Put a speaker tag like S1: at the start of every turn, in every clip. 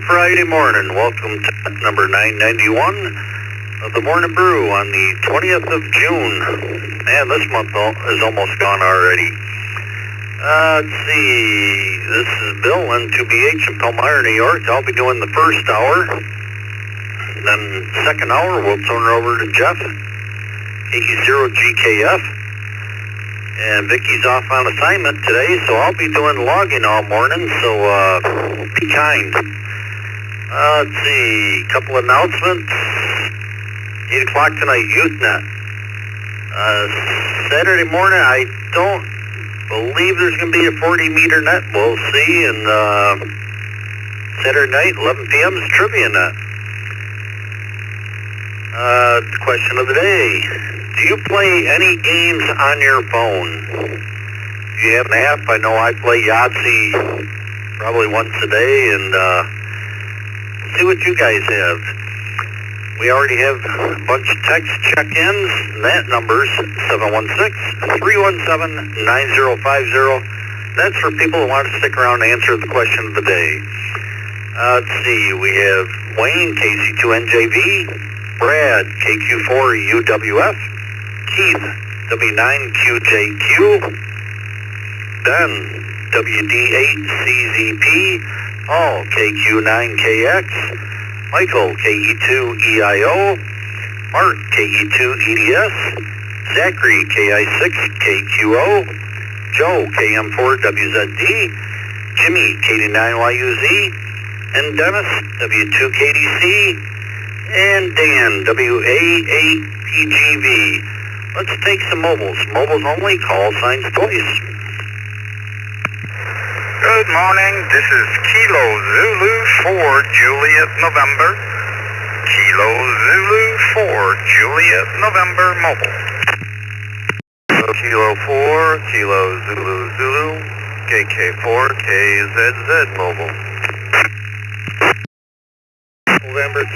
S1: Friday morning. Welcome to number 991 of the Morning Brew on the 20th of June. Man, this month is almost gone already. Let's see. This is Bill, N2BH in Palmyra, New York. I'll be doing the first hour. Then second hour, we'll turn it over to Jeff, AE0GKF. And Vicky's off on assignment today, so I'll be doing logging all morning, so be kind. Let's see, a couple announcements. 8 o'clock tonight, YouthNet. Saturday morning, I don't believe there's going to be a 40-meter net. We'll see. And Saturday night, 11 p.m. is Trivia Net. Question of the day. Do you play any games on your phone? If you have an app, I know I play Yahtzee probably once a day, and see what you guys have. We already have a bunch of text check-ins. That number's 716-317-9050. That's for people who want to stick around and answer the question of the day. Let's see, we have Wayne, KC2NJV, Brad, KQ4UWF, Keith, W9QJQ, Ben, WD8CZP, Paul, KQ9KX, Michael, KE2EIO, Mark, KE2EDS, Zachary, KI6KQO, Joe, KM4WZD, Jimmy, KD9YUZ, and Dennis, W2KDC, and Dan, WA8PGV. Let's take some mobiles. Mobiles only, call signs twice.
S2: Good morning, this is Kilo Zulu 4 Juliet November. Kilo Zulu 4 Juliet November mobile.
S1: Kilo 4, Kilo Zulu Zulu, KK4, KZZ mobile. November 2,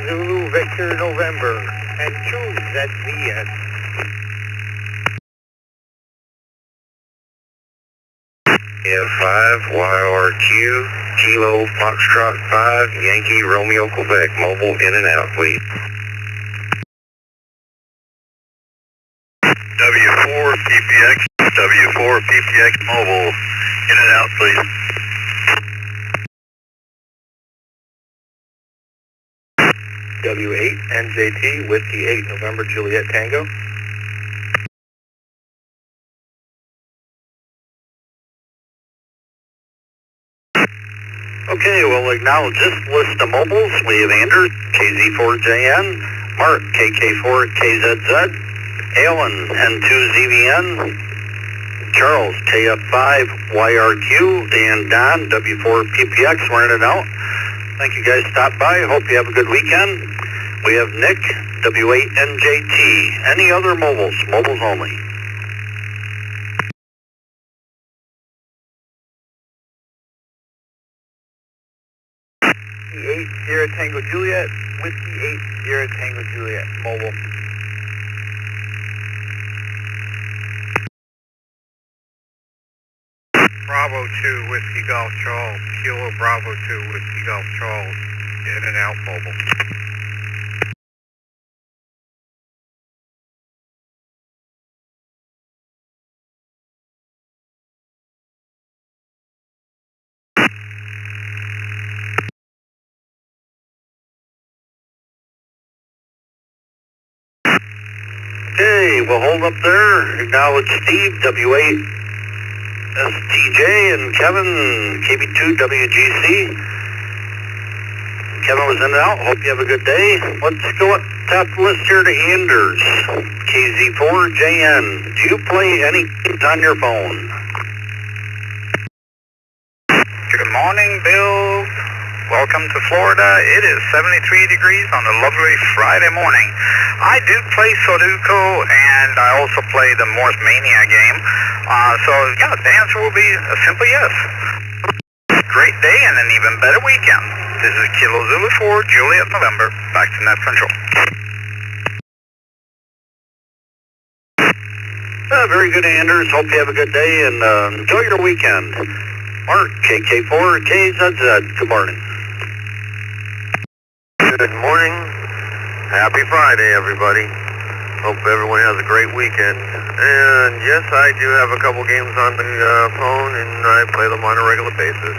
S1: Zulu Victor November, and 2 ZVS. F5, YRQ, Kilo Foxtrot 5, Yankee Romeo Quebec, mobile in and out, please. W4 PPX, W4 PPX mobile, in and out, please. W8 NJT, Whiskey 8 November Juliet Tango. Okay, we'll acknowledge this list of mobiles. We have Anders, KZ4JN, Mark, KK4KZZ, Alan, N2ZVN, Charles, KF5YRQ, and Don, W4PPX. We're in and out. Thank you guys stopped by. Hope you have a good weekend. We have Nick, W8NJT. Any other mobiles? Mobiles only. 8 Sierra Tango Juliet, Whiskey 8 Sierra Tango Juliet, mobile.
S2: Bravo 2 Whiskey Golf Charles, Kilo Bravo 2 Whiskey Golf Charles, in and out mobile.
S1: Okay, we'll hold up there. Acknowledge Steve, W8STJ, and Kevin, KB2WGC. Kevin was in and out. Hope you have a good day. Let's go up top of the list here to Anders, KZ4JN. Do you play any games on your phone?
S2: Good morning, Bill. Welcome to Florida. It is 73 degrees on a lovely Friday morning. I do play Sudoku, and I also play the Morse Mania game. So, yeah, the answer will be a simple yes. Great day and an even better weekend. This is Kilo Zulu 4, Juliet November. Back to Net Control.
S1: Very good, Anders. Hope you have a good day, and enjoy your weekend. Mark, KK4, KZZ. Good morning. Good morning. Happy Friday, everybody. Hope everyone has a great weekend. And yes, I do have a couple games on the phone, and I play them on a regular basis.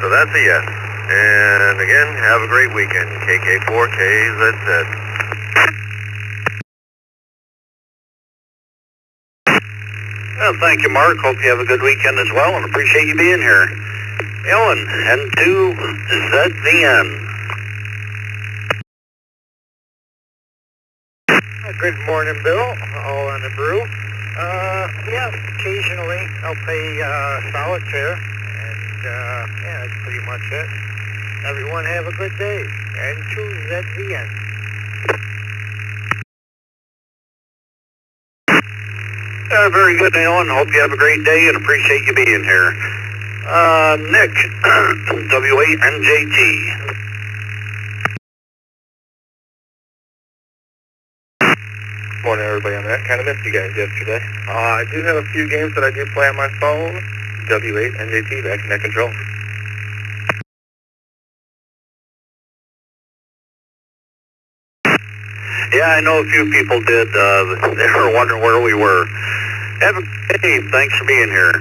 S1: So that's a yes. And again, have a great weekend. KK4KZZ. Well, thank you, Mark. Hope you have a good weekend as well, and appreciate you being here. Ellen, N2ZVN.
S2: Good morning, Bill. All on the Brew. Yeah, occasionally I'll play solitaire, and yeah, that's pretty much it. Everyone have a good day. N2ZVN.
S1: Very good, Alan. Hope you have a great day and appreciate you being here. Nick, W8NJT. Morning, everybody on that. Kind of missed you guys yesterday. I do have a few games that I do play on my phone. W8NJT, back in that control. Yeah, I know a few people did. They were wondering where we were. Have a good day. Thanks for being here.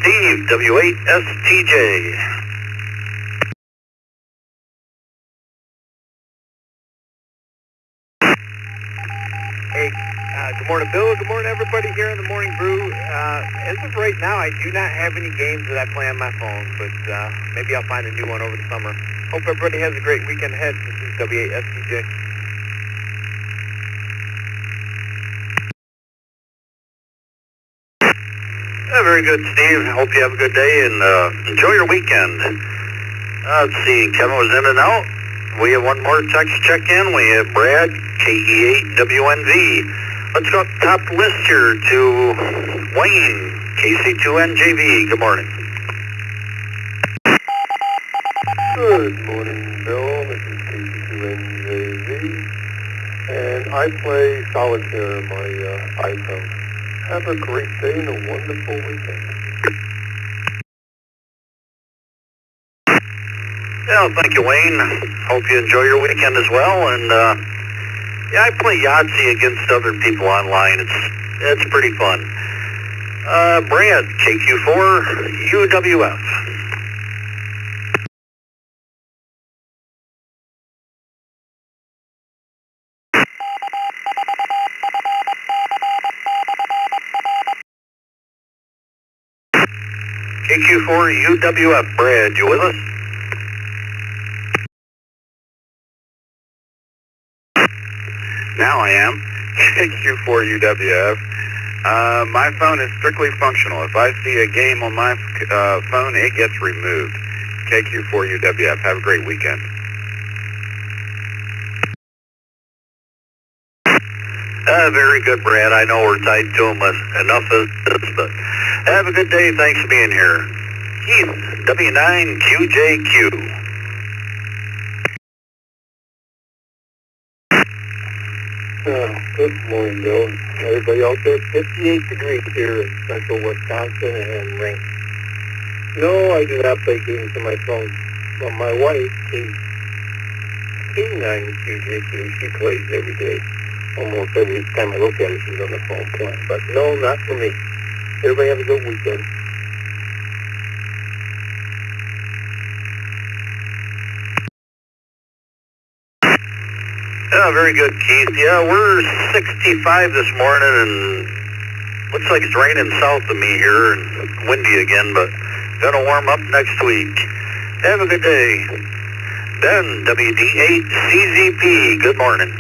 S1: Steve, W8STJ.
S2: Hey, good morning, Bill. Good morning, everybody here in the Morning Brew. As of right now, I do not have any games that I play on my phone, but maybe I'll find a new one over the summer. Hope everybody has a great weekend ahead. This is W8STJ.
S1: Yeah, very good, Steve. Hope you have a good day and enjoy your weekend. Let's see, Kevin was in and out. We have one more text check-in. We have Brad, KE8WNV. Let's go up top the list here to Wayne, KC2NJV. Good morning. Good morning, Bill. This is KC2NJV. And I play solitaire on my iPhone. Have a great day and a wonderful weekend. Yeah, thank you, Wayne. Hope you enjoy your weekend as well. And yeah, I play Yahtzee against other people online. It's pretty fun. Brad, KQ4UWF. KQ4UWF, Brad, you with us? Now I am. KQ4UWF. My phone is strictly functional. If I see a game on my phone, it gets removed. KQ4UWF. Have a great weekend. Very good, Brad. I know we're tied to them enough as this, but have a good day. Thanks for being here. Keith, W9QJQ. Good morning, Bill. Everybody out there, 58 degrees here in central Wisconsin and rain. No, I do not play games on my phone. But my wife, K9QJQ, she plays every day. Almost every time I look at her, she's on the phone playing. But no, not for me. Everybody have a good weekend. Yeah, very good, Keith. Yeah, we're 65 this morning, and looks like it's raining south of me here, and windy again, but gonna warm up next week. Have a good day. Ben, WD8CZP, good morning.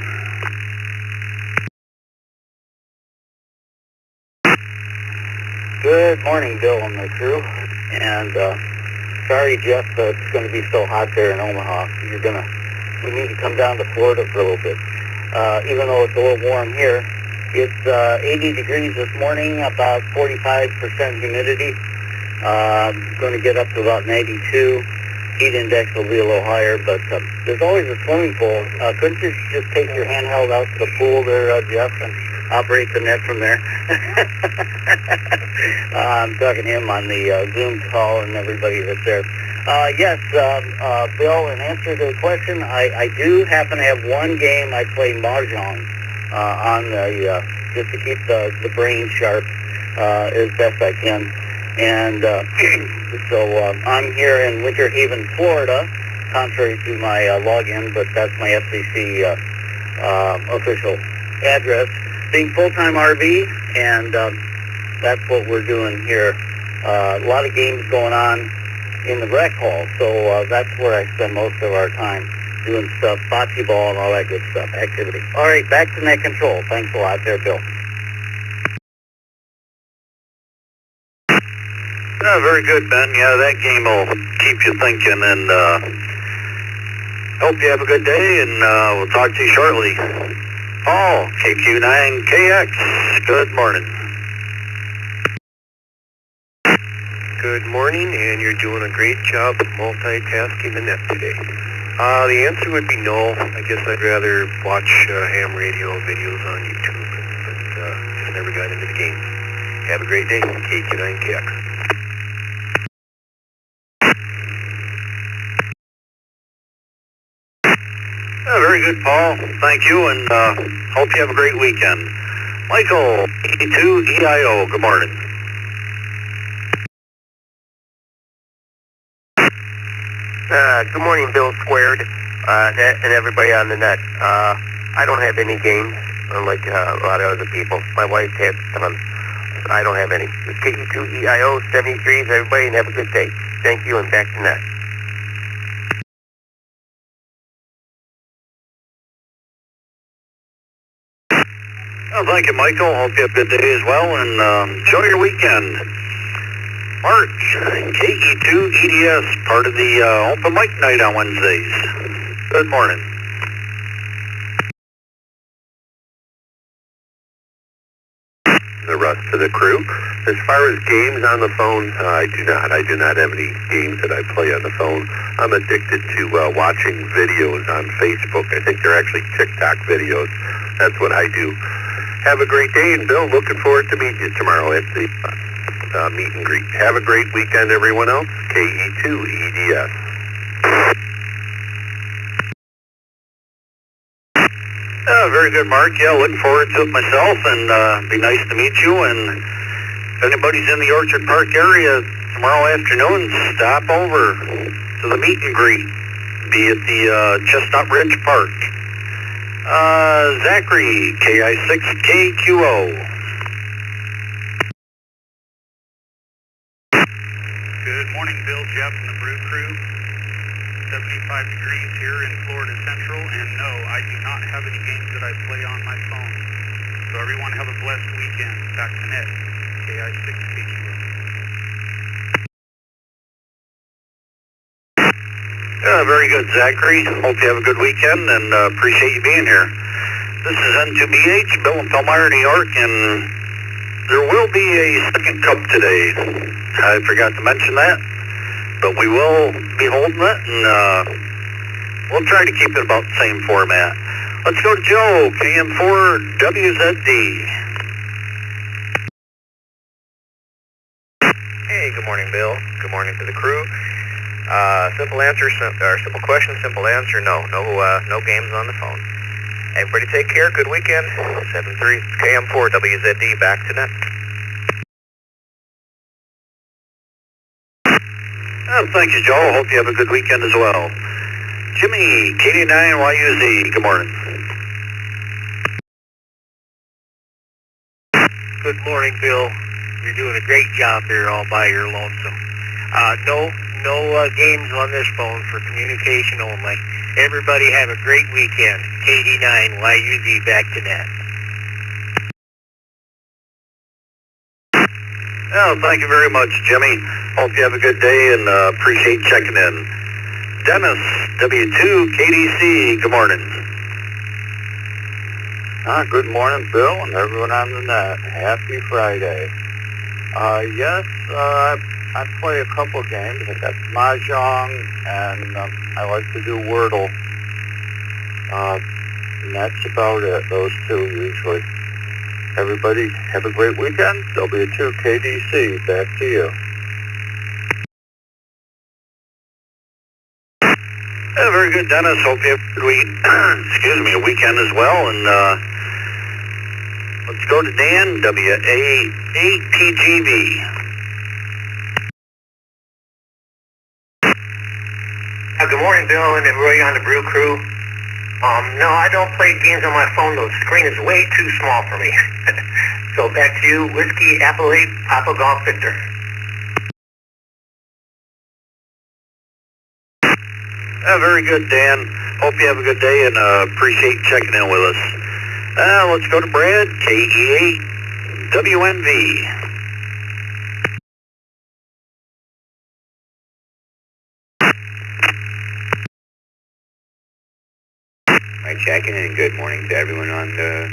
S1: Good morning, Bill and the crew. And sorry, Jeff, it's going to be so hot there in Omaha. We need to come down to Florida for a little bit. Even though it's a little warm here, it's 80 degrees this morning, about 45% humidity. Going to get up to about 92. Heat index will be a little higher, but there's always a swimming pool. Couldn't you just take your handheld out to the pool there, Jeff, and operate the net from there? I'm talking to him on the Zoom call and everybody that's there. Yes, Bill, in answer to the question, I do happen to have one game I play Mahjong on the, just to keep the brain sharp as best I can. And so I'm here in Winter Haven, Florida, contrary to my login, but that's my FCC official address. Being full-time RV, and that's what we're doing here. A lot of games going on in the rec hall, so that's where I spend most of our time doing stuff, bocce ball and all that good stuff, activity. All right, back to net control. Thanks a lot there, Bill. Very good, Ben. Yeah, that game will keep you thinking, and hope you have a good day, and we'll talk to you shortly. Paul, KQ9KX, good morning.
S3: Good morning, and you're doing a great job of multitasking the net today. The answer would be no. I guess I'd rather watch ham radio videos on YouTube, but just never got into the game. Have a great day, KQ9KX.
S1: Very good, Paul. Thank you, and hope you have a great weekend. Michael, E2EIO, good morning.
S3: Good morning, Bill Squared, and everybody on the net. I don't have any games, unlike a lot of other people. My wife has tons. I don't have any. KQ2EIO, 73s, everybody, and have a good day. Thank you, and back to net.
S1: Oh, thank you, Michael. Hope you have a good day as well, and enjoy your weekend. Mark, KE2EDS, part of the open mic night on Wednesdays. Good morning.
S3: The rest of the crew. As far as games on the phone, I do not have any games that I play on the phone. I'm addicted to watching videos on Facebook. I think they're actually TikTok videos. That's what I do. Have a great day, and Bill, looking forward to meeting you tomorrow at the meet and greet. Have a great weekend, everyone else. KE2EDS.
S1: Very good, Mark. Yeah, looking forward to it myself, and be nice to meet you. And if anybody's in the Orchard Park area tomorrow afternoon, stop over to the meet and greet. Be at the Chestnut Ridge Park. Zachary, KI6KQO.
S2: Good morning, Bill, Jeff, and the Brew crew. 75 degrees here in Florida Central, and no, I do not have any games that I play on my phone. So everyone have a blessed weekend. Back to net, KI6KQO.
S1: Very good, Zachary. Hope you have a good weekend, and appreciate you being here. This is N2BH, Bill in Palmyra, New York, and there will be a second cup today. I forgot to mention that, but we will be holding it, and we'll try to keep it about the same format. Let's go to Joe, KM4WZD.
S3: Hey, good morning, Bill. Good morning to the crew. Simple answer, simple question, simple answer, no games on the phone. Everybody take care, good weekend. 73 KM4 WZD, back to net.
S1: Thank you, Joe. Hope you have a good weekend as well. Jimmy, KD9YUZ, good morning.
S3: Good morning, Bill. You're doing a great job there all by your lonesome. No games on this phone for communication only. Everybody have a great weekend. KD9YUZ, back to net.
S1: Oh, thank you very much, Jimmy. Hope you have a good day, and appreciate checking in. Dennis, W2KDC, good morning. Good morning, Bill, and everyone on the net. Happy Friday. Yes, I play a couple games. I got Mahjong, and I like to do Wordle. And that's about it, those two usually. Everybody have a great weekend. W2KDC, back to you. Very good, Dennis. Hope you have a good week. Excuse me, a weekend as well. And let's go to Dan, WA8TGV.
S4: Good morning, Bill, and everybody on the Brew crew. No, I don't play games on my phone. The screen is way too small for me. So back to you, Whiskey, Apple 8, Papa Golf Victor.
S1: Very good, Dan. Hope you have a good day and appreciate checking in with us. Let's go to Brad, KE8WNV.
S5: Hi, checking in. Good morning to everyone on the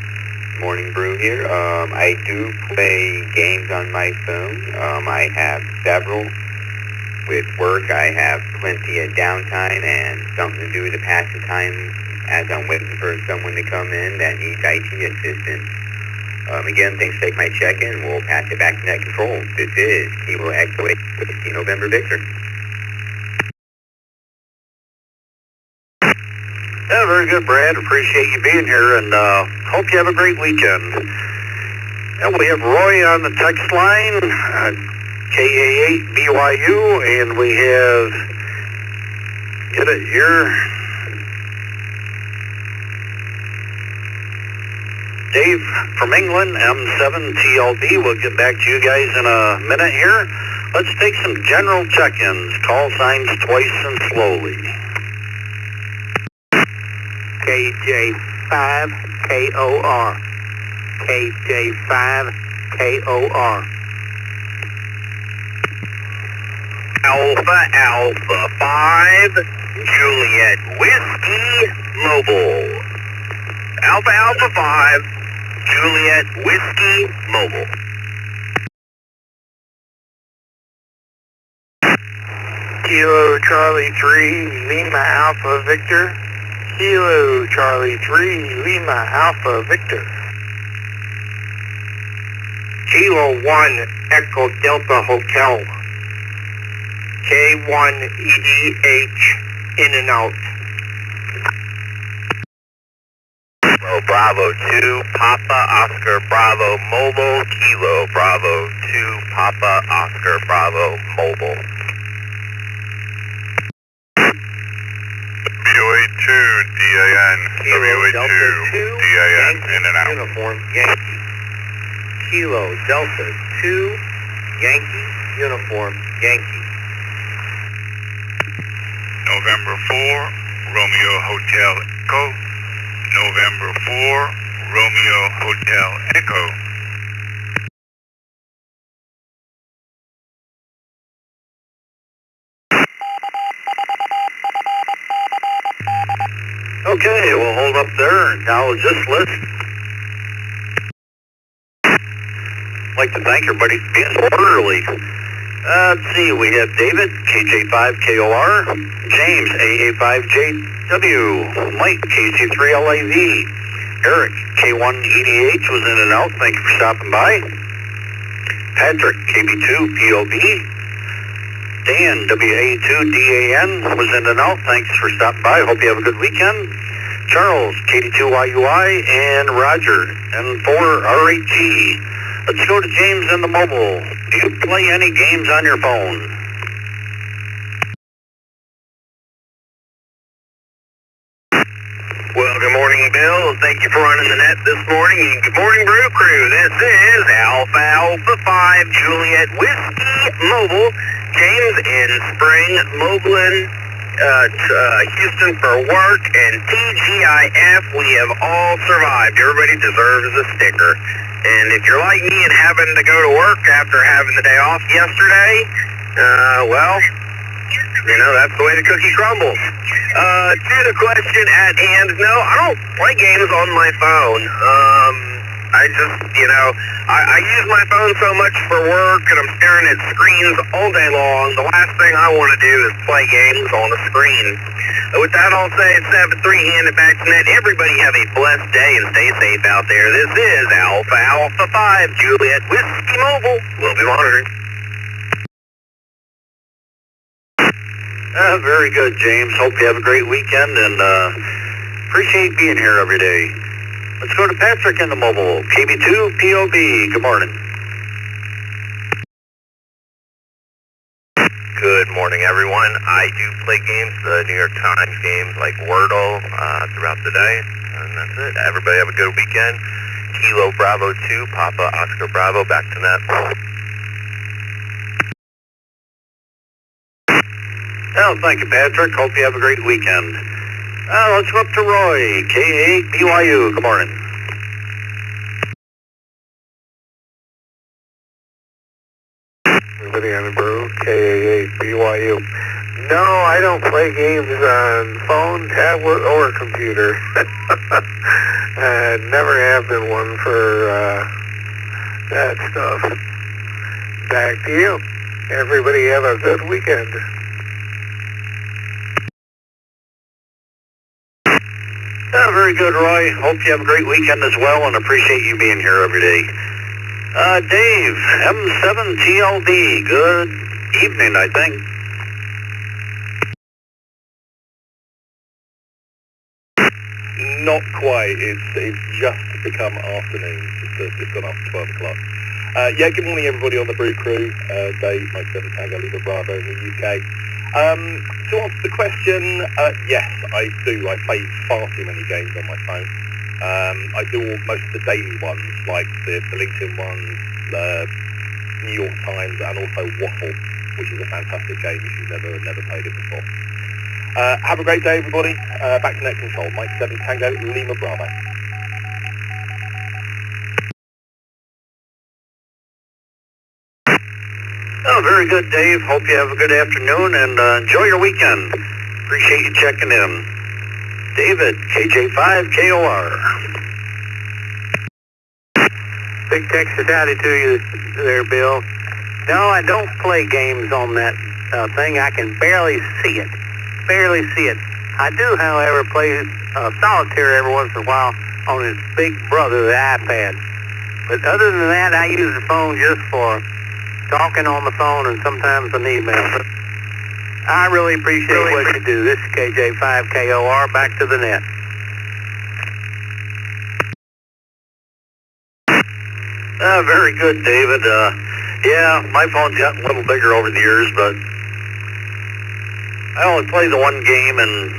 S5: Morning Brew here. I do play games on my phone. I have several. With work, I have plenty of downtime and something to do to pass the time as I'm waiting for someone to come in that needs IT assistance. Again, thanks for taking my check-in. We'll pass it back to Net Control. This is Kilo X-Way, November Victor.
S1: Very good, Brad. Appreciate you being here, and hope you have a great weekend. And we have Roy on the text line, KA8BYU, and we have, get it here, Dave from England, M7TLB. We'll get back to you guys in a minute here. Let's take some general check-ins. Call signs twice and slowly.
S4: KJ5KOR. KJ5KOR.
S2: Alpha 5, Juliet Whiskey Mobile. Alpha 5, Juliet Whiskey Mobile.
S4: Kilo Charlie 3, Lima Alpha Victor. Kilo Charlie 3, Lima Alpha Victor. Kilo 1, Echo Delta Hotel. K1EDH, in and out.
S2: Kilo Bravo 2, Papa Oscar Bravo Mobile. Kilo Bravo 2, Papa Oscar Bravo Mobile. WA2 DAN, WA2 DAN, in and out.
S4: Uniform Yankee. Kilo Delta 2, Yankee, Uniform Yankee.
S2: November 4, Romeo Hotel Echo. November 4, Romeo Hotel Echo.
S1: Okay, we'll hold up there and acknowledge this list. I'd like to thank everybody for being so early. Let's see, we have David, KJ5KOR, James, AA5JW, Mike, KC3LAV, Eric, K1EDH was in and out, thank you for stopping by. Patrick, KB2POB, Dan, WA2DAN was in and out, thanks for stopping by, hope you have a good weekend. Charles, KD2YUI, and Roger, N4RHG. Let's go to James in the mobile. Do you play any games on your phone?
S2: Well, good morning, Bill. Thank you for running the net this morning. And good morning, Brew Crew. This is Alpha 5 Juliet Whiskey Mobile. James in Spring, Moblin, Houston for work, and TGIF. We have all survived. Everybody deserves a sticker. And if you're like me and having to go to work after having the day off yesterday, well, you know, that's the way the cookie crumbles. To the question at hand, no, I don't play games on my phone. I just, you know, I use my phone so much for work and I'm staring at screens all day long. The last thing I want to do is play games on a screen. With that all said, 7-3, hand it back to net. Everybody have a blessed day and stay safe out there. This is Alpha 5 Juliet Whiskey Mobile. We'll be monitoring.
S1: Very good, James. Hope you have a great weekend, and appreciate being here every day. Let's go to Patrick in the mobile. KB2 POB. Good morning.
S3: Good morning, everyone. I do play games, New York Times games like Wordle throughout the day, and that's it. Everybody have a good weekend. Kilo Bravo 2, Papa Oscar Bravo, back to net.
S1: Well, thank you, Patrick. Hope you have a great weekend. Let's go up to Roy, K8 BYU. Good morning.
S3: Everybody on the Brew, K88 BYU. No, I don't play games on phone, tablet, or computer. Never have been one for that stuff. Back to you. Everybody have a good weekend.
S1: Very good, Roy. Hope you have a great weekend as well, and appreciate you being here every day. Dave, M7TLB. Good evening, I think.
S3: Not quite. It's just become afternoon. Just gone after 12 o'clock. Yeah, good morning, everybody on the Brew crew. Dave, Mike 7 Tango, Lima Bravo in the UK. To answer the question, yes, I do. I play far too many games on my phone. I do most of the daily ones, like the LinkedIn ones, the New York Times, and also Waffle, which is a fantastic game if you've never played it before. Have a great day, everybody. Back to net control. Mike 7 Tango, Lima Bravo.
S1: Very good, Dave. Hope you have a good afternoon, and enjoy your weekend. Appreciate you checking in. David, KJ5KOR.
S4: Big Texas howdy to you there, Bill. No, I don't play games on that thing. I can barely see it. Barely see it. I do, however, play solitaire every once in a while on his big brother, the iPad. But other than that, I use the phone just for talking on the phone and sometimes an email. I really appreciate what you do. This is KJ5KOR, back to the net.
S1: Very good, David. Yeah, my phone's gotten a little bigger over the years, but I only play the one game, and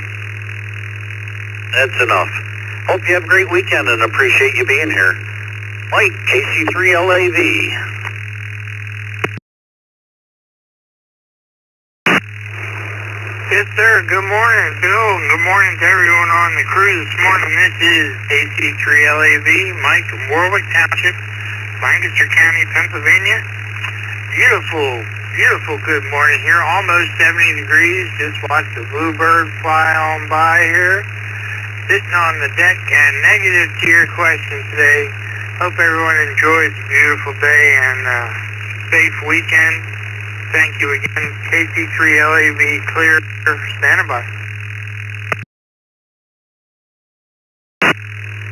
S1: that's enough. Hope you have a great weekend, and appreciate you being here. Mike, KC3LAV.
S2: Yes, sir. Good morning, Bill. Good morning to everyone on the crew this morning. This is AC3LAV, Mike from Warwick Township, Lancaster County, Pennsylvania. Beautiful, beautiful good morning here. Almost 70 degrees. Just watched the bluebird fly on by here. Sitting on the deck, and negative to your question today. Hope everyone enjoys a beautiful day and safe weekend. Thank you again. KC3LAV, clear, standing by.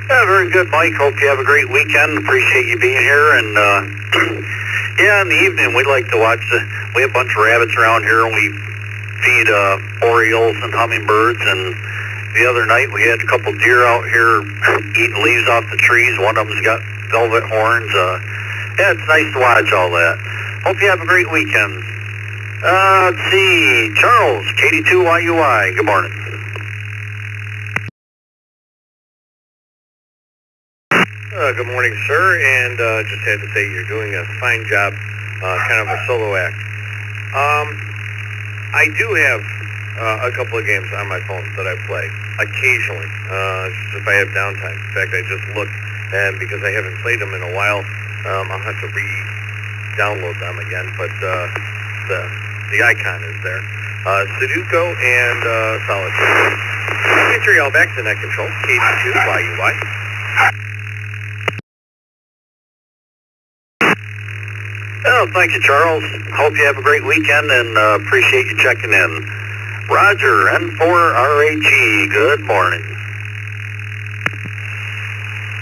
S1: Very good, Mike. Hope you have a great weekend. Appreciate you being here. And yeah, in the evening, we like to watch we have a bunch of rabbits around here, and we feed orioles and hummingbirds. And the other night, we had a couple deer out here eating leaves off the trees. One of them's got velvet horns. Yeah, it's nice to watch all that. Hope you have a great weekend. Let's see. Charles, KD2YUI. Good morning.
S3: Good morning, sir, and just had to say you're doing a fine job, kind of a solo act. I do have a couple of games on my phone that I play occasionally, if I have downtime. In fact, I just looked, and because I haven't played them in a while, I'll have to re-download them again, but the icon is there. Sudoku and Solitaire. Get your back to net control, KD2YUI.
S1: Oh, thank you, Charles. Hope you have a great weekend, and appreciate you checking in. Roger, N4RHE, good morning.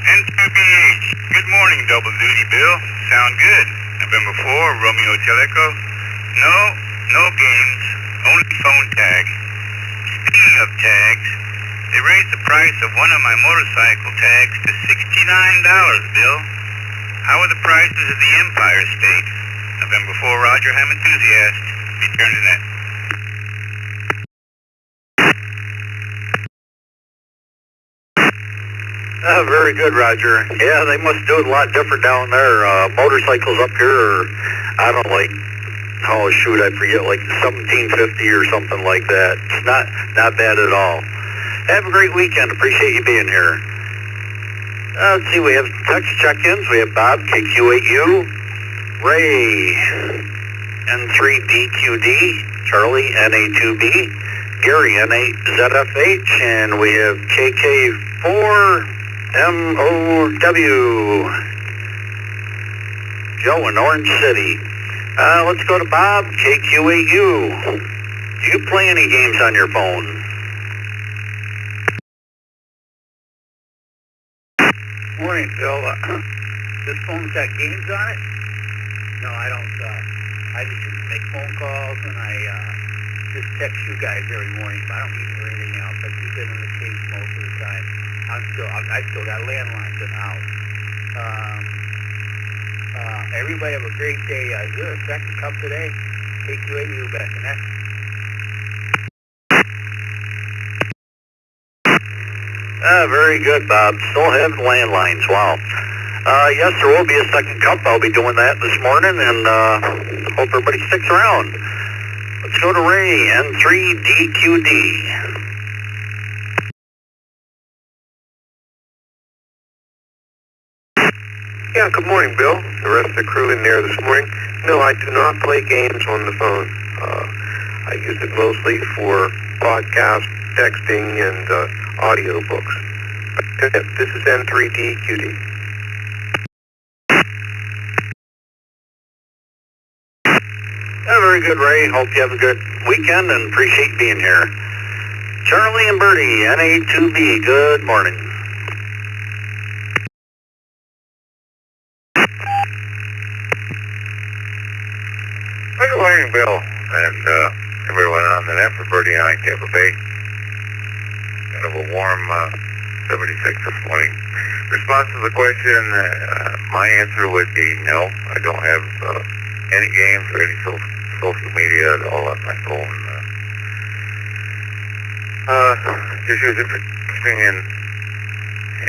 S2: N2BH, good morning, double duty, Bill. Sound good. November 4, Romeo Teleco. No games only phone tag. Speaking of tags, they raised the price of one of my motorcycle tags to $69, Bill. How are the prices of the Empire State? November 4, Roger, Ham enthusiast. Return to net.
S1: Very good, Roger. Yeah, they must do it a lot different down there. Motorcycles up here are, I don't know, like, oh shoot, I forget, like 1750 or something like that. It's not bad at all. Have a great weekend. Appreciate you being here. Let's see, we have text check-ins. We have Bob, KQ8U, Ray, N3DQD, Charlie, NA2B, Gary, N8ZFH, and we have KK4MOW, Joe in Orange City. Let's go to Bob, KQ8U. Do you play any games on your phone?
S6: Morning, Phil. This phone's got games on it? No, I don't. I just make phone calls and I just text you guys every morning. But I don't use it for anything else. I keep it in the case most of the time. I still got landlines in the house. Everybody have a great day. Is there a second cup today? KQ8U back in that.
S1: Very good, Bob. Still have landlines. Wow. Yes, there will be a second cup. I'll be doing that this morning, and hope everybody sticks around. Let's go to Ray, N3DQD.
S3: Yeah, good morning, Bill. The rest of the crew in there this morning. No, I do not play games on the phone. I use it mostly for podcast, texting, and audio books. This is N3DQD.
S1: Very good, Ray. Hope you have a good weekend and appreciate being here. Charlie and Bertie, NA2B, good morning.
S3: Good morning, Bill, and everyone on the net for Bertie and I, Tampa Bay. Kind of a warm 76 this morning. Response to the question, my answer would be no. I don't have any games or any social media at all on my phone. Just use it for texting and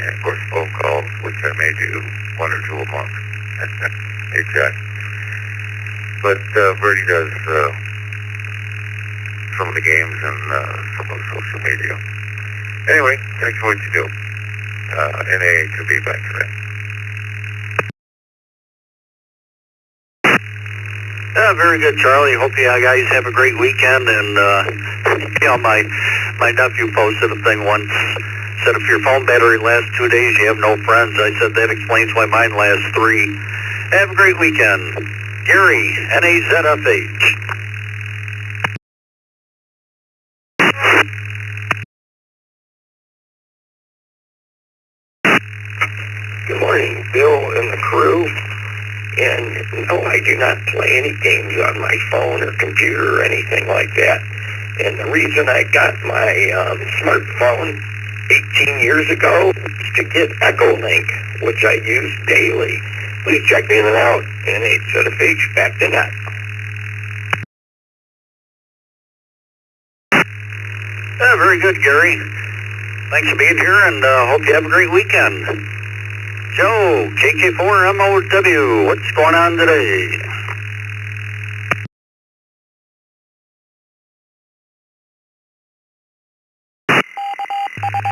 S3: of course phone calls, which I may do one or two a month. Hey, Jack. But Bertie does some of the games and some of the social media. Anyway, thanks for what you do. NA2B back to that.
S1: Very good, Charlie. Hope you guys have a great weekend. And you know, my nephew posted a thing once. Said if your phone battery lasts 2 days, you have no friends. I said that explains why mine lasts 3. Have a great weekend. Gary, NAZFH.
S3: Good morning, Bill and the crew. And no, I do not play any games on my phone or computer or anything like that. And the reason I got my smartphone 18 years ago is to get Echolink, which I use daily. Please check in and out. NAZFH back to net.
S1: Very good, Gary. Thanks for being here, and hope you have a great weekend. Joe, KK4MOW, what's going on today?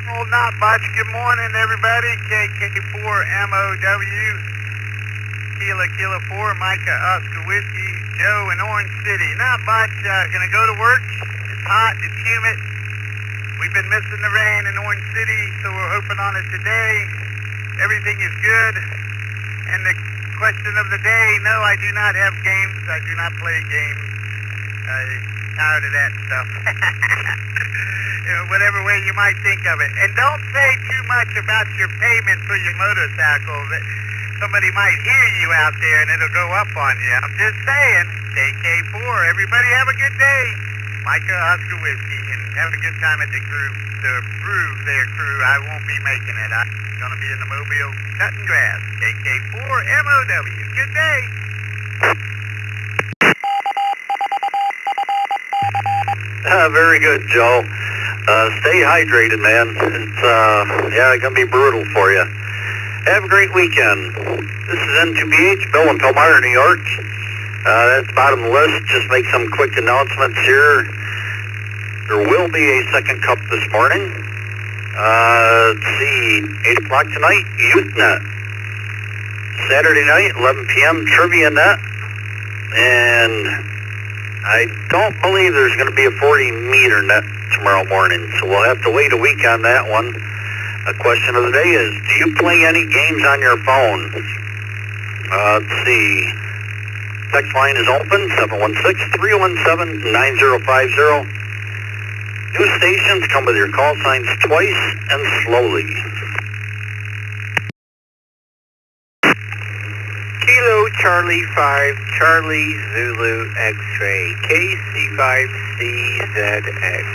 S2: Well, not much. Good morning, everybody. KK4MOW, Kilo 4, Micah, Oscar Whiskey, Joe in Orange City. Not much. Gonna go to work. It's hot. It's humid. We've been missing the rain in Orange City, so we're hoping on it today. Everything is good. And the question of the day, no, I do not have games. I do not play games. I'm tired of that stuff. You know, whatever way you might think of it. And don't say too much about your payment for your motorcycle. Somebody might hear you out there and it'll go up on you. I'm just saying, KK4, everybody have a good day. Micah Oscar Whiskey, and have a good time at the Brew there, crew. I won't be making it. I'm going to be in the Mobile cutting grass. KK4MOW. Good day.
S1: Very good, Joe. Stay hydrated, man. It's gonna be brutal for you. Have a great weekend. This is N2BH, Bill in Palmyra, New York. That's the bottom of the list. Just make some quick announcements here. There will be a second cup this morning. Let's see, 8 o'clock tonight, Youth Net. Saturday night, 11 p.m., Trivia Net. And I don't believe there's going to be a 40-meter net tomorrow morning, so we'll have to wait a week on that one. A question of the day is, do you play any games on your phone? Let's see. Text line is open, 716-317-9050. New stations come with your call signs twice and slowly.
S5: Kilo Charlie 5, Charlie Zulu X-Ray, KC5CZX.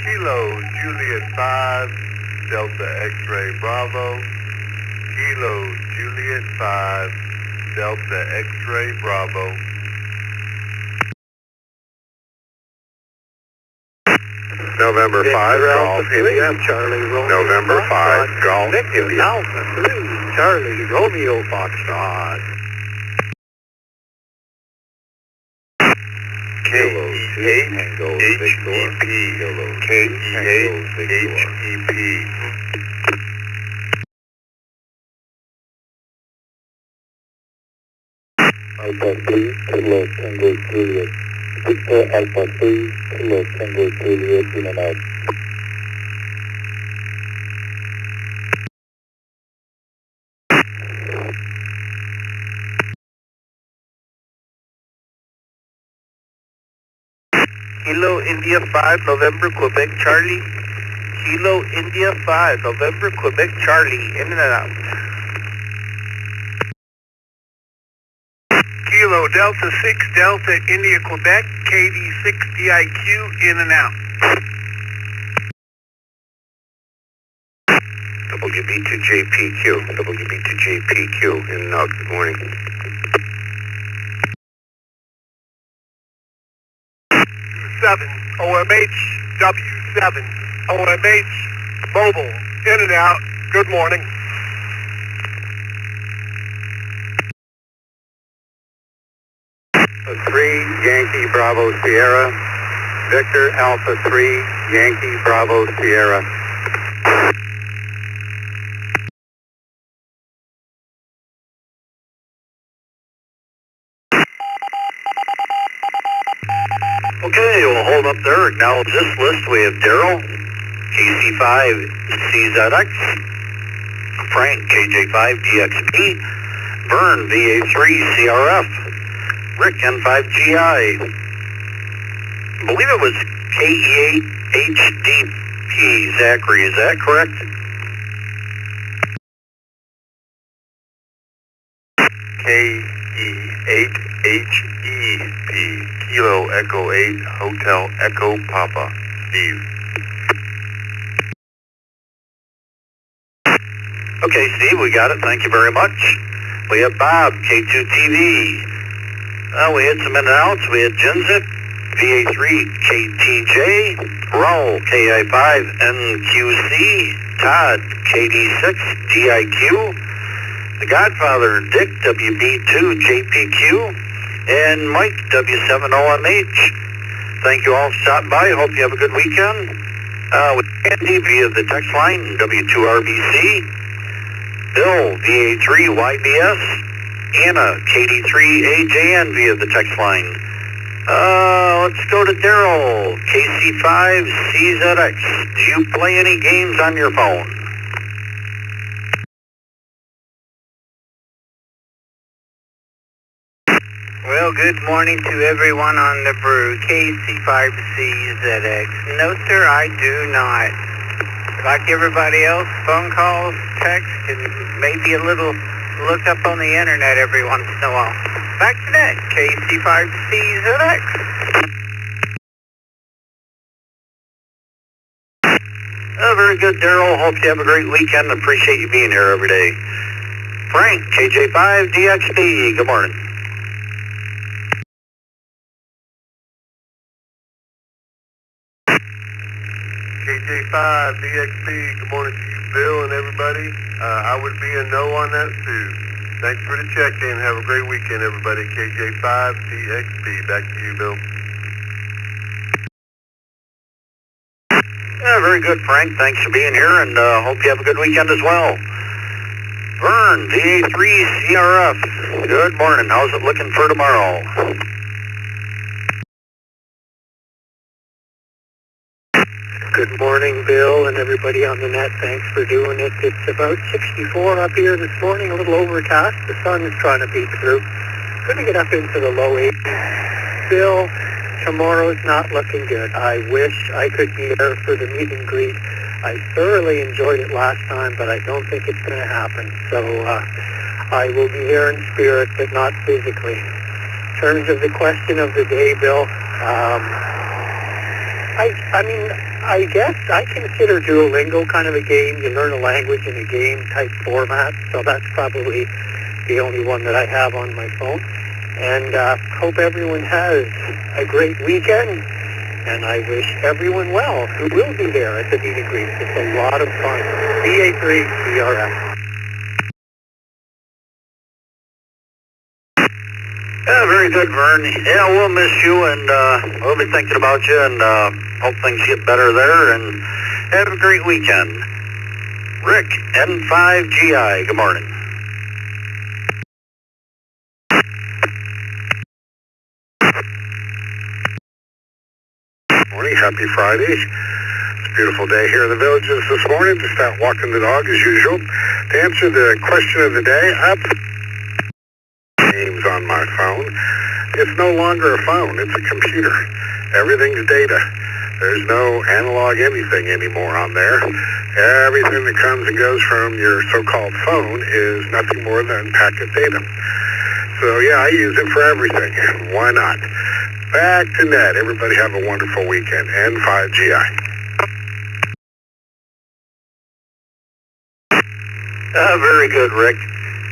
S3: Kilo Juliet 5, Delta X-Ray Bravo. Kilo Juliet 5, Delta X-Ray Bravo. November 5, Golf India, Charlie Romeo. November 5, Golf India.
S6: Alpha 3, Charlie Romeo Foxtrot.
S3: K-E-H-H-E-P. K-E-H-H-E-P.
S7: Alpha 3, Kilo Tango Juliet. Victor Alpha 3, Kilo Tango Juliet, in and out.
S1: Kilo India 5, November, Quebec, Charlie. Kilo India 5, November, Quebec, Charlie, in and out.
S2: Kilo Delta 6, Delta India, Quebec, KD6DIQ, in and out.
S3: WB2JPQ, WB2JPQ, in and out, good morning.
S2: 7 OMH, W7 OMH, mobile, in and out, good morning.
S3: Alpha 3, Yankee Bravo Sierra. Victor Alpha 3, Yankee Bravo Sierra.
S1: Okay, we'll hold up there. Acknowledge this list. We have Daryl, KC5CZX, Frank, KJ5DXP, Vern, VA3CRF, Rick, N5GI. I believe it was KE8HDP, Zachary. Is that correct?
S3: KE8HEP, Kilo Echo 8, Hotel Echo Papa, Steve.
S1: Okay, Steve, we got it. Thank you very much. We have Bob, K2TV. We had some in and outs. We had Jinzik, VA3, KTJ, Raul, KI5, NQC, Todd, KD6, DIQ, The Godfather, Dick, WB2, JPQ, and Mike, W7OMH. Thank you all for stopping by. Hope you have a good weekend. With Andy via the text line, W2RBC, Bill, VA3YBS, Anna, KD3AJN via the text line. Let's go to Daryl, KC5CZX. Do you play any games on your phone?
S5: Well, good morning to everyone on the Brew, KC5CZX. No, sir, I do not.
S6: Like everybody else, phone calls, text, and maybe a little look up on the internet every once in a while. Back to that, KC5CZX.
S1: Very good, Daryl. Hope you have a great weekend. Appreciate you being here every day. Frank, KJ5DXP, good morning.
S3: KJ5DXP, good morning to you, Bill, and everybody. I would be a no on that too. Thanks for the check-in. Have a great weekend, everybody. KJ5DXP, back to you, Bill.
S1: Very good, Frank. Thanks for being here, and hope you have a good weekend as well. Vern, DA3CRF, good morning. How's it looking for tomorrow?
S4: Good morning, Bill, and everybody on the net. Thanks for doing it. It's about 64 up here this morning, a little overcast. The sun is trying to peek through. Going to get up into the low 80s. Bill, tomorrow's not looking good. I wish I could be there for the meet and greet. I thoroughly enjoyed it last time, but I don't think it's going to happen. So I will be there in spirit, but not physically. In terms of the question of the day, Bill, I guess I consider Duolingo kind of a game. You learn a language in a game type format, so that's probably the only one that I have on my phone. And hope everyone has a great weekend, and I wish everyone well who will be there at the meet and greet. It's a lot of fun. DA3CRF.
S1: Yeah, very good, Vern. Yeah, we'll miss you, and we'll be thinking about you, and hope things get better there, and have a great weekend. Rick, N5GI, good morning.
S3: Morning, happy Friday. It's a beautiful day here in the villages this morning. Just out walking the dog as usual. To answer the question of the day, games on my phone. It's no longer a phone, it's a computer. Everything's data. There's no analog anything anymore on there. Everything that comes and goes from your so-called phone is nothing more than packet data. So yeah, I use it for everything. Why not? Back to net. Everybody have a wonderful weekend. N5GI.
S1: Very good, Rick.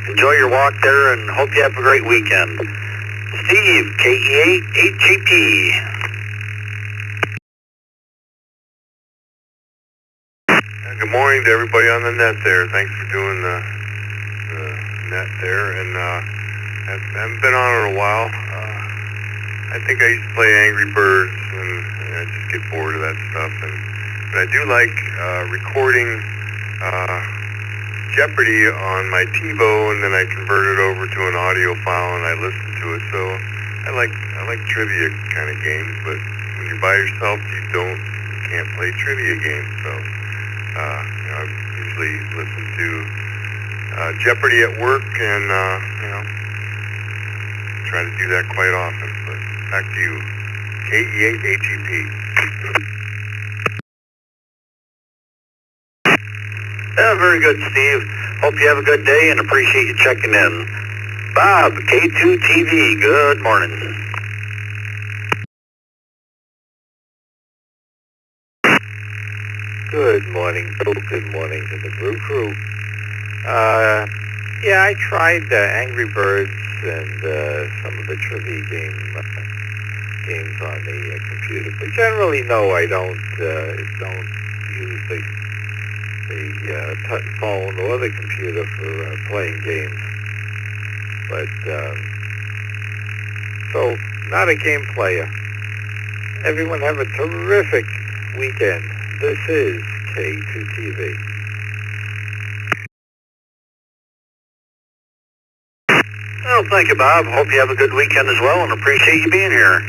S1: Enjoy your walk there, and hope you have a great weekend. Steve, KE8HGP.
S3: Good morning to everybody on the net there. Thanks for doing the net there, and I haven't been on in a while. I think I used to play Angry Birds, and I just get bored of that stuff. But I do like recording Jeopardy on my TiVo, and then I convert it over to an audio file, and I listen to it. So I like trivia kind of games, but when you're by yourself, you can't play trivia games. So I usually listen to Jeopardy at work, and try to do that quite often. But back to you, KE8HGP.
S1: Yeah, very good, Steve. Hope you have a good day, and appreciate you checking in. Bob, K2TV, good morning.
S8: Good morning, Bill. Good morning to the Brew crew. Yeah, I tried Angry Birds and some of the trivia games on the computer, but generally, no, I don't use the phone or the computer for playing games. But so, not a game player. Everyone have a terrific weekend. This is K2TV.
S1: Well, thank you, Bob. Hope you have a good weekend as well, and appreciate you being here.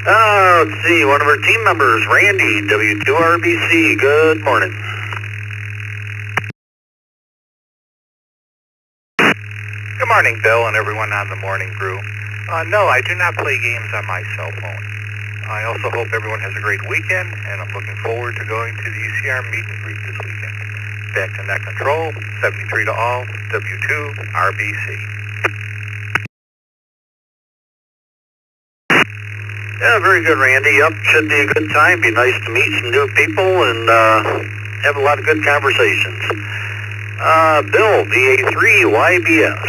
S1: Let's see, one of our team members, Randy, W2RBC, good morning.
S2: Good morning, Bill, and everyone on the Morning Brew. No, I do not play games on my cell phone. I also hope everyone has a great weekend, and I'm looking forward to going to the UCR meet and greet this weekend. Back to Net Control, 73 to all, W2, RBC.
S1: Yeah, very good, Randy. Yep, should be a good time. Be nice to meet some new people and have a lot of good conversations. Bill, VA3 YBS.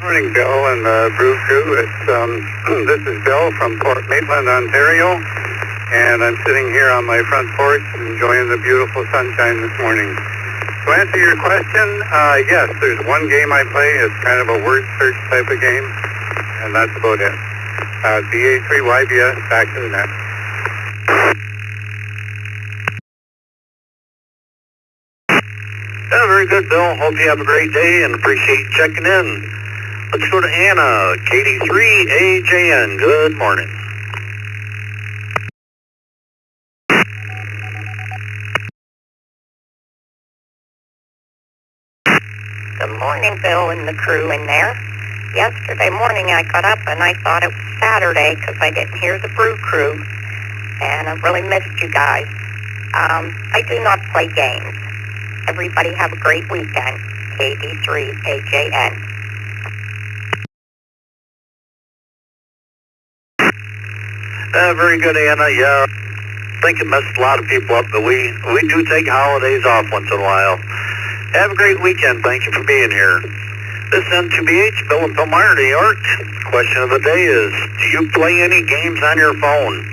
S3: Morning, Bill and Brew Crew. This is Bill from Port Maitland, Ontario, and I'm sitting here on my front porch enjoying the beautiful sunshine this morning. To answer your question, yes, there's one game I play. It's kind of a word search type of game, and that's about it. VA3 YBS, back to the net.
S1: Yeah, very good, Bill. Hope you have a great day and appreciate you checking in. Let's go to Anna, KD3AJN. Good morning.
S9: Good morning, Bill and the crew in there. Yesterday morning I got up and I thought it was Saturday because I didn't hear the Brew Crew, and I really missed you guys. I do not play games. Everybody have a great weekend. KD3AJN.
S1: Very good, Anna. Yeah, I think it messed a lot of people up, but we do take holidays off once in a while. Have a great weekend. Thank you for being here. This is N2BH, Bill and Bill Meyer, New York. Question of the day is, do you play any games on your phone?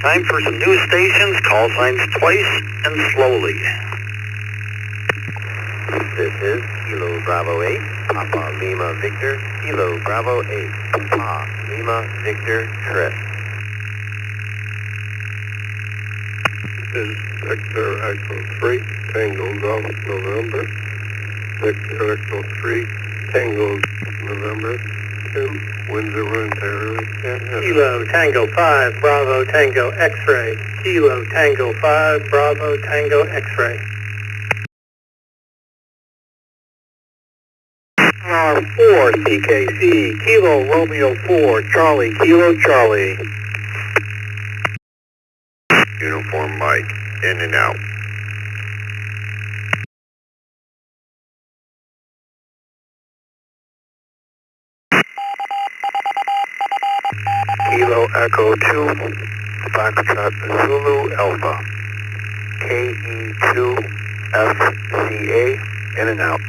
S1: Time for some new stations. Call signs twice and slowly.
S3: This is Kilo Bravo 8, Papa Lima Victor, Kilo Bravo 8, Papa Lima Victor Trip. This is Victor Echo 3, Tango Golf November. Victor Echo 3, Tango November 2, Windsor, Ontario.
S4: Kilo Tango 5, Bravo Tango X-Ray. Kilo Tango 5, Bravo Tango X-Ray.
S3: R4 CKC, Kilo Romeo 4, Charlie, Kilo Charlie. Uniform Mike, in and out. Kilo Echo 2, Foxtrot Zulu Alpha. KE2 FCA, in and out.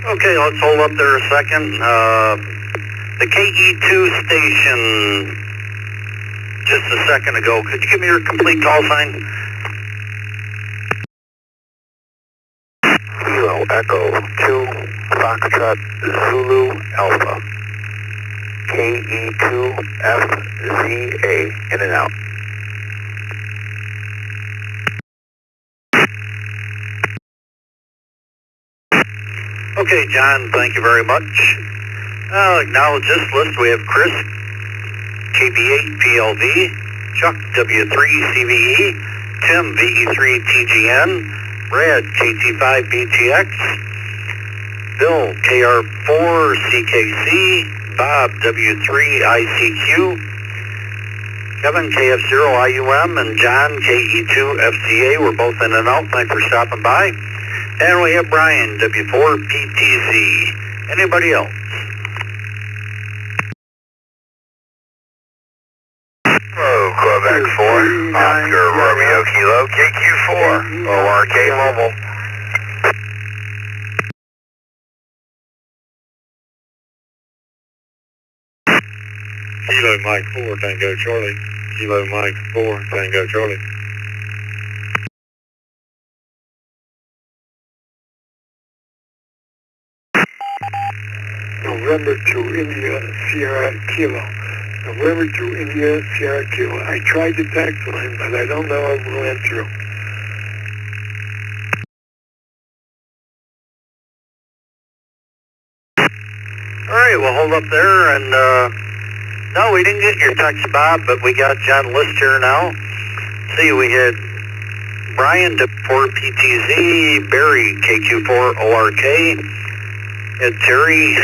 S1: Okay, let's hold up there a second. The KE2 station just a second ago. Could you give me your complete call sign?
S3: Kilo Echo 2, Foxtrot Zulu Alpha. KE2 FZA, in and out.
S1: Okay, John, thank you very much. Acknowledge this list. We have Chris, KB8PLV, Chuck, W3CVE, Tim, VE3TGN, Brad, KT5BTX, Bill, KR4CKC, Bob, W3ICQ, Kevin, KF0IUM, and John, KE2FCA. We're both in and out. Thanks for stopping by. And we have Brian, W4PTZ. Anybody else?
S2: Hello, Quebec 4, Oscar Romeo Kilo, KQ4, ORK Mobile.
S3: Kilo Mike 4, Tango Charlie. Kilo Mike 4, Tango Charlie. November to India, Sierra Kilo. November to India, Sierra Kilo. I tried the text line, but I don't know if it went through.
S1: hold up there, and no, we didn't get your text, Bob, but we got you on the list here now. See, we had Brian W4PTZ, Barry KQ4ORK, and Terry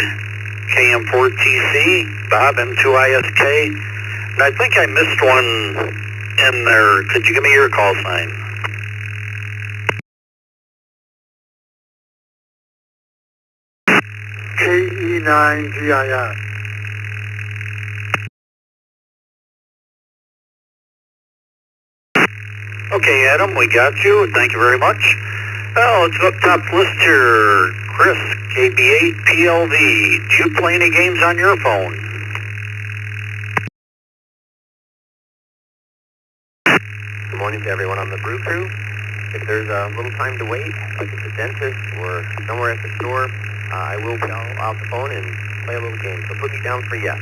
S1: KM4TC, Bob M2ISK, and I think I missed one in there. Could you give me your call sign?
S7: KE9GIS.
S1: Okay, Adam, we got you. Thank you very much. Well, let's go up top list here. Chris, KB8PLV. Do you play any games on your phone?
S5: Good morning to everyone on the Brew crew. If there's a little time to wait, like at the dentist or somewhere at the store, I will be off the phone and play a little game. So put me down for yes.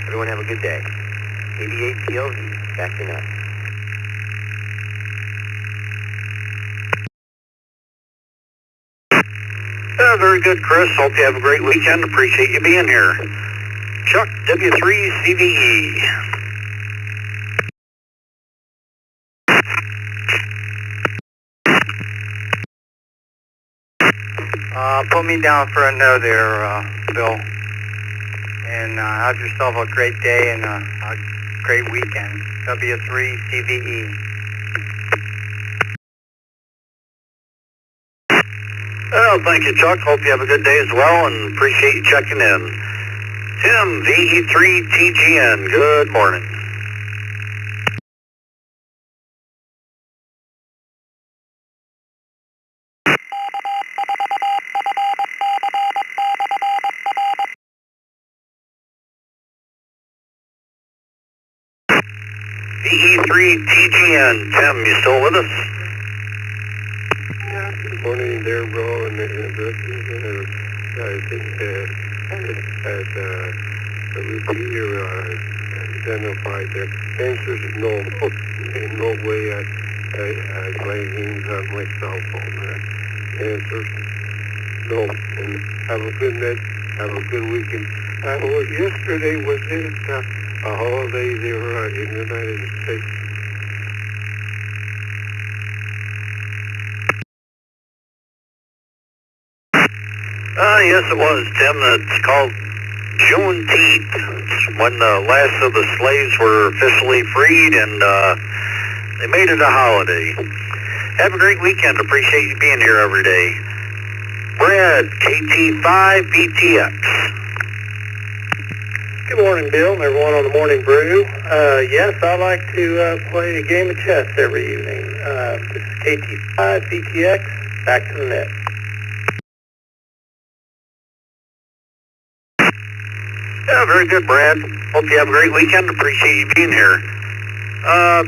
S5: Everyone have a good day. KB8PLV, back to nuts.
S1: Very good, Chris. Hope you have a great weekend. Appreciate you being here. Chuck, W3CVE.
S6: Put me down for a no there, Bill. And have yourself a great day and a great weekend. W3CVE.
S1: Well, thank you, Chuck. Hope you have a good day as well, and appreciate you checking in. Tim, VE3TGN, good morning. VE3TGN, Tim, you still with us?
S3: Yeah, good morning there, bro, and I think that the repeater identified the answer is no. In no way I play games on my cell phone. Answer no. And have a good night. Have a good weekend. Yesterday was it a holiday there in the United States?
S1: Yes, it was, Tim. It's called Juneteenth. It's when the last of the slaves were officially freed, and they made it a holiday. Have a great weekend. Appreciate you being here every day. Brad, KT5BTX.
S7: Good morning, Bill, and everyone on the Morning Brew. Yes, I like to play a game of chess every evening. This is KT5BTX, back to the net.
S1: Yeah, very good, Brad. Hope you have a great weekend. Appreciate you being here.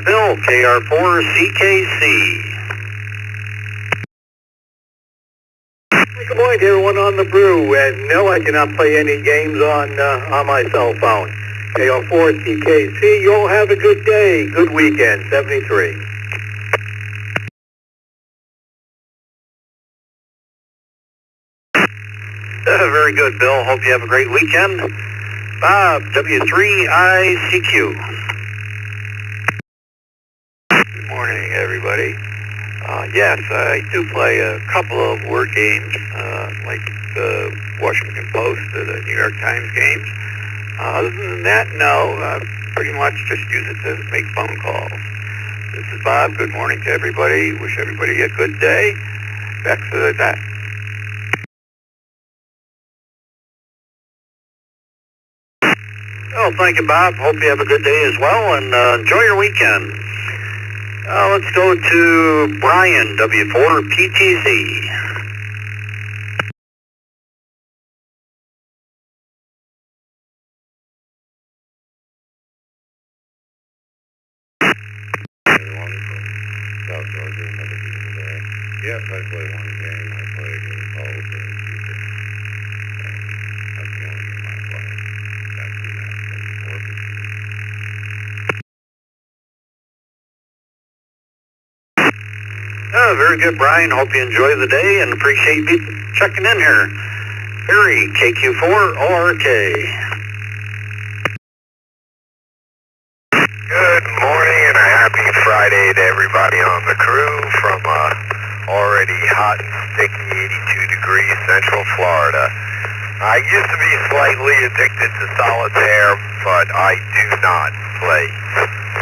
S1: Bill, KR4CKC.
S7: Good morning to everyone on the Brew, and no, I cannot play any games on my cell phone. KR4CKC, you all have a good day, good weekend, 73.
S1: Very good, Bill. Hope you have a great weekend. Bob, W3ICQ.
S10: Good morning, everybody. Yes, I do play a couple of word games, like the Washington Post or the New York Times games. Other than that, no, pretty much just use it to make phone calls. This is Bob. Good morning to everybody. Wish everybody a good day. Back to that.
S1: Oh, thank you, Bob. Hope you have a good day as well, and enjoy your weekend. Let's go to Brian, W4PTZ.
S3: South Georgia, another game there. Yes, I play one game. I play a game called Future. That's the only game I play. That's the
S1: Very good, Brian. Hope you enjoy the day and appreciate you checking in here. Harry, KQ4 ORK.
S2: Good morning and a happy Friday to everybody on the crew from already hot and sticky 82 degrees Central Florida. I used to be slightly addicted to solitaire, but I do not play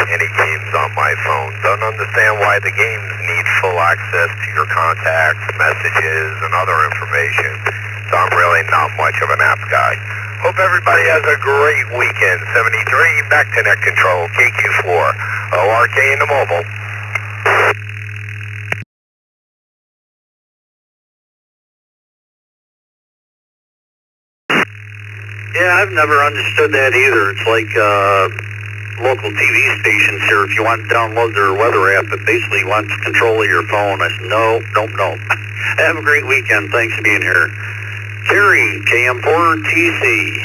S2: any games on my phone. Don't understand why the games need full access to your contacts, messages, and other information. So I'm really not much of an app guy. Hope everybody has a great weekend. 73, back to net control, KQ4, ORK in the mobile.
S1: Yeah, I've never understood that either. It's like local TV stations here. If you want to download their weather app, it basically wants control of your phone. I said, no. Have a great weekend. Thanks for being here. Terry, KM4TC.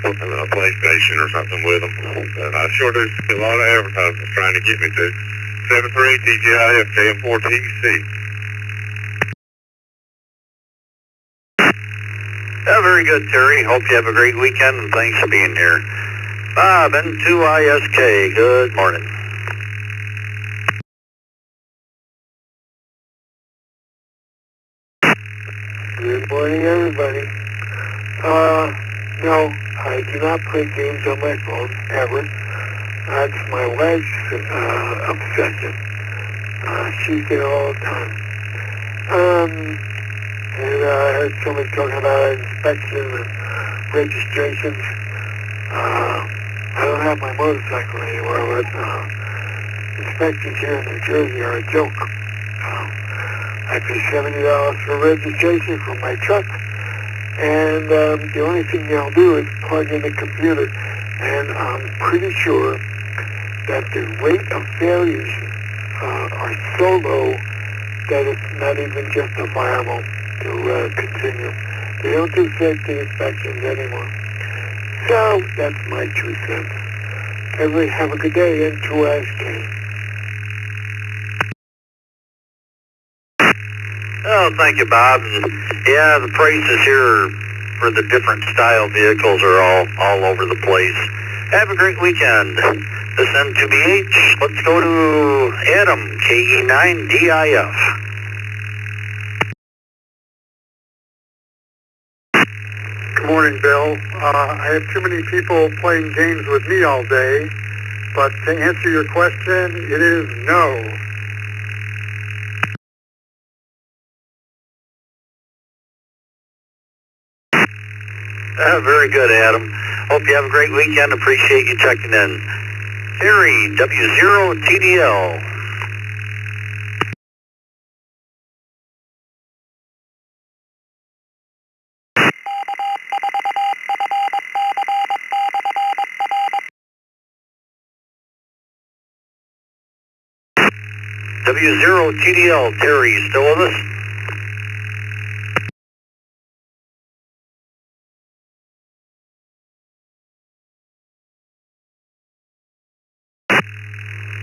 S3: A PlayStation or something with them. And I sure do see a lot of advertisements trying to get me to 73 TGIF KM4TC.
S1: Yeah, very good, Terry. Hope you have a great weekend, and thanks for being here. Bob, N2ISK, good morning.
S7: Good morning, everybody. No, I do not play games on my phone, ever. That's my wife's obsession. She's there all the time. And I heard somebody talking about inspections and registrations. I don't have my motorcycle anymore, but inspections here in New Jersey are a joke. I pay $70 for registration for my truck. And the only thing they'll do is plug in the computer. And I'm pretty sure that the rate of failures are so low that it's not even justifiable to continue. They don't do safety inspections anymore. So that's my 2 cents. Everybody have a good day, and 2SK.
S1: Oh, thank you, Bob. And yeah, the prices here for the different style vehicles are all over the place. Have a great weekend. This N2BH. Let's go to Adam, KE9DIF.
S7: Good morning, Bill. I have too many people playing games with me all day, but to answer your question, it is no.
S1: Very good, Adam. Hope you have a great weekend. Appreciate you checking in. Harry, W0TDL. W0TDL, Terry, you still with us?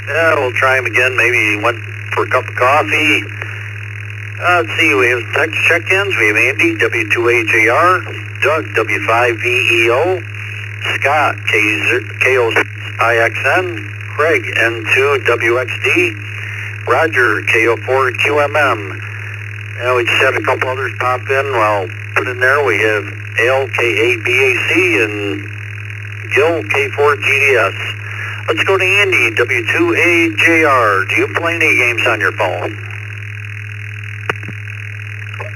S1: Yeah, we'll try him again. Maybe he went for a cup of coffee. Let's see, we have text check-ins. We have Andy, W2AJR, Doug, W5VEO, Scott, KOIXN, Craig, N2WXD, Roger, KO4QMM. Yeah, we just had a couple others pop in. Well, put in there, we have LKABAC and Gil, K4GDS. Let's go to Andy, W2AJR. Do you play any games on your phone?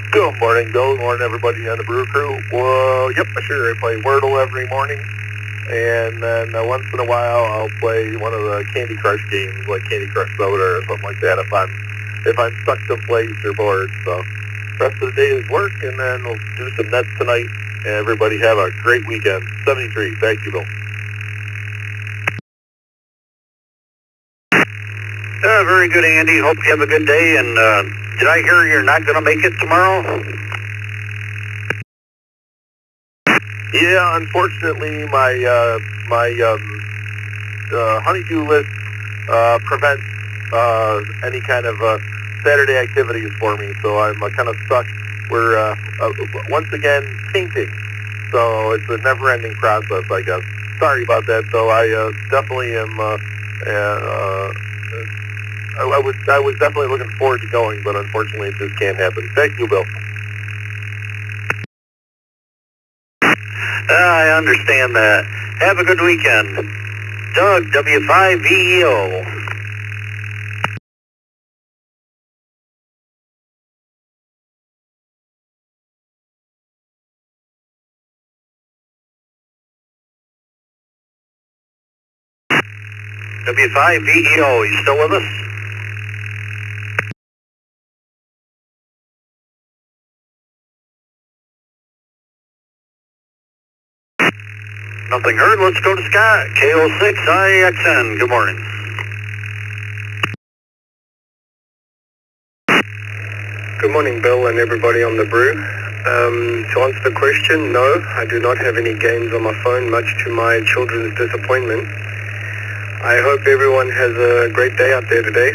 S3: Good morning, Bill. Good morning, everybody on the Brew crew. Well, yep, sure. I play Wordle every morning. And then once in a while, I'll play one of the Candy Crush games, like Candy Crush Soda or something like that, if I'm stuck someplace or bored. So, rest of the day is work, and then we'll do some nets tonight. And everybody have a great weekend. 73. Thank you, Bill.
S1: Very good, Andy. Hope you have a good day. And did I hear you're not going to make it tomorrow?
S3: Yeah, unfortunately, my honeydew list prevents any kind of Saturday activities for me, so I'm kind of stuck. We're once again tainted, so it's a never-ending process, I guess. Sorry about that. So I definitely am. I was definitely looking forward to going, but unfortunately, it just can't happen. Thank you, Bill.
S1: I understand that. Have a good weekend. Doug, W5VEO. W5VEO, you still with us? Nothing heard. Let's go to Scott. KO6IXN. Good morning.
S11: Good morning, Bill and everybody on the Brew. To answer the question, no, I do not have any games on my phone, much to my children's disappointment. I hope everyone has a great day out there today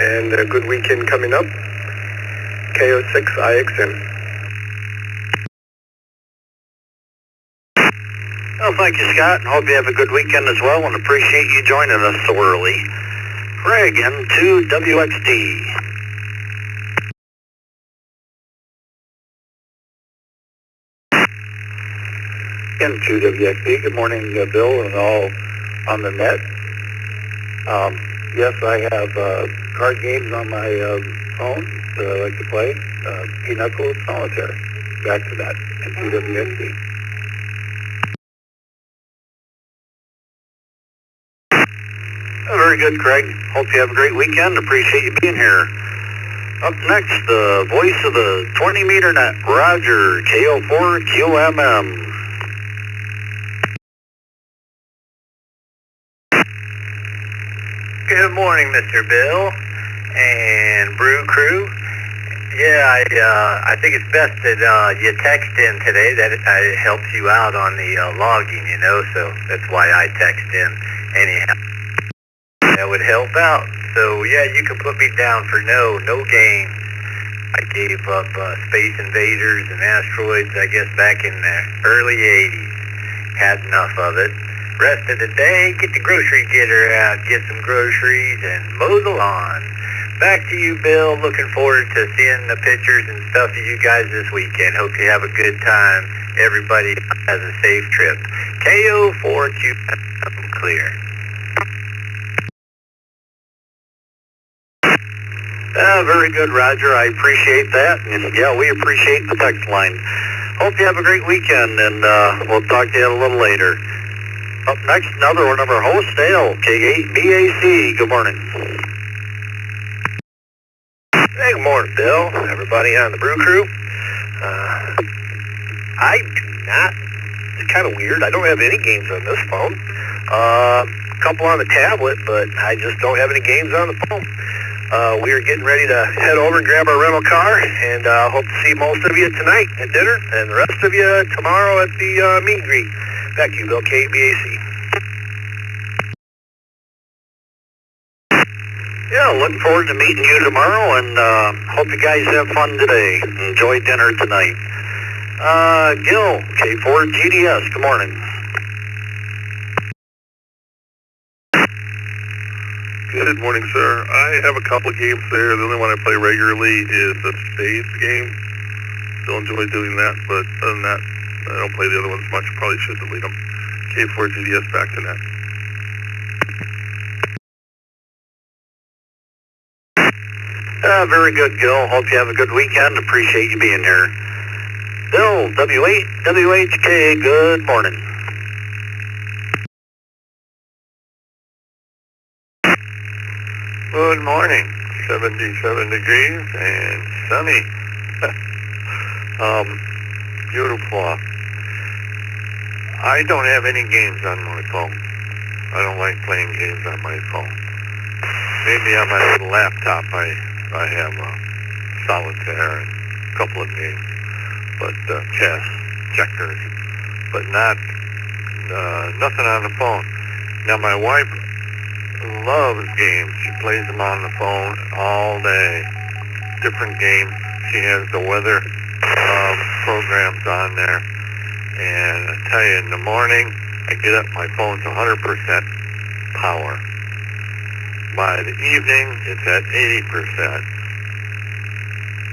S11: and a good weekend coming up. KO6IXN.
S1: Well, thank you, Scott, and hope you have a good weekend as well, and appreciate you joining us so early. Craig, N2WXD.
S8: N2WXD. Good morning, Bill, and all on the net. Yes, I have card games on my phone that I like to play. Pinochle and Solitaire. Back to that. N2WXD.
S1: Very good, Craig. Hope you have a great weekend. Appreciate you being here. Up next, the voice of the 20-meter net, Roger, KO4QMM.
S6: Good morning, Mr. Bill and Brew Crew. Yeah, I think it's best that you text in today. That it helps you out on the logging, you know, so that's why I text in anyhow. That would help out. So, yeah, you can put me down for no game. I gave up Space Invaders and Asteroids, I guess, back in the early 80s. Had enough of it. Rest of the day, get the grocery getter out, get some groceries, and mow the lawn. Back to you, Bill. Looking forward to seeing the pictures and stuff of you guys this weekend. Hope you have a good time. Everybody has a safe trip. KO4Q, I'm clear.
S1: Very good, Roger. I appreciate that. And yeah, we appreciate the text line. Hope you have a great weekend, and we'll talk to you a little later. Up next, another one of our hosts, Dale, K8BAC. Good morning.
S11: Hey, good morning, Bill. Everybody on the Brew Crew. I do not. It's kind of weird. I don't have any games on this phone. A couple on the tablet, but I just don't have any games on the phone. We are getting ready to head over and grab our rental car, and hope to see most of you tonight at dinner, and the rest of you tomorrow at the meet and greet. Back to you, Bill, KBAC.
S1: Yeah, looking forward to meeting you tomorrow, and hope you guys have fun today. Enjoy dinner tonight. Gil, K4GDS, good morning.
S3: Good morning, sir. I have a couple of games there. The only one I play regularly is the Spades game. Still enjoy doing that, but other than that, I don't play the other ones much. Probably should delete them. K4GDS, back to net.
S1: Very good, Gil. Hope you have a good weekend. Appreciate you being here. Bill, W8WHK, good morning.
S11: Good morning. 77 degrees and sunny. Beautiful. I don't have any games on my phone. I don't like playing games on my phone.
S8: maybe on my little laptop I have solitaire and a couple of games, but chess, checkers, but nothing on the phone. Now my wife loves games. She plays them on the phone all day. Different games. She has the weather programs on there. And I tell you, in the morning, I get up, my phone's 100% power. By the evening, it's at 80%.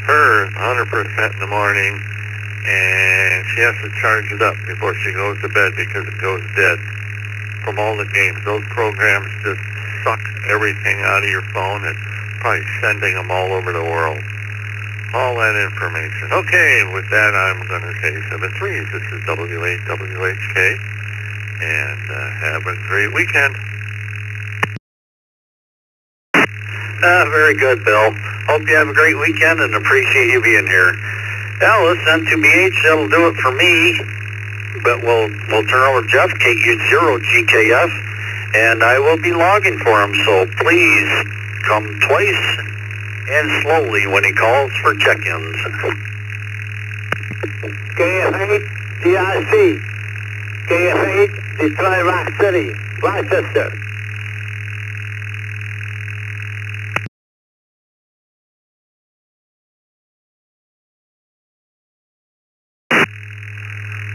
S8: Hers, 100% in the morning, and she has to charge it up before she goes to bed because it goes dead from all the games. Those programs just suck everything out of your phone and probably sending them all over the world. All that information. Okay, with that, I'm going to say 7-3. This is W8WHK, and have a great weekend.
S1: Very good, Bill. Hope you have a great weekend and appreciate you being here. Now, listen, to BH, that'll do it for me. But we'll turn over to Jeff, KU0GKF, and I will be logging for him. So please come twice and slowly when he calls for check-ins.
S7: KF8, DRC. KF8, Detroit Rock City, Rochester.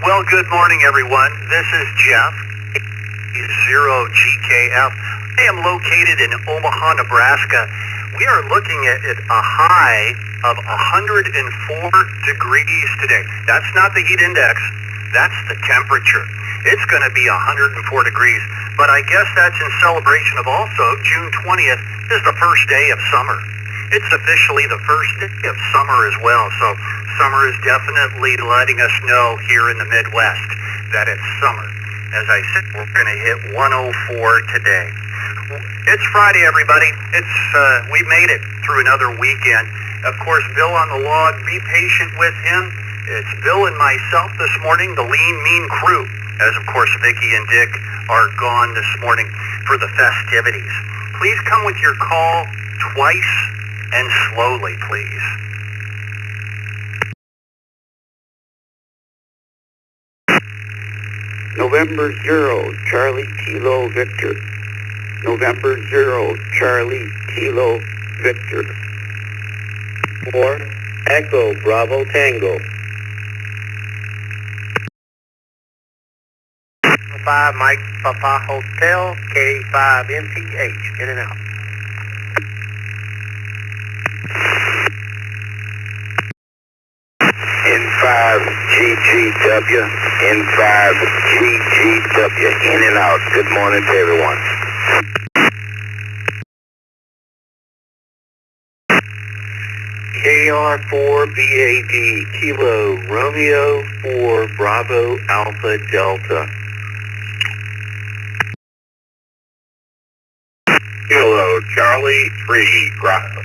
S11: Well, good morning, everyone. This is Jeff, 0GKF. I am located in Omaha, Nebraska. We are looking at a high of 104 degrees today. That's not the heat index. That's the temperature. It's going to be 104 degrees. But I guess that's in celebration of also June 20th is the first day of summer. It's officially the first day of summer as well. So summer is definitely letting us know here in the Midwest that it's summer. As I said, we're going to hit 104 today. It's Friday, everybody. We made it through another weekend. Of course, Bill on the log, be patient with him. It's Bill and myself this morning, the lean, mean crew, as of course Vicky and Dick are gone this morning for the festivities. Please come with your call twice and slowly, please.
S5: November 0, Charlie Kilo Victor. November 0, Charlie Kilo Victor. 4, Echo Bravo Tango.
S4: 5 Mike Papa Hotel, K5 MPH, in and out.
S3: N5 GGW, N5 GGW, in and out. Good morning to everyone.
S5: KR4BAD, Kilo Romeo 4 Bravo Alpha Delta.
S3: Kilo Charlie 3,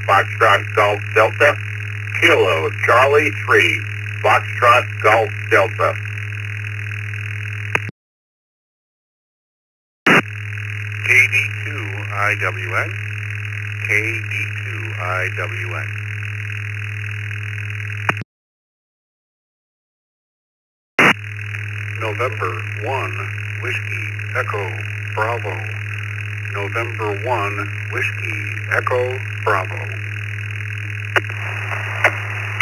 S3: Foxtrot Golf Delta. Kilo Charlie 3, Foxtrot Golf Delta.
S8: KD2 IWN, KD2 IWN. November 1, Whiskey Echo Bravo. November 1, Whiskey Echo Bravo.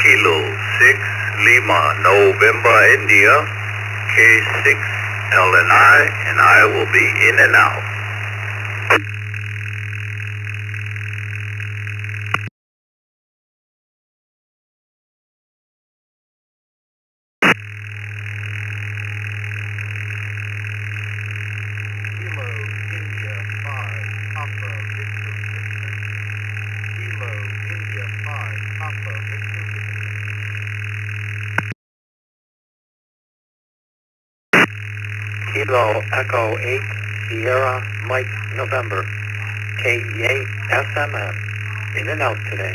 S1: Kilo 6, Lima, November, India, K6, LNI, and I will be in and out.
S8: Kilo India 5 Papa Victor Victor. Kilo India 5 Papa Victor Victor.
S5: Kilo Echo 8 Sierra Mike November. KE8 SMM. In and out today.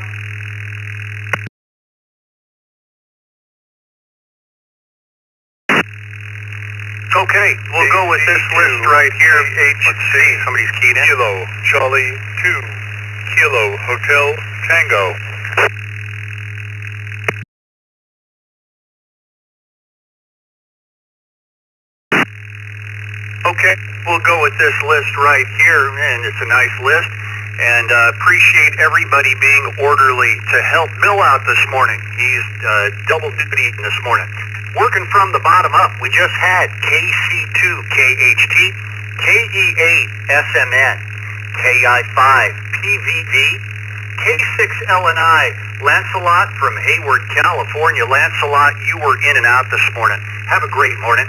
S11: Okay, we'll go with this list right here. Let's see, somebody's keyed in.
S8: Kilo Charlie 2
S2: Kilo Hotel Tango. Okay, we'll go with this list right here, and it's a nice list, and appreciate everybody being orderly to help Bill out this morning. He's double duty this morning. Working from the bottom up, we just had KC2KHT, KE8SMN, KI5 PVV, K6LNI, Lancelot from Hayward, California. Lancelot, you were in and out this morning. Have a great morning.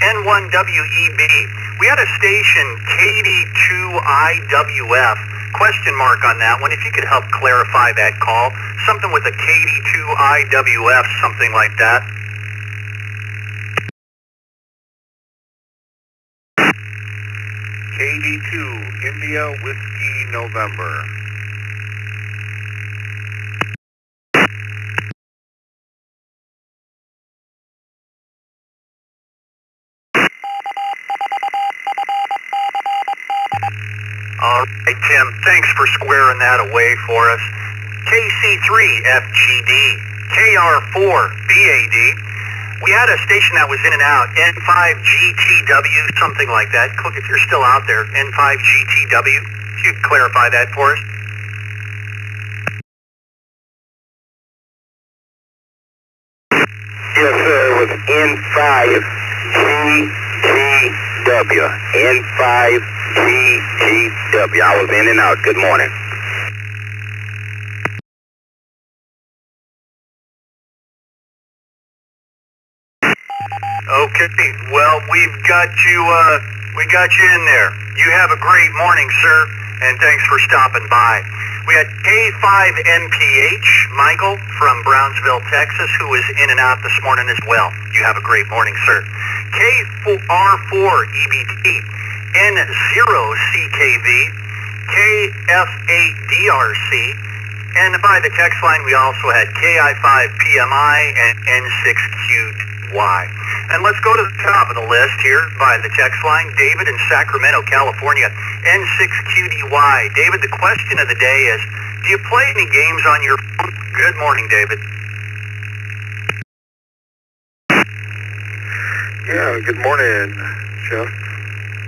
S2: N1WEB. We had a station, KD2IWF. Question mark on that one. If you could help clarify that call. Something with a KD2IWF, something like that.
S8: KD2, India Whiskey November.
S2: All right, Tim, thanks for squaring that away for us. KC3FGD, KR4BAD. We had a station that was in and out, N5GTW, something like that. If you're still out there, N5GTW, if you could clarify that for us.
S3: Yes, sir, it was N5GTW. N5GTW. I was in and out. Good morning.
S2: Okay, well, we got you in there. You have a great morning, sir, and thanks for stopping by. We had K5NPH, Michael from Brownsville, Texas, who was in and out this morning as well. You have a great morning, sir. K4R4EBT, N0CKV, KF8DRC, and by the text line we also had KI5PMI and N6QY. And let's go to the top of the list here by the text line. David in Sacramento, California, N6QDY. David, the question of the day is, do you play any games on your phone? Good morning, David.
S7: Yeah, good morning, Jeff,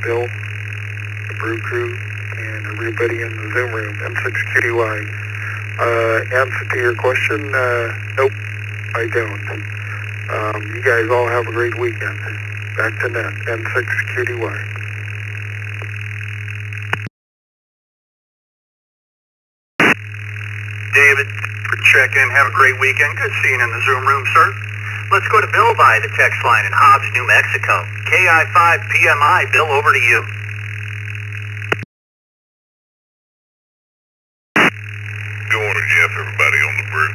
S7: Bill, the Brew crew, and everybody in the Zoom room, M6QDY. Answer to your question, nope, I don't. You guys all have a great weekend. Back to net, N6QDY.
S2: David, for checking. Have a great weekend. Good seeing you in the Zoom room, sir. Let's go to Bill by the text line in Hobbs, New Mexico. KI5PMI. Bill, over to you.
S12: Good morning, Jeff, everybody on the Brew.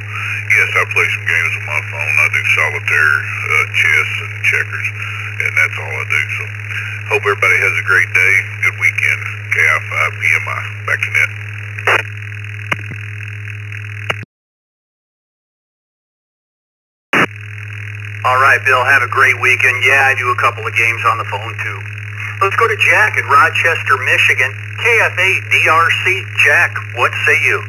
S12: Yes, I play some games on my phone. I do solitaire, chess, and checkers, and that's all I do. So, hope everybody has a great day, good weekend. KI5PMI. Back to net.
S2: All right, Bill, have a great weekend. Yeah, I do a couple of games on the phone, too. Let's go to Jack in Rochester, Michigan. KF8DRC. Jack, what say you?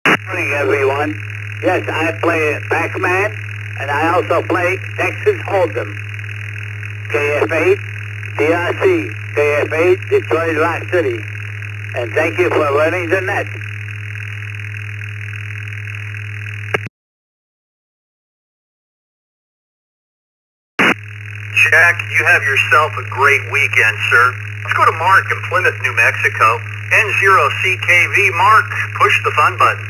S6: Good morning, everyone. Yes, I play Pac-Man, and I also play Texas Hold'em. KF8, DRC, KF8, Detroit Rock City. And thank you for running the net.
S2: Jack, you have yourself a great weekend, sir. Let's go to Mark in Plymouth, New Mexico. N0CKV. Mark, push the fun button.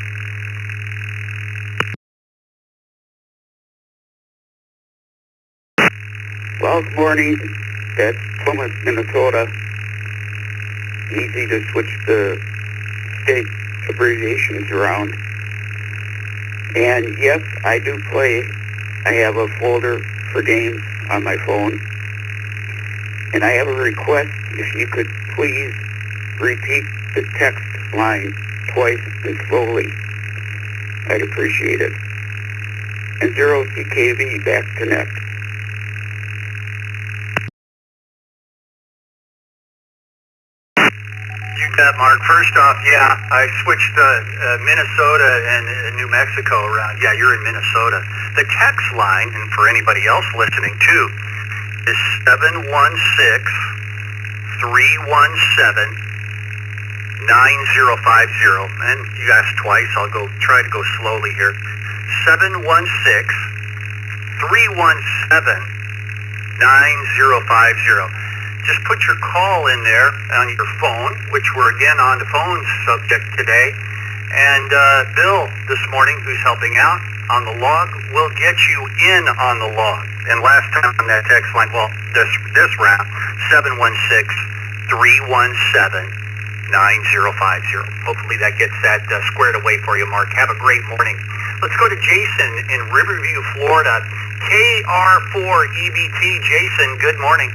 S3: Well, good morning. That's Plymouth, Minnesota. Easy to switch the state abbreviations around. And yes, I do play. I have a folder for games on my phone. And I have a request, if you could please repeat the text line twice and slowly. I'd appreciate it. And 0CKV, back to net.
S2: Yeah, Mark. First off, yeah, I switched Minnesota and New Mexico around. Yeah, you're in Minnesota. The text line, and for anybody else listening too, is 716-317-9050. And you asked twice. I'll try to go slowly here. 716-317-9050. Just put your call in there on your phone, which we're again on the phone subject today. And Bill this morning, who's helping out on the log, will get you in on the log. And last time on that text line, well, this round, 716-317-9050. Hopefully that gets that squared away for you, Mark. Have a great morning. Let's go to Jason in Riverview, Florida. KR4EBT. Jason, good morning.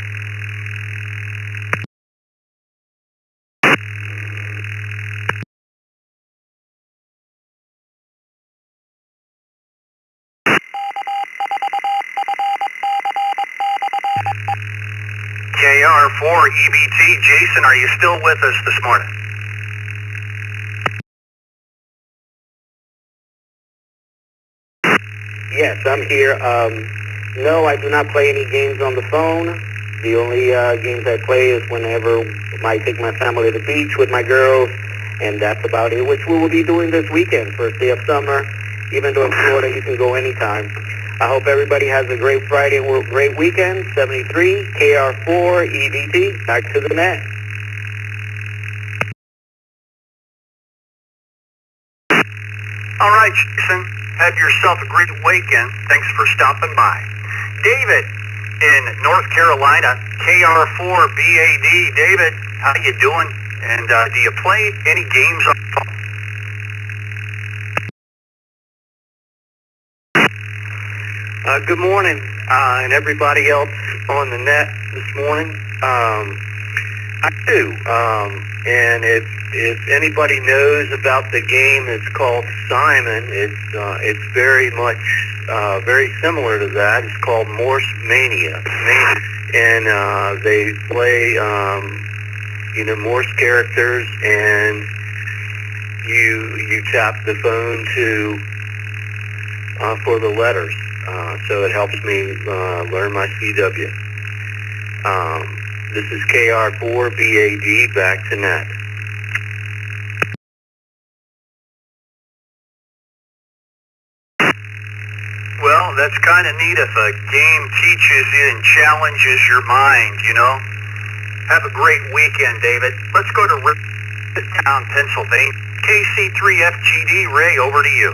S2: KR4EBT. Jason, are you still with us this morning?
S13: Yes, I'm here. No, I do not play any games on the phone. The only games I play is whenever I take my family to the beach with my girls, and that's about it, which we will be doing this weekend, first day of summer. Even though in Florida you can go anytime. I hope everybody has a great Friday and great weekend. 73 KR4 EBT. Back to the net.
S2: All right, Jason. Have yourself a great weekend. Thanks for stopping by. David in North Carolina, KR4BAD. David, how you doing? And do you play any games on the phone?
S13: Good morning, and everybody else on the net this morning. I do, and if anybody knows about the game, it's called Simon. It's very much very similar to that. It's called Morse Mania, and they play Morse characters, and you tap the phone for the letters. So it helps me learn my CW. This is KR4BAD, back to net.
S2: Well, that's kind of neat if a game teaches you and challenges your mind, you know. Have a great weekend, David. Let's go to Town, Pennsylvania. KC3FGD, Ray, over to you.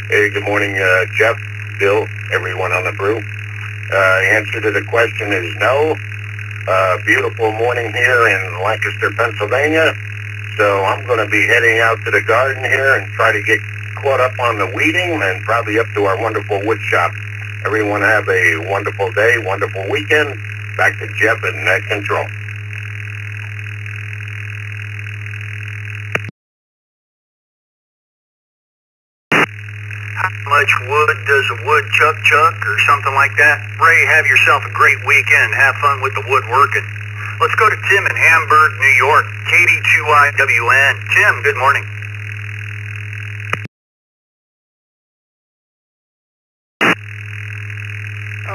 S3: Hey, good morning, Jeff, Bill, everyone on the Brew. Answer to the question is no. Beautiful morning here in Lancaster, Pennsylvania. So I'm going to be heading out to the garden here and try to get caught up on the weeding and probably up to our wonderful wood shop. Everyone have a wonderful day, wonderful weekend. Back to Jeff in Net Control.
S2: How much wood does a woodchuck chuck or something like that? Ray, have yourself a great weekend. Have fun with the woodworking. Let's go to Tim in Hamburg, New York. KD2IWN. Tim, good morning.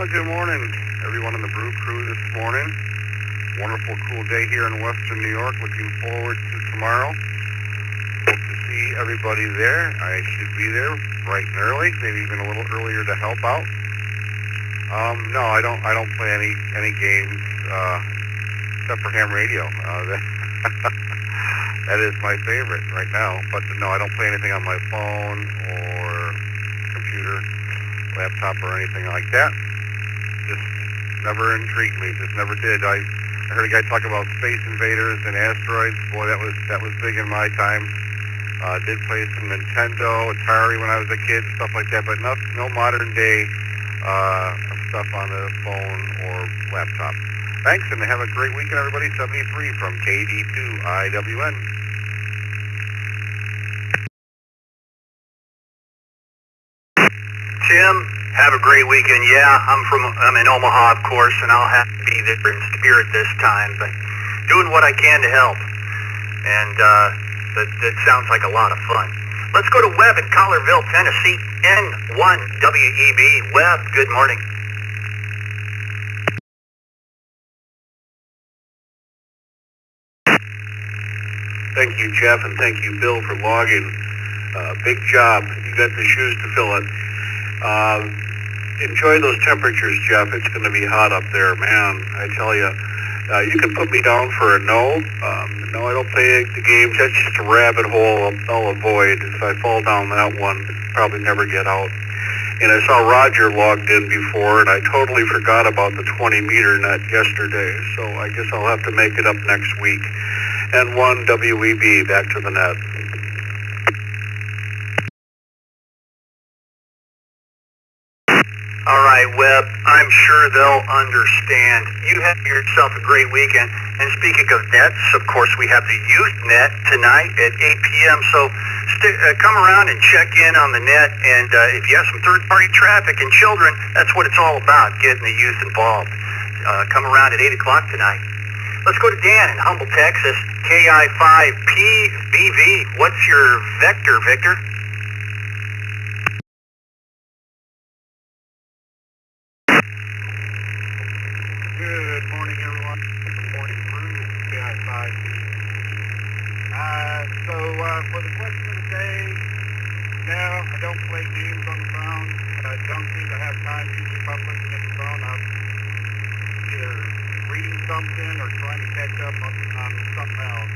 S8: Good morning, everyone on the Brew crew this morning. Wonderful, cool day here in Western New York. Looking forward to tomorrow. Hope to see everybody there. I should be there bright and early, maybe even a little earlier to help out. No, I don't play any games except for ham radio. That is my favorite right now. But no, I don't play anything on my phone or computer, laptop, or anything like that. Just never intrigued me. Just never did. I heard a guy talk about Space Invaders and asteroids. Boy, that was big in my time. Did play some Nintendo, Atari when I was a kid, and stuff like that. But no modern day stuff on the phone or laptop. Thanks, and have a great weekend, everybody. 73 from KD2IWN.
S2: Tim, Have a great weekend. Yeah, I'm in Omaha, of course, and I'll have to be there in spirit this time, but doing what I can to help. And that sounds like a lot of fun. Let's go to Webb in Collierville, Tennessee, N1WEB. Webb, good morning.
S8: Thank you, Jeff, and thank you, Bill, for logging. Big job. You got the shoes to fill it. Enjoy those temperatures, Jeff. It's going to be hot up there, man. I tell you. You can put me down for a no. No, I don't play the games. That's just a rabbit hole I'll avoid. If I fall down that one, probably never get out. And I saw Roger logged in before, and I totally forgot about the 20-meter net yesterday. So I guess I'll have to make it up next week. N1 WEB, back to the net.
S2: All right, Webb, I'm sure they'll understand. You have yourself a great weekend. And speaking of nets, of course, we have the youth net tonight at 8 p.m. So come around and check in on the net. And if you have some third-party traffic and children, that's what it's all about, getting the youth involved. Come around at 8 o'clock tonight. Let's go to Dan in Humble, Texas, KI5PBV. What's your vector, Victor?
S14: Good morning, everyone. Good morning, Brew, KI5. For the question of the day, no, I don't play games on the phone. I don't seem to have time usually if I'm looking at the phone. I'm either reading something or trying to catch up on something else.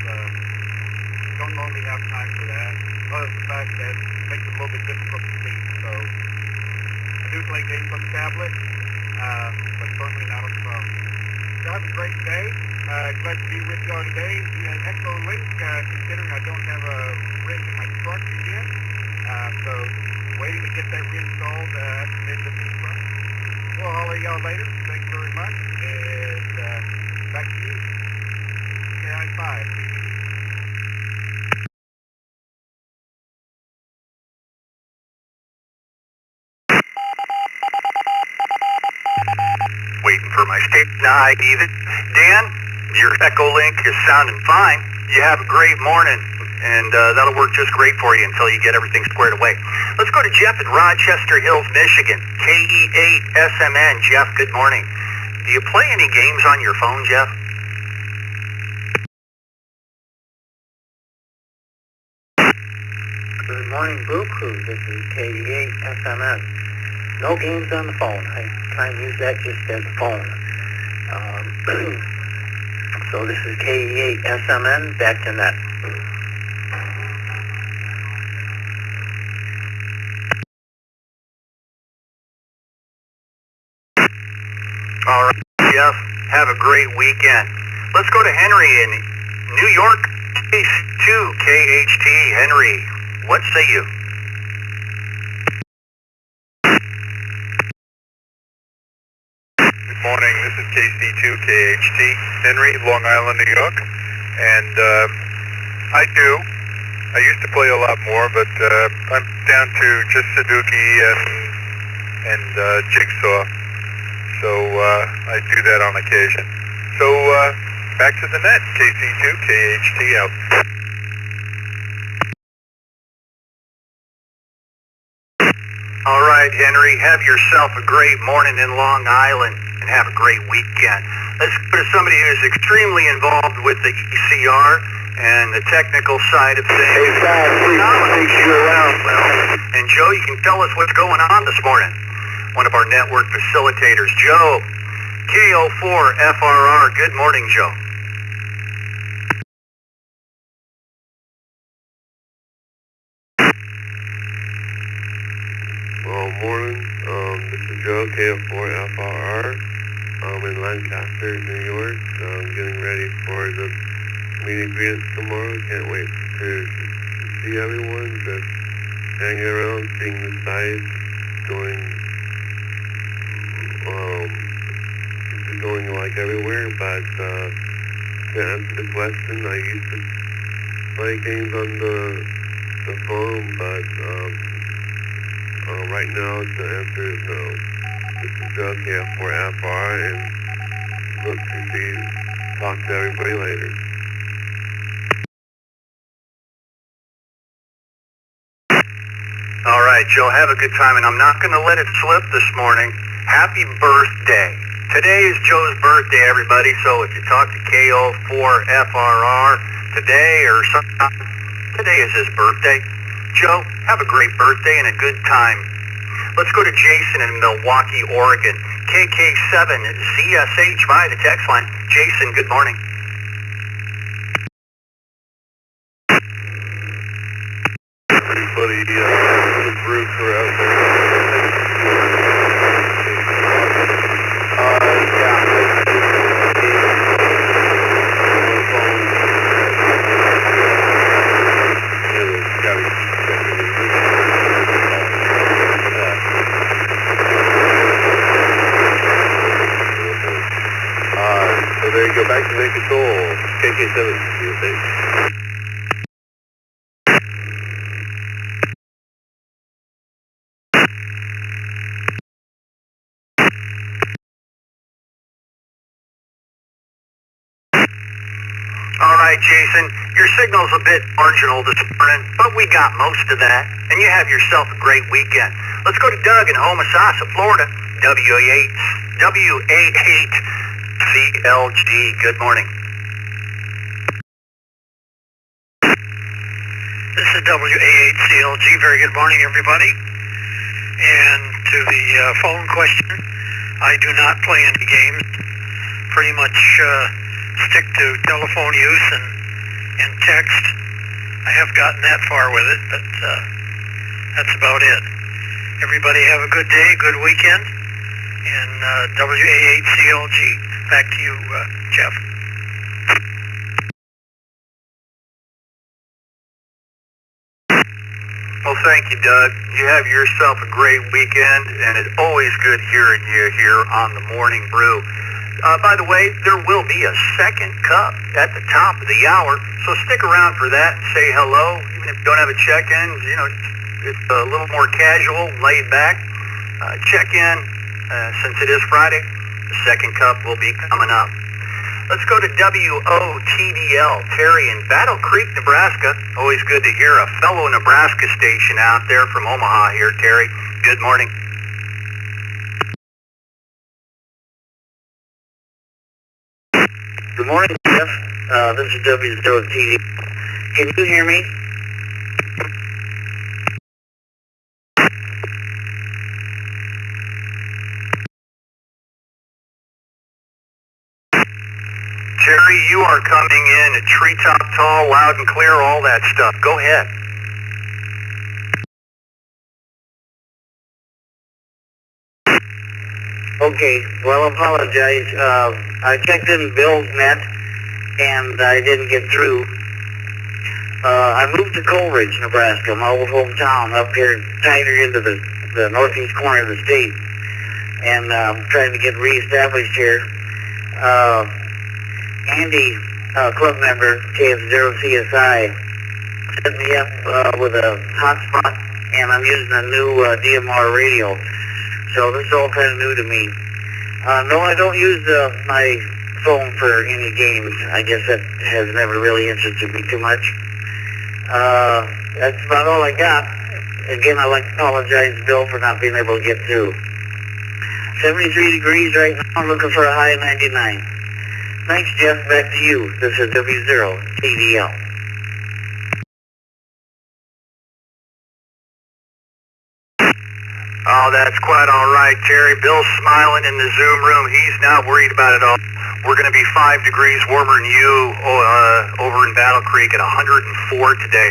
S14: Don't normally have time for that, other than the fact that it makes it a little bit difficult to sleep. So I do play games on the tablet, but certainly not on the phone. So have a great day. Glad to be with you all today. The Echo Link, considering I don't have a rig in my truck yet, so waiting to get that reinstalled at the end of this month. We'll holler at y'all later. Thanks very much. And back to you. KI5.
S2: Waiting for my station ID. Dan, your Echo Link is sounding fine. You have a great morning, and that'll work just great for you until you get everything squared away. Let's go to Jeff in Rochester Hills, Michigan, KE8SMN. Jeff, good morning. Do you play any games on your phone, Jeff?
S4: Good morning, Brew Crew. This is KE8SMN. No games on the phone. I try and use that just as a phone. So this is KE8SMN, back to net.
S2: All right, Jeff, have a great weekend. Let's go to Henry in New York, 2 KHT. Henry, what say you?
S15: Good morning, this is KC2KHT, Henry, Long Island, New York, and I used to play a lot more, but I'm down to just Sudoku and Jigsaw, so I do that on occasion. So back to the net, KC2KHT out.
S2: All right, Henry, have yourself a great morning in Long Island and have a great weekend. Let's go to somebody who's extremely involved with the ECR and the technical side of things.
S11: Hey, Sam, please you around.
S2: Well, and Joe, you can tell us what's going on this morning. One of our network facilitators, Joe, KO4FRR. Good morning, Joe.
S8: Well, morning. This is Joe, KO4FRR. I'm in Lancaster, New York. Getting ready for the meet and greet tomorrow. Can't wait to see everyone. Just hanging around, seeing the sites, going like everywhere. But to answer the question, I used to play games on the phone, but Right now, the answer is no. This is Doug here for FR, and look to see, talk to everybody later.
S2: All right, Joe, have a good time, and I'm not going to let it slip this morning. Happy birthday. Today is Joe's birthday, everybody, so if you talk to KO4FRR today or sometime, today is his birthday. Joe, have a great birthday and a good time. Let's go to Jason in Milwaukee, Oregon. KK7ZSH via the text line. Jason, good morning.
S8: Everybody, the Brew crew out there. So there you go, back to main control. KK7, CSH.
S2: All right, Jason, your signal's a bit marginal this morning, but we got most of that, and you have yourself a great weekend. Let's go to Doug in Homosassa, Florida. W8CLG. Good morning.
S16: This is WA8CLG. Very good morning, everybody. And to the phone question, I do not play any games. Pretty much stick to telephone use and text. I have gotten that far with it, but that's about it. Everybody have a good day, good weekend. And WA8CLG, back to you, Jeff.
S2: Well, thank you, Doug. You have yourself a great weekend, and it's always good hearing you here on the Morning Brew. By the way, there will be a second cup at the top of the hour, so stick around for that and say hello. Even if you don't have a check-in, you know, it's a little more casual, laid back. Check in, since it is Friday. The second cup will be coming up. Let's go to WOTDL, Terry in Battle Creek, Nebraska. Always good to hear a fellow Nebraska station out there from Omaha here, Terry. Good morning.
S4: Good morning, Jeff. This is WOTDL. Can you hear me?
S2: Terry, you are coming in at treetop tall, loud and clear, all that stuff. Go ahead.
S4: Okay, well, I apologize. I checked in Bill's net, and I didn't get through. I moved to Coleridge, Nebraska, my old hometown, up here tighter into the northeast corner of the state, and I'm trying to get reestablished here. Andy, club member, KF0CSI, set me up with a hotspot, and I'm using a new DMR radio. So this is all kind of new to me. No, I don't use my phone for any games. I guess that has never really interested me too much. That's about all I got. Again, I'd like to apologize, Bill, for not being able to get through. 73 degrees right now. I'm looking for a high of 99. Thanks, Jeff. Back to you. This is W0TDL.
S2: Oh, that's quite all right, Terry. Bill's smiling in the Zoom room. He's not worried about it all. We're going to be 5 degrees warmer than you over in Battle Creek at 104 today.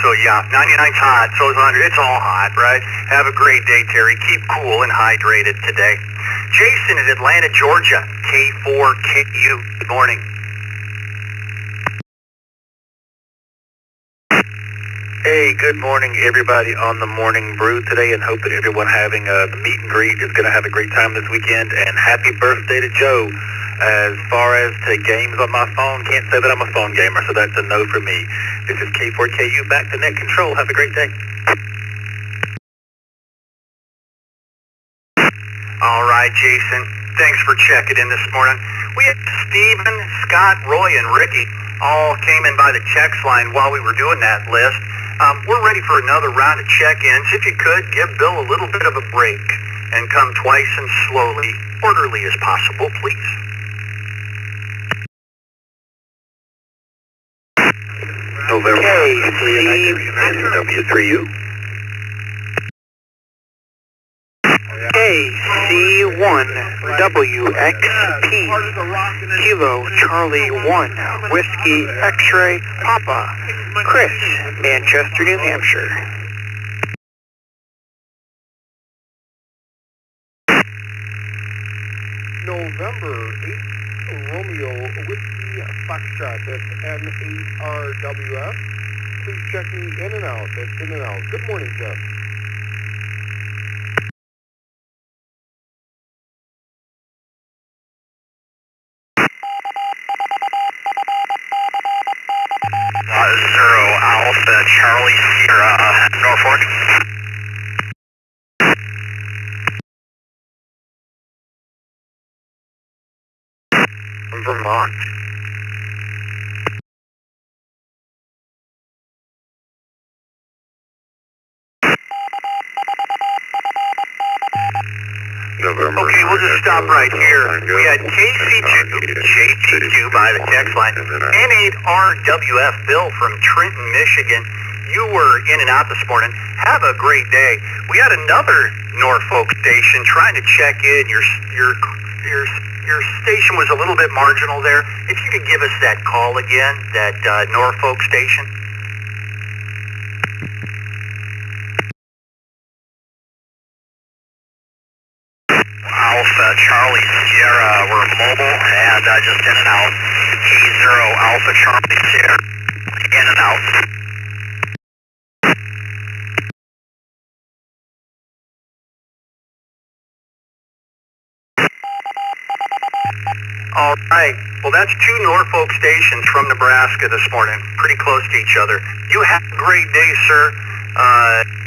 S2: So, yeah, 99's hot, so is 100. It's all hot, right? Have a great day, Terry. Keep cool and hydrated today. Jason in Atlanta, Georgia, K4KU. Good morning.
S17: Hey, good morning, everybody on the Morning Brew today, and hope that everyone having the meet and greet is going to have a great time this weekend, and happy birthday to Joe. As far as to games on my phone, can't say that I'm a phone gamer, so that's a no for me. This is K4KU, back to net control. Have a great day.
S2: right, Jason. Thanks for checking in this morning. We had Stephen, Scott, Roy, and Ricky all came in by the text line while we were doing that list. We're ready for another round of check-ins. If you could, give Bill a little bit of a break and come twice and slowly, orderly as possible, please.
S3: November W3U.
S13: KC1WXP, Kilo Charlie 1, Whiskey X-Ray Papa, Chris, Manchester, New Hampshire.
S14: November 8, Romeo Whiskey Foxtrot, that's N8RWF. Please check me in and out, that's in and out. Good morning, Jeff.
S2: Zero Alpha Charlie Sierra, Norfolk. Vermont. Okay, we'll just stop right here. We had KC2, JP2 by the text line, N8RWF Bill from Trenton, Michigan. You were in and out this morning. Have a great day. We had another Norfolk station trying to check in. Your station was a little bit marginal there. If you could give us that call again, that Norfolk station. Alpha Charlie Sierra, we're mobile and just in and out. K0 Alpha Charlie Sierra, in and out. All right, well that's two Norfolk stations from Nebraska this morning, pretty close to each other. You have a great day, sir.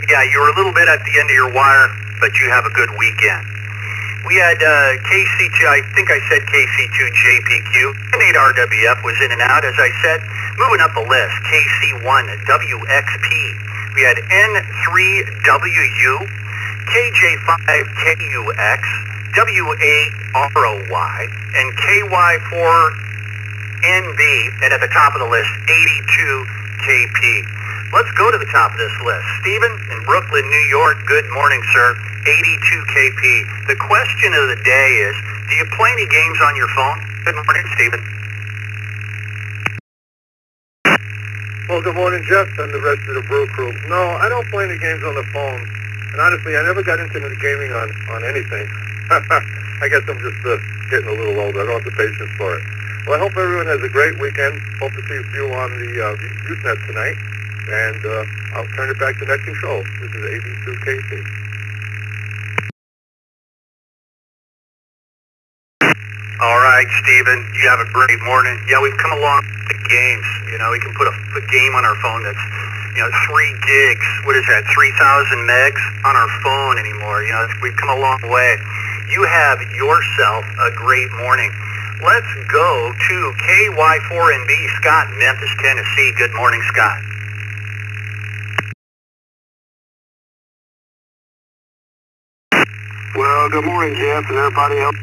S2: Yeah, you were a little bit at the end of your wire, but you have a good weekend. We had KC2, I think I said KC2JPQ, N8RWF was in and out, as I said. Moving up the list, KC1WXP. We had N3WU, KJ5KUX, W8ROY, and KY4NB, and at the top of the list, 82KP. Let's go to the top of this list. Stephen in Brooklyn, New York, good morning, sir. 82KP. The question of the day is, do you play any games on your phone? Good morning, Stephen.
S14: Well, good morning, Jeff, and the rest of the Brew crew. No, I don't play any games on the phone. And honestly, I never got into the gaming on anything. I guess I'm just getting a little older. I don't have the patience for it. Well, I hope everyone has a great weekend. Hope to see a few on the Usenet tonight. And I'll turn it back to Net Control. This is AB2KC.
S2: All right, Stephen, you have a great morning. Yeah, we've come along with the games. You know, we can put a game on our phone that's, 3 gigs. What is that, 3,000 megs on our phone anymore. You know, we've come a long way. You have yourself a great morning. Let's go to KY4NB, Scott, Memphis, Tennessee. Good morning, Scott.
S18: Well, good morning, Jeff, and everybody else.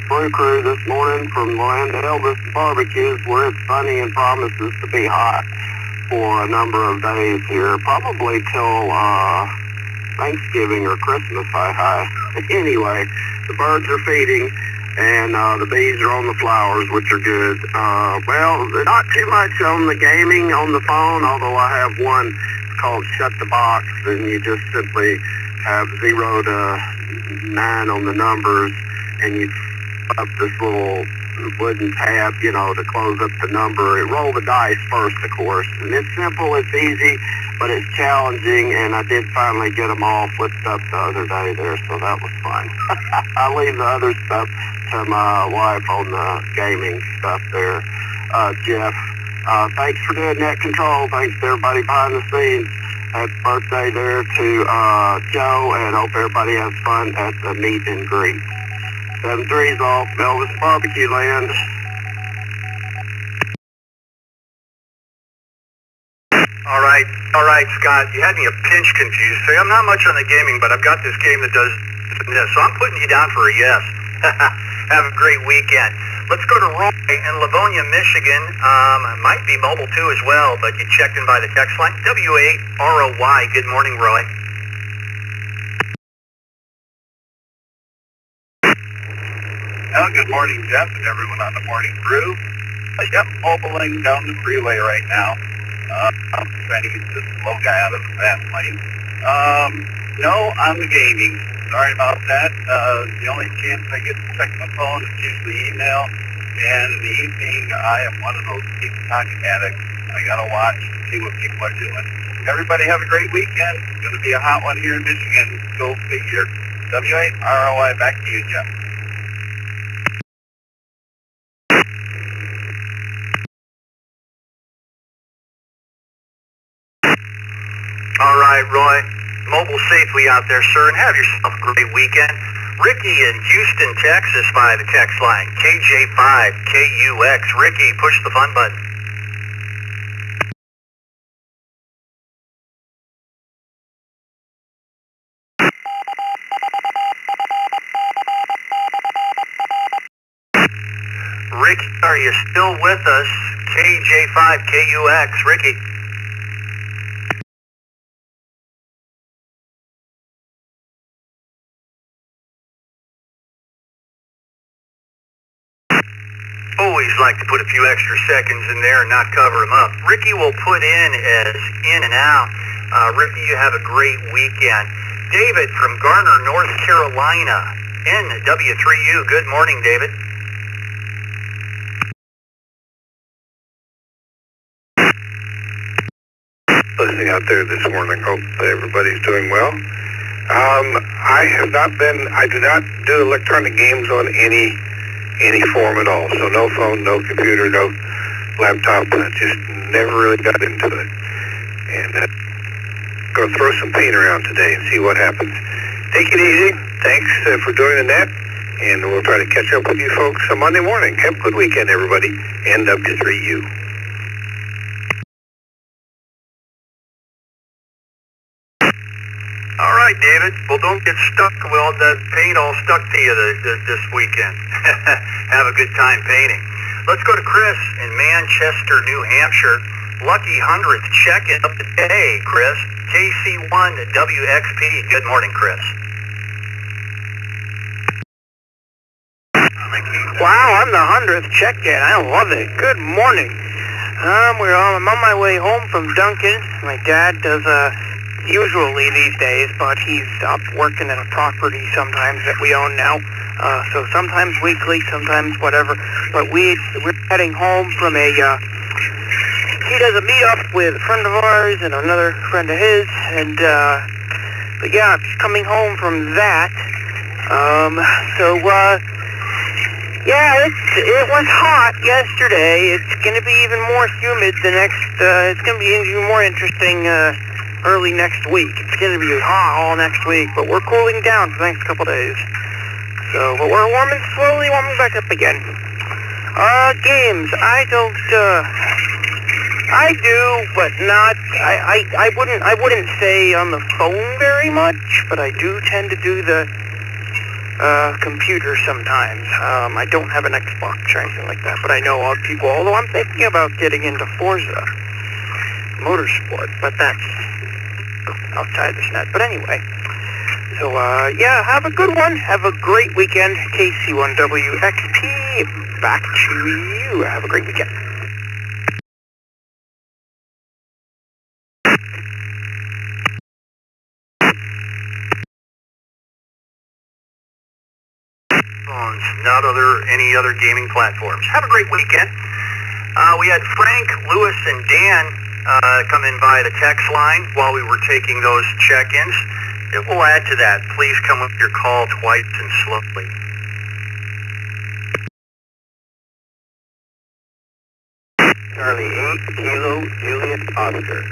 S18: Brew crew this morning from the land of Elvis barbecues, where it's sunny and promises to be hot for a number of days here, probably till Thanksgiving or Christmas. Anyway, the birds are feeding, and the bees are on the flowers, which are good. Well, not too much on the gaming on the phone, although I have one called Shut the Box, and you just simply have 0 to 9 on the numbers, and you up this little wooden tab, to close up the number. It roll the dice first, of course, and it's simple, it's easy, but it's challenging, and I did finally get them all flipped up the other day there, so that was fun. I leave the other stuff to my wife on the gaming stuff there. Jeff, thanks for doing Net Control. Thanks to everybody behind the scenes. Happy birthday there to Joe, and hope everybody has fun at the meet and greet. 7-3's off Elvis Barbecue Land.
S2: All right, Scott. You had me a pinch confused. So I'm not much on the gaming, but I've got this game that does this. So I'm putting you down for a yes. Have a great weekend. Let's go to Roy in Livonia, Michigan. Might be mobile too as well, but you checked in by the text line. W8ROY. Good morning, Roy.
S3: Well, good morning, Jeff, and everyone on the Morning Brew. Yep, mobiling down the freeway right now. I'm trying to get this slow guy out of the fast lane. No, I'm gaming. Sorry about that. The only chance I get to check my phone is usually email. And in the evening, I am one of those TikTok addicts. I gotta watch and see what people are doing. Everybody have a great weekend. It's gonna be a hot one here in Michigan. Go figure. W8ROI, back to you, Jeff.
S2: All right, Roy. Mobile safely out there, sir, and have yourself a great weekend. Ricky in Houston, Texas via the text line. KJ5KUX. Ricky, push the fun button. Ricky, are you still with us? KJ5KUX. Ricky. Always like to put a few extra seconds in there and not cover them up. Ricky will put in as in and out. Ricky, you have a great weekend. David from Garner, North Carolina, NW3U. Good morning, David.
S8: Listening out there this morning. Hope everybody's doing well. I do not do electronic games on any form at all. So no phone, no computer, no laptop. I just never really got into it. And going to throw some paint around today and see what happens. Take it easy. Thanks for doing that. And we'll try to catch up with you folks on Monday morning. Have a good weekend, everybody. NW3U.
S2: All right, David. Well, don't get stuck with all that paint all stuck to you this weekend. Have a good time painting. Let's go to Chris in Manchester, New Hampshire. Lucky 100th check-in of the day, Chris. KC1WXP. Good morning, Chris.
S19: Wow, I'm the 100th check-in. I love it. Good morning. I'm on my way home from Duncan. My dad does usually these days, but he's up working at a property sometimes that we own now. So sometimes weekly, sometimes whatever. But we're heading home from he does a meet-up with a friend of ours and another friend of his, and but yeah, just coming home from that. Yeah, it was hot yesterday. It's going to be even more humid it's going to be even more interesting early next week. It's going to be hot all next week, but we're cooling down for the next couple days. So, but we're slowly warming back up again. Games. I do, but not, I wouldn't say on the phone very much, but I do tend to do the computer sometimes. I don't have an Xbox or anything like that, but I know all people, although I'm thinking about getting into Forza Motorsport, but that's outside this net. But anyway, so yeah, have a good one. Have a great weekend. KC1WXP, back to you. Have a great weekend.
S2: On any other gaming platforms. Have a great weekend. We had Frank, Lewis, and Dan come in via the text line while we were taking those check-ins. It will add to that. Please come with your call twice and slowly.
S3: Charlie 8, Kilo, Juliet, Oscar.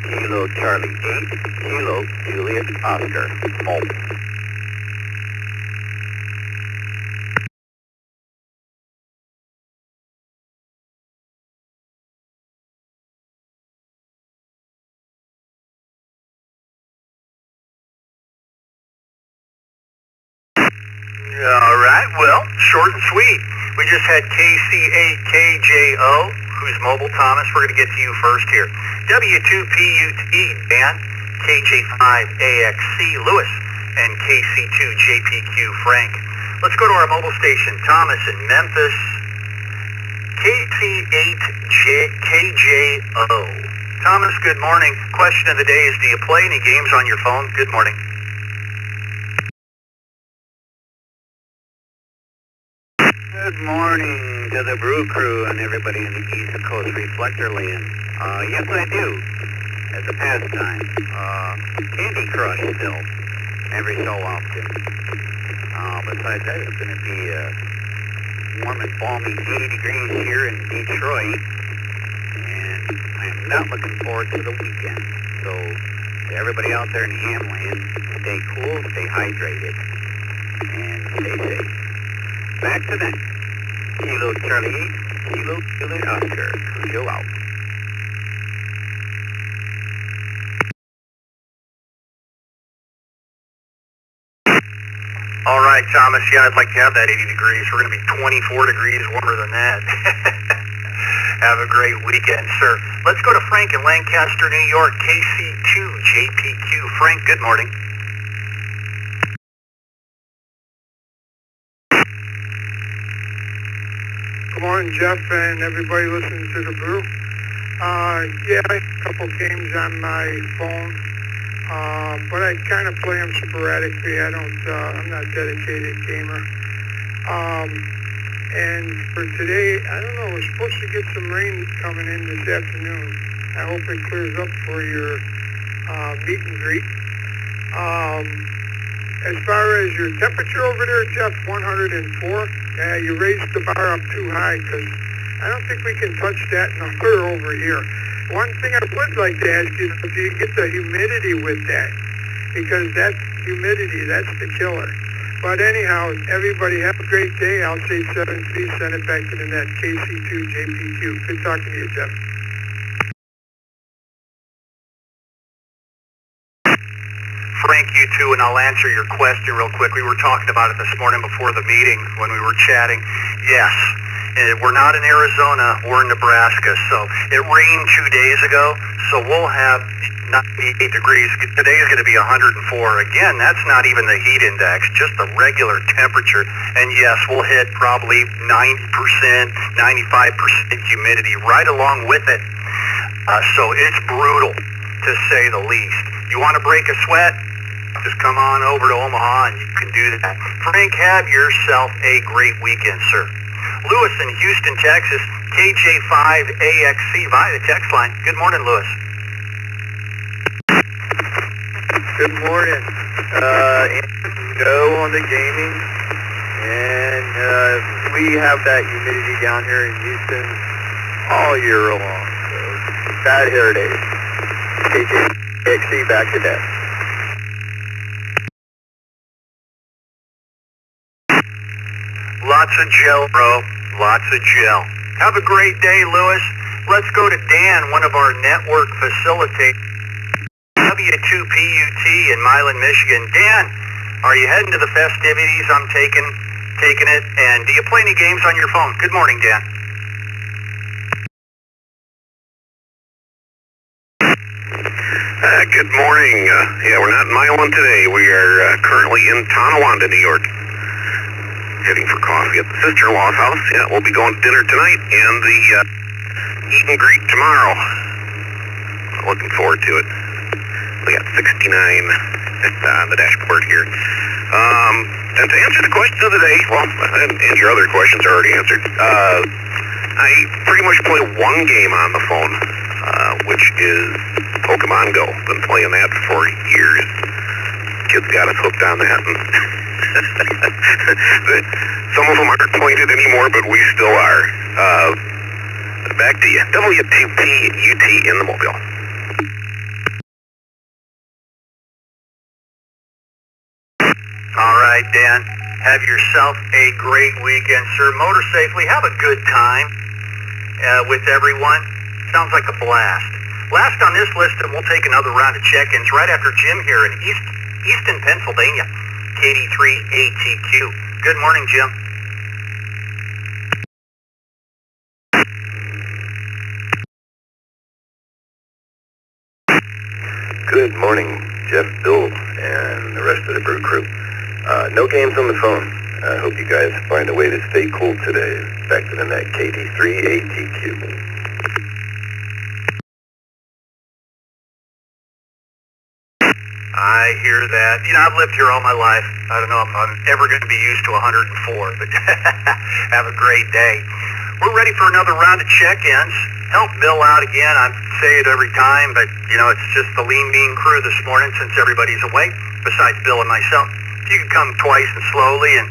S3: Kilo, Charlie 8, Kilo, Juliet, Oscar. Home.
S17: All right, well, short and sweet. We just had KC8KJO, who's mobile. Thomas, we're going to get to you first here. W2PUT, Dan, KJ5AXC, Lewis, and KC2JPQ, Frank. Let's go to our mobile station. Thomas in Memphis, KC8KJO. Thomas, good morning. Question of the day is, do you play any games on your phone? Good morning.
S6: Good morning to the Brew crew and everybody in the East Coast Reflector land. Yes, I do. As a pastime. Candy Crush still. Every so often. Besides that, it's going to be warm and balmy 80 degrees here in Detroit. And I am not looking forward to the weekend. So, to everybody out there in Hamland, stay cool, stay hydrated, and stay safe. Back to them. Kilo Charlie 8, Kilo Oscar. Chill out.
S17: All right, Thomas. Yeah, I'd like to have that 80 degrees. We're going to be 24 degrees warmer than that. Have a great weekend, sir. Let's go to Frank in Lancaster, New York, KC2JPQ. Frank, good morning.
S14: Good morning, Jeff, and everybody listening to the Brew. Yeah, I have a couple games on my phone, but I kind of play them sporadically. I'm not a dedicated gamer. And for today, I don't know, we're supposed to get some rain coming in this afternoon. I hope it clears up for your meet and greet. As far as your temperature over there, Jeff, 104. Yeah, you raised the bar up too high because I don't think we can touch that number over here. One thing I would like to ask you is, do you get the humidity with that? Because that's humidity, that's the killer. But anyhow, everybody have a great day. I'll say 7-3, send it back to the net. KC2JPQ. Good talking to you, Jeff.
S17: Frank, you too, and I'll answer your question real quick. We were talking about it this morning before the meeting when we were chatting. Yes, we're not in Arizona, we're in Nebraska. So it rained 2 days ago, so we'll have 98 degrees. Today is going to be 104. Again, that's not even the heat index, just the regular temperature. And yes, we'll hit probably 90%, 95% humidity right along with it. So it's brutal, to say the least. You want to break a sweat? Just come on over to Omaha and you can do that. Frank, have yourself a great weekend, sir. Lewis in Houston, Texas, KJ5AXC via the text line. Good morning, Lewis.
S10: Good morning. Go on the gaming, and we have that humidity down here in Houston all year long. So bad hair days. KJ5AXC back to that.
S17: Lots of gel, bro. Lots of gel. Have a great day, Lewis. Let's go to Dan, one of our network facilitators. W2PUT in Milan, Michigan. Dan, are you heading to the festivities? I'm taking it. And do you play any games on your phone? Good morning, Dan.
S3: Good morning. Yeah, we're not in Milan today. We are currently in Tonawanda, New York. Heading for coffee at the sister-in-law's house. Yeah, we'll be going to dinner tonight and the eat and greet tomorrow. Looking forward to it. We got 69 on the dashboard here. And to answer the question of the day, well, and your other questions are already answered. I pretty much play one game on the phone, which is Pokemon Go. Been playing that for years. Kids got us hooked on that. And some of them aren't pointed anymore, but we still are. Back to you. W2PUT in the mobile.
S17: All right, Dan. Have yourself a great weekend, sir. Motor safely. Have a good time with everyone. Sounds like a blast. Last on this list, and we'll take another round of check-ins right after Jim here in Easton, Pennsylvania. KD3ATQ. Good morning, Jim.
S3: Good morning, Jeff, Bill, and the rest of the Brew crew. No games on the phone. I hope you guys find a way to stay cool today. Back to the net, KD3ATQ.
S17: I hear that. You know, I've lived here all my life. I don't know if I'm ever going to be used to 104, but have a great day. We're ready for another round of check-ins. Help Bill out again. I say it every time, but, you know, it's just the lean, mean crew this morning since everybody's awake, besides Bill and myself. If you could come twice and slowly and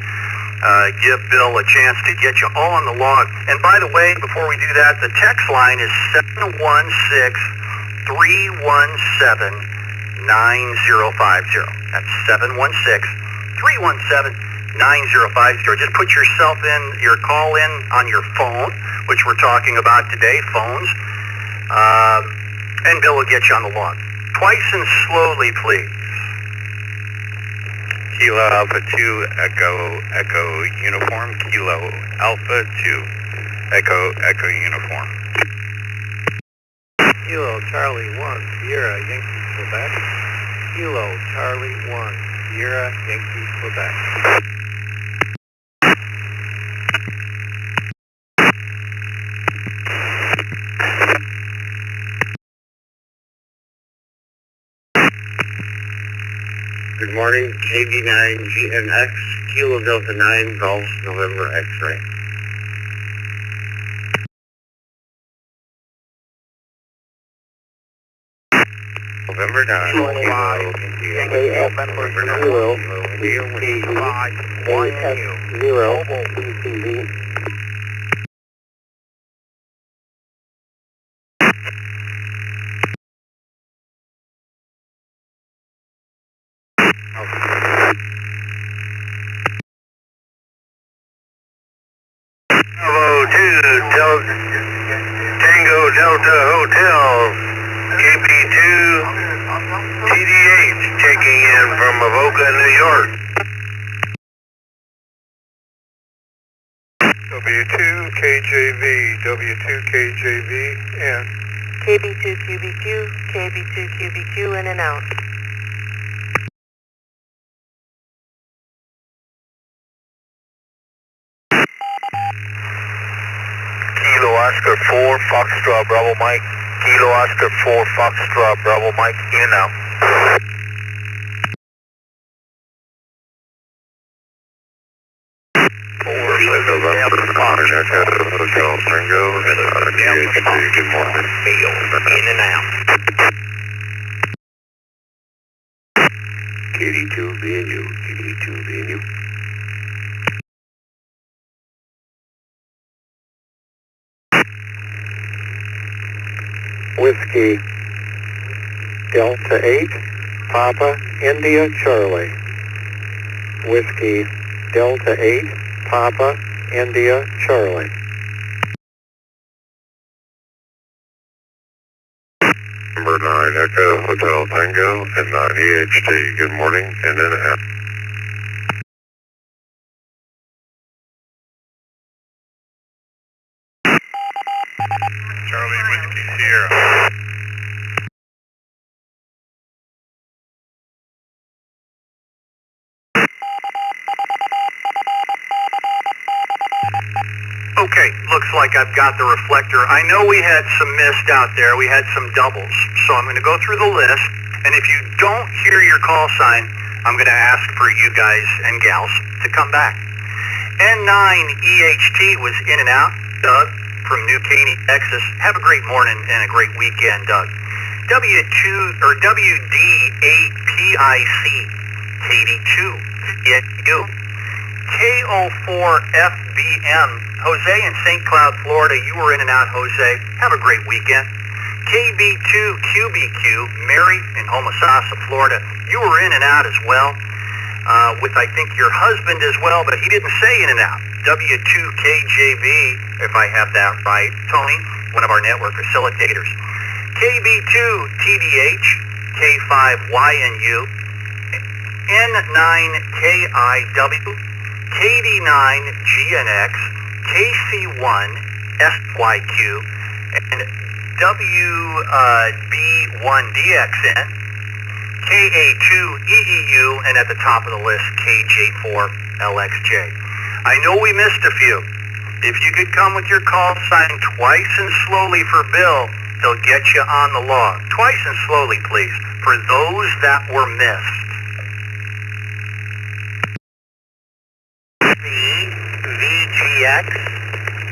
S17: give Bill a chance to get you all on the log. And by the way, before we do that, the text line is 716-317-9050. That's 716-317-9050. Just put yourself in, your call in on your phone, which we're talking about today, phones, and Bill will get you on the log. Twice and slowly, please.
S15: Kilo Alpha 2 Echo Uniform. Kilo Alpha 2 Echo Uniform.
S8: Kilo Charlie 1 Sierra Yankee Quebec. Kilo Charlie 1 Sierra Yankee Quebec.
S3: Good morning, KD9GNX, Kilo Delta 9 Golf November X-Ray. November 9, November 0, BCV.
S18: Bravo 2 Tango Delta Hotel, KP2 TDH checking in from Avoca, New York.
S15: W2KJV, W2KJV, and
S20: KB2QBQ, KB2QBQ in and out.
S18: Kilo Oscar 4 Foxtrot Bravo Mike, Kilo Oscar 4 Foxtrot Bravo Mike, in and out.
S3: November 5, Hotel Tango, and DHD, good morning.
S17: In and out.
S3: KD2VNU, KD2VNU. Whiskey Delta 8, Papa India Charlie. Whiskey Delta 8, Papa India Charlie. Number 9 Echo Hotel Tango and 9 EHT. Good morning and in and out.
S15: Charlie Whiskey Sierra.
S17: Okay, looks like I've got the reflector. I know we had some missed out there. We had some doubles. So I'm going to go through the list. And if you don't hear your call sign, I'm going to ask for you guys and gals to come back. N9 EHT was in and out. Doug from New Caney, Texas. Have a great morning and a great weekend, Doug. W2 or WD8PIC, KD2, yeah, you. K04FBM, Jose in St. Cloud, Florida. You were in and out, Jose. Have a great weekend. KB2QBQ, Mary in Homosassa, Florida. You were in and out as well, with I think your husband as well, but he didn't say in and out. W2KJV, if I have that right. Tony, one of our network facilitators. KB2TDH, K5YNU, N9KIW,
S2: KD9GNX, KC1SYQ, and WB1DXN, KA2EEU, and at the top of the list, KJ4LXJ. I know we missed a few. If you could come with your call sign twice and slowly for Bill, he'll get you on the log. Twice and slowly, please, for those that were missed. VGX,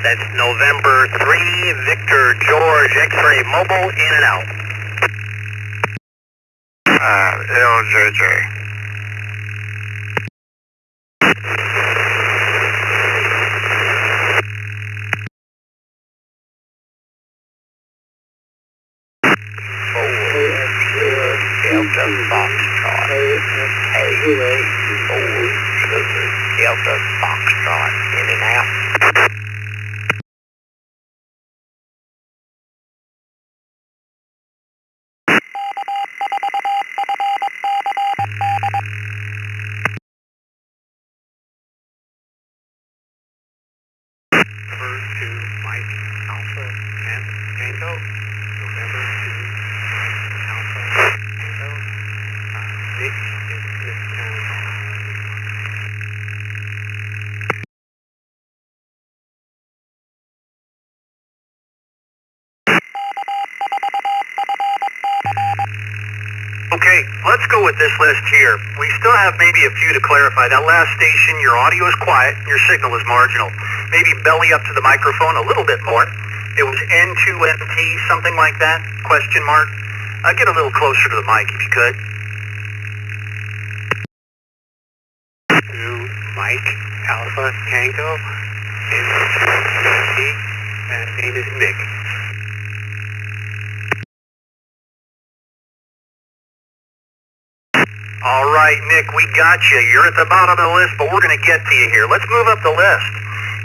S2: that's November 3, Victor George, X-Ray Mobile, in and out.
S15: LJJ.
S2: Delta Foxtrot. Hey, Delta Foxtrot, in and out. Mike Alpha Tango, November 2, Alpha Tango, Nick in Smithtown. Okay, let's go with this list here. We still have maybe a few to clarify. That last station, your audio is quiet, your signal is marginal. Maybe belly up to the microphone a little bit more. It was N2MT, something like that, question mark. Get a little closer to the mic if you could. Mike Alpha Tango, N2MT, and name is Nick. All right, Nick, we got you. You're at the bottom of the list, but we're going to get to you here. Let's move up the list.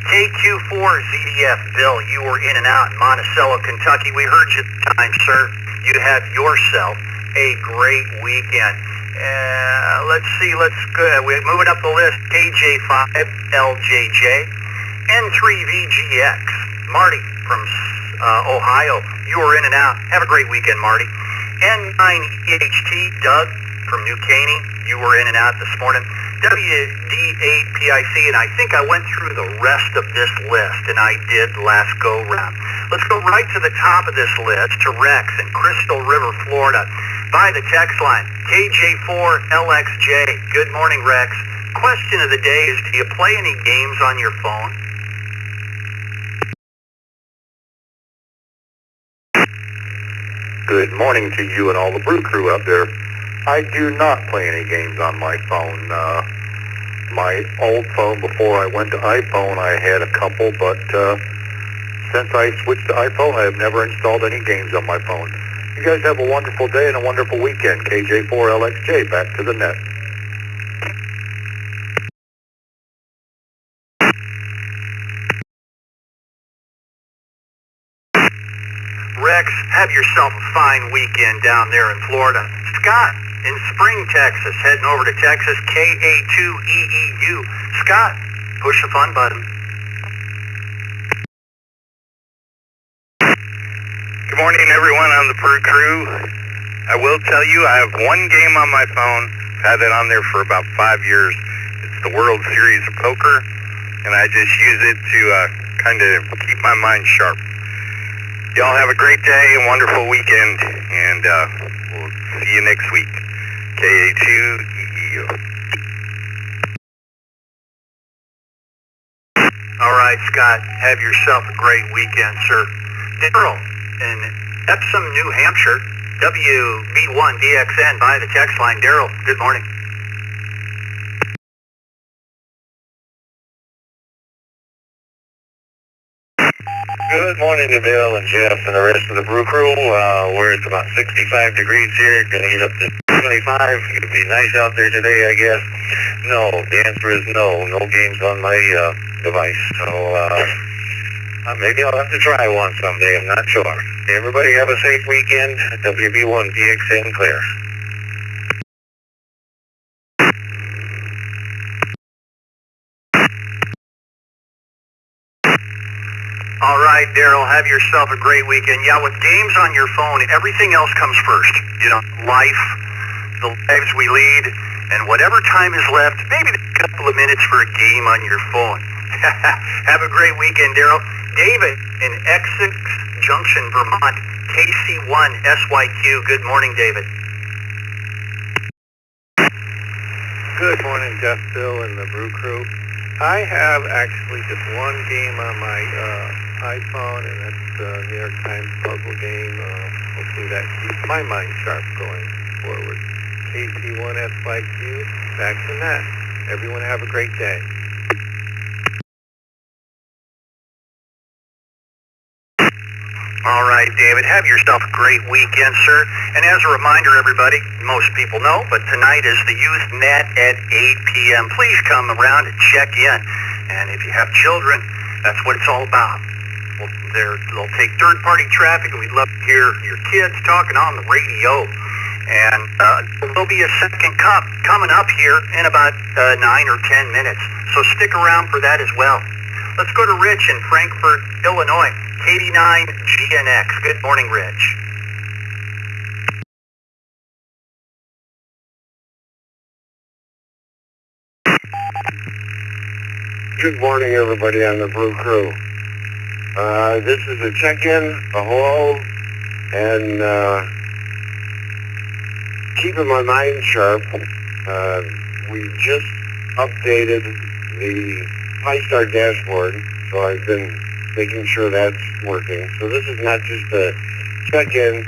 S2: KQ4ZDF, Bill, you were in and out in Monticello, Kentucky. We heard you at the time, sir. You have yourself a great weekend. Let's see, we're moving up the list. KJ5LJJ, N3VGX, Marty from Ohio, you were in and out. Have a great weekend, Marty. N9EHT, Doug from New Caney, you were in and out this morning. WD8PIC, and I think I went through the rest of this list, and I did last go-round. Let's go right to the top of this list, to Rex in Crystal River, Florida, by the text line, KJ4LXJ. Good morning, Rex. Question of the day is, do you play any games on your phone?
S8: Good morning to you and all the Brew crew up there. I do not play any games on my phone. My old phone, before I went to iPhone, I had a couple, but since I switched to iPhone, I have never installed any games on my phone. You guys have a wonderful day and a wonderful weekend. KJ4LXJ, back to the net.
S2: Rex, have yourself a fine weekend down there in Florida. Scott in Spring, Texas, heading over to Texas, KA2EEU. Scott, push the fun button.
S15: Good morning, everyone on the Brew crew. I will tell you, I have one game on my phone. I've had it on there for about 5 years. It's the World Series of Poker, and I just use it to kind of keep my mind sharp. Y'all have a great day and wonderful weekend, and we'll see you next week. KA2EEU.
S2: All right, Scott, have yourself a great weekend, sir. Daryl in Epsom, New Hampshire, WB1DXN by the text line. Daryl, good morning.
S21: Good morning to Bill and Jeff and the rest of the Brew crew. Where it's about 65 degrees here, going to get up to 25. It'll be nice out there today, I guess. No, the answer is no. No games on my device. So maybe I'll have to try one someday. I'm not sure. Everybody have a safe weekend. WB1DXN clear.
S2: All right, Daryl, have yourself a great weekend. Yeah, with games on your phone, everything else comes first. You know, life, the lives we lead, and whatever time is left, maybe a couple of minutes for a game on your phone. Have a great weekend, Daryl. David in Essex Junction, Vermont, KC1 SYQ. Good morning, David.
S8: Good morning, Jeff, Bill, and the Brew Crew. I have actually just one game on my iPhone, and that's the New York Times puzzle game. Hopefully that keeps my mind sharp going forward. KC1 SYQ, back to net. Everyone have a great day.
S2: All right, David, have yourself a great weekend, sir. And as a reminder, everybody, most people know, but tonight is the Youth Net at 8 p.m. Please come around and check in. And if you have children, that's what it's all about. Well, they'll take third-party traffic, and we'd love to hear your kids talking on the radio. And there'll be a second cup coming up here in about 9 or 10 minutes. So stick around for that as well. Let's go to Rich in Frankfort, Illinois. 89 GNX. Good morning, Rich.
S3: Good morning, everybody on the Brew Crew. This is a check-in, a hello, and keeping my mind sharp. We just updated the Pi-Star dashboard, so I've been making sure that's working. So this is not just a check-in,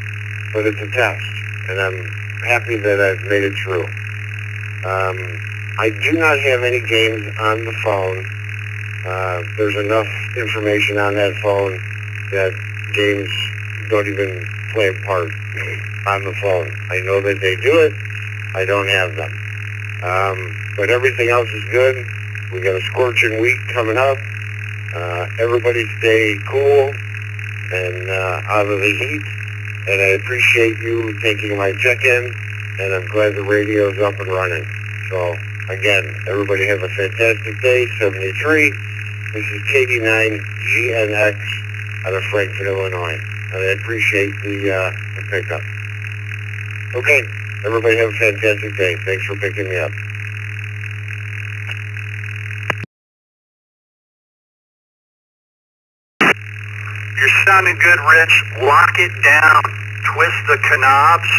S3: but it's a test, and I'm happy that I've made it through. I do not have any games on the phone. There's enough information on that phone that games don't even play a part on the phone. I know that they do it. I don't have them. But everything else is good. We got a scorching week coming up. Everybody stay cool and out of the heat. And I appreciate you taking my check-in, and I'm glad the radio's up and running. So, again, everybody have a fantastic day. 73. This is KD9 GNX out of Frankfort, Illinois. And I appreciate the pickup. Okay, everybody have a fantastic day. Thanks for picking me up.
S2: You're sounding good, Rich. Lock it down. Twist the knobs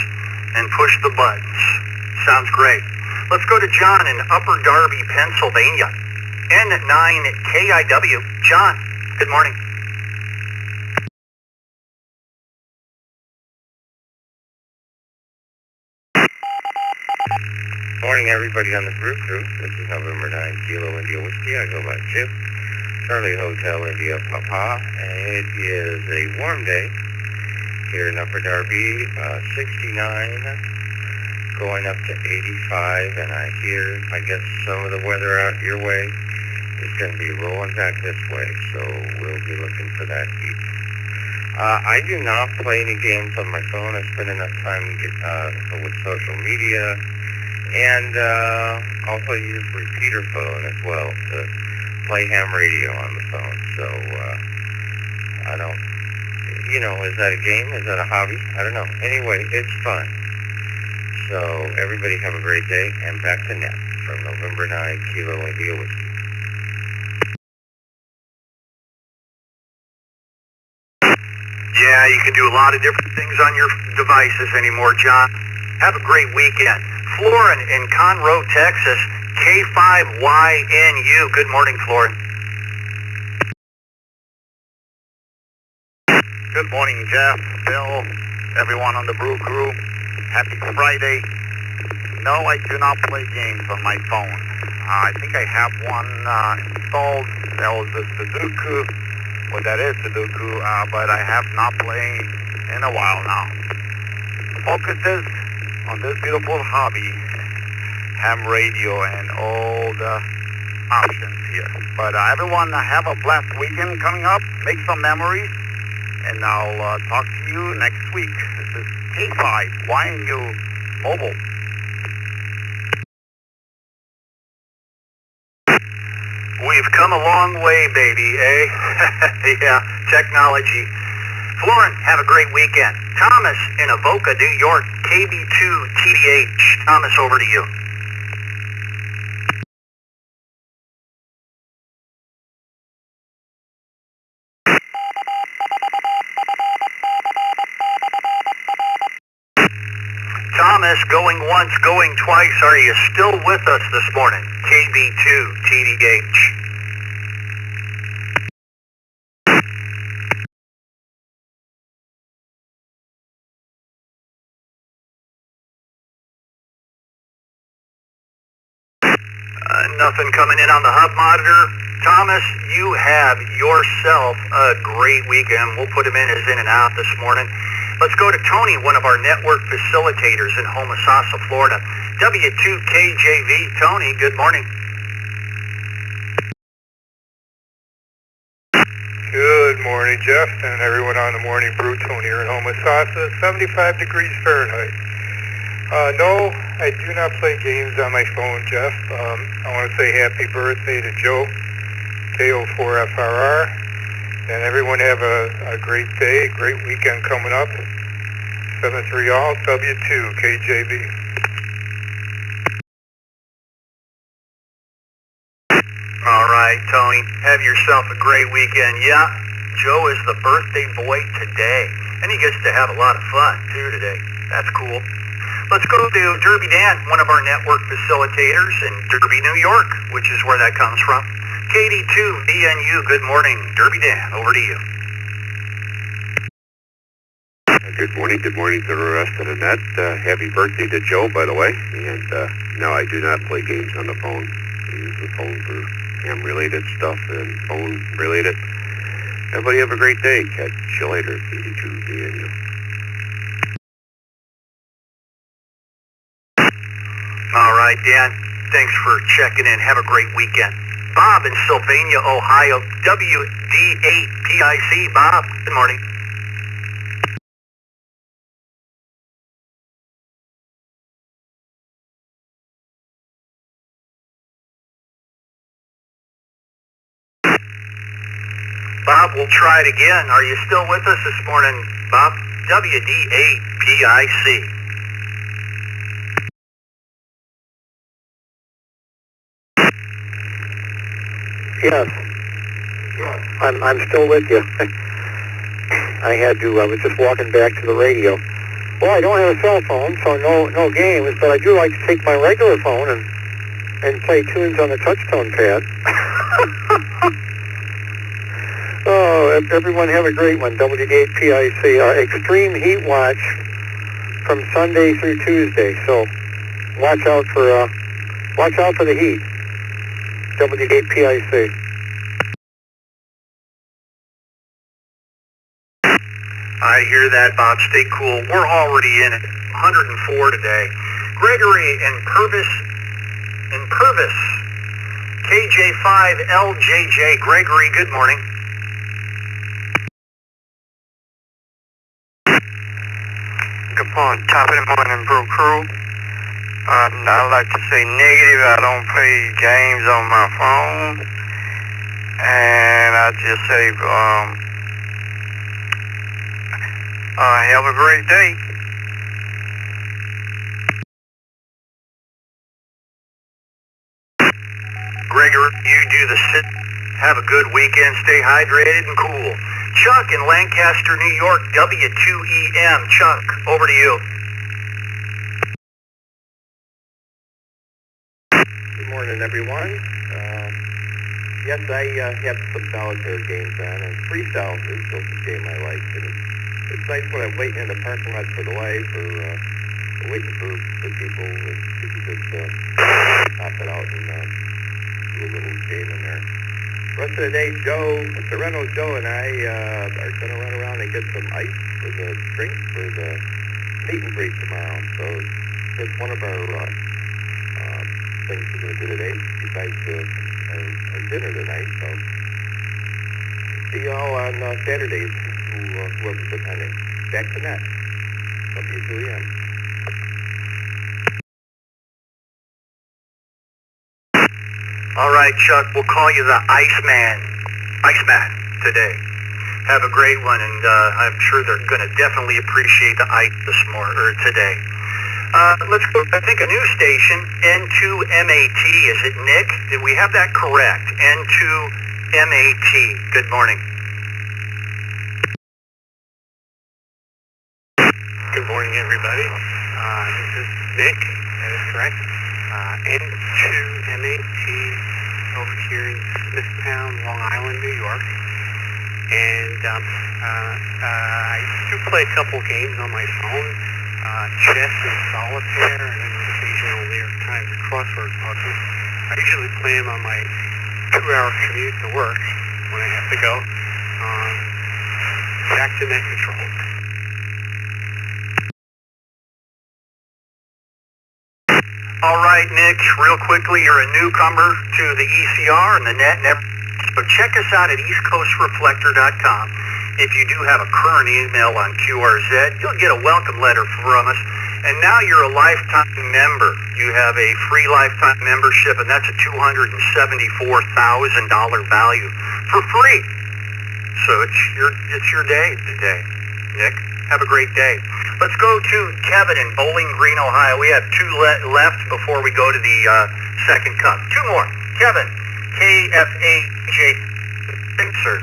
S2: and push the buttons. Sounds great. Let's go to John in Upper Darby, Pennsylvania. N9KIW. John, good morning.
S5: Morning, everybody on the Brew Crew. This is November 9 Kilo India Whiskey. I go by Chip. Charlie Hotel India Papa. And it is a warm day here in Upper Darby. 69, going up to 85. And I hear, I guess, some of the weather out your way is going to be rolling back this way. So we'll be looking for that heat. I do not play any games on my phone. I spend enough time with social media. And also use repeater phone as well to play ham radio on the phone. So I don't, is that a game? Is that a hobby? I don't know. Anyway, it's fun. So everybody have a great day, and back to net from November 9 Kilo India Whiskey.
S2: Yeah, you can do a lot of different things on your devices anymore, John. Have a great weekend. Florin in Conroe, Texas, K5YNU. Good morning, Florin.
S14: Good morning, Jeff, Bill, everyone on the Brew Crew. Happy Friday. No, I do not play games on my phone. I think I have one installed. That was the Sudoku. Well, that is Sudoku, but I have not played in a while now. The focus is on this beautiful hobby, ham radio, and all the options here. But everyone, have a blessed weekend coming up. Make some memories, and I'll talk to you next week. This is K5 YNU Mobile.
S2: We we've come a long way, baby, eh? Yeah, technology. Florin, have a great weekend. Thomas in Avoca, New York, KB2 TDH. Thomas, over to you. Thomas, going once, going twice. Are you still with us this morning? KB2 TDH. Nothing coming in on the hub monitor. Thomas, you have yourself a great weekend. We'll put him in as in and out this morning. Let's go to Tony, one of our network facilitators in Homosassa, Florida. W2KJV. Tony, good morning.
S15: Good morning, Jeff, and everyone on the Morning Brew. Tony here in Homosassa, 75 degrees Fahrenheit. No, I do not play games on my phone, Jeff. I want to say happy birthday to Joe, KO4FRR, and everyone have a great day, great weekend coming up. 7-3 all, W2KJV.
S2: All right, Tony, have yourself a great weekend. Yeah, Joe is the birthday boy today, and he gets to have a lot of fun, too, today. That's cool. Let's go to Derby Dan, one of our network facilitators in Derby, New York, which is where that comes from. KD2VNU, good morning. Derby Dan, over to you.
S3: Good morning to the rest of the net. Happy birthday to Joe, by the way. And no, I do not play games on the phone. I use the phone for ham-related stuff and phone-related. Everybody have a great day. Catch you later. KD2VNU.
S2: All right, Dan, thanks for checking in. Have a great weekend. Bob in Sylvania, Ohio, WD8PIC. Bob, good morning. Bob, we'll try it again. Are you still with us this morning, Bob? WD8PIC.
S11: Yes. I'm still with you. I was just walking back to the radio. Well, I don't have a cell phone, so no games, but I do like to take my regular phone and play tunes on the touch-tone pad. Oh, everyone have a great one. WD8PIC. Our extreme heat watch from Sunday through Tuesday. So watch out for the heat. WD8PIC.
S2: I hear that, Bob. Stay cool. We're already in it. 104 today. Gregory in Purvis. KJ5LJJ. Gregory, good morning.
S9: Good morning, top of the morning, Brew Crew. I'd like to say negative. I don't play games on my phone. And I just say, have a great day.
S2: Gregory, you do the sit. Have a good weekend. Stay hydrated and cool. Chuck in Lancaster, New York, W2EM. Chuck, over to you.
S5: Good morning, everyone. Yes, I have some solitaire games on, and Freestyle is still a game I like. And it's nice when I'm waiting in the parking lot for the wife or waiting for people to just pop it out and do a little game in there. Rest of the day, Sereno Joe and I are going to run around and get some ice for the drinks for the meet and greet tomorrow. So it's one of our things we're going to do today, besides our dinner tonight. So see you all on Saturdays, whoever's attending. Back to net. W2EM.
S13: All right, Chuck, we'll call you the Iceman today. Have a great one, and I'm sure they're going to definitely appreciate the ice today. Let's go, I think, a new station, N2MAT. Is it Nick? Did we have that correct? N2MAT. Good morning.
S1: Good morning, everybody. This is Nick. That is correct. N2MAT over here in Smithtown, Long Island, New York. And I do play a couple games on my phone, chess and solitaire, and an occasional New York Times crossword puzzle. I usually play them on my 2-hour commute to work when I have to go. Back to net control.
S13: All right, Nick, real quickly, you're a newcomer to the ECR and the net and everything. So check us out at eastcoastreflector.com. If you do have a current email on QRZ, you'll get a welcome letter from us. And now you're a lifetime member. You have a free lifetime membership, and that's a $274,000 value for free. So it's your day today, Nick. Have a great day. Let's go to Kevin in Bowling Green, Ohio. We have two left before we go to the second cup. Two more. Kevin, KFAJ, sir.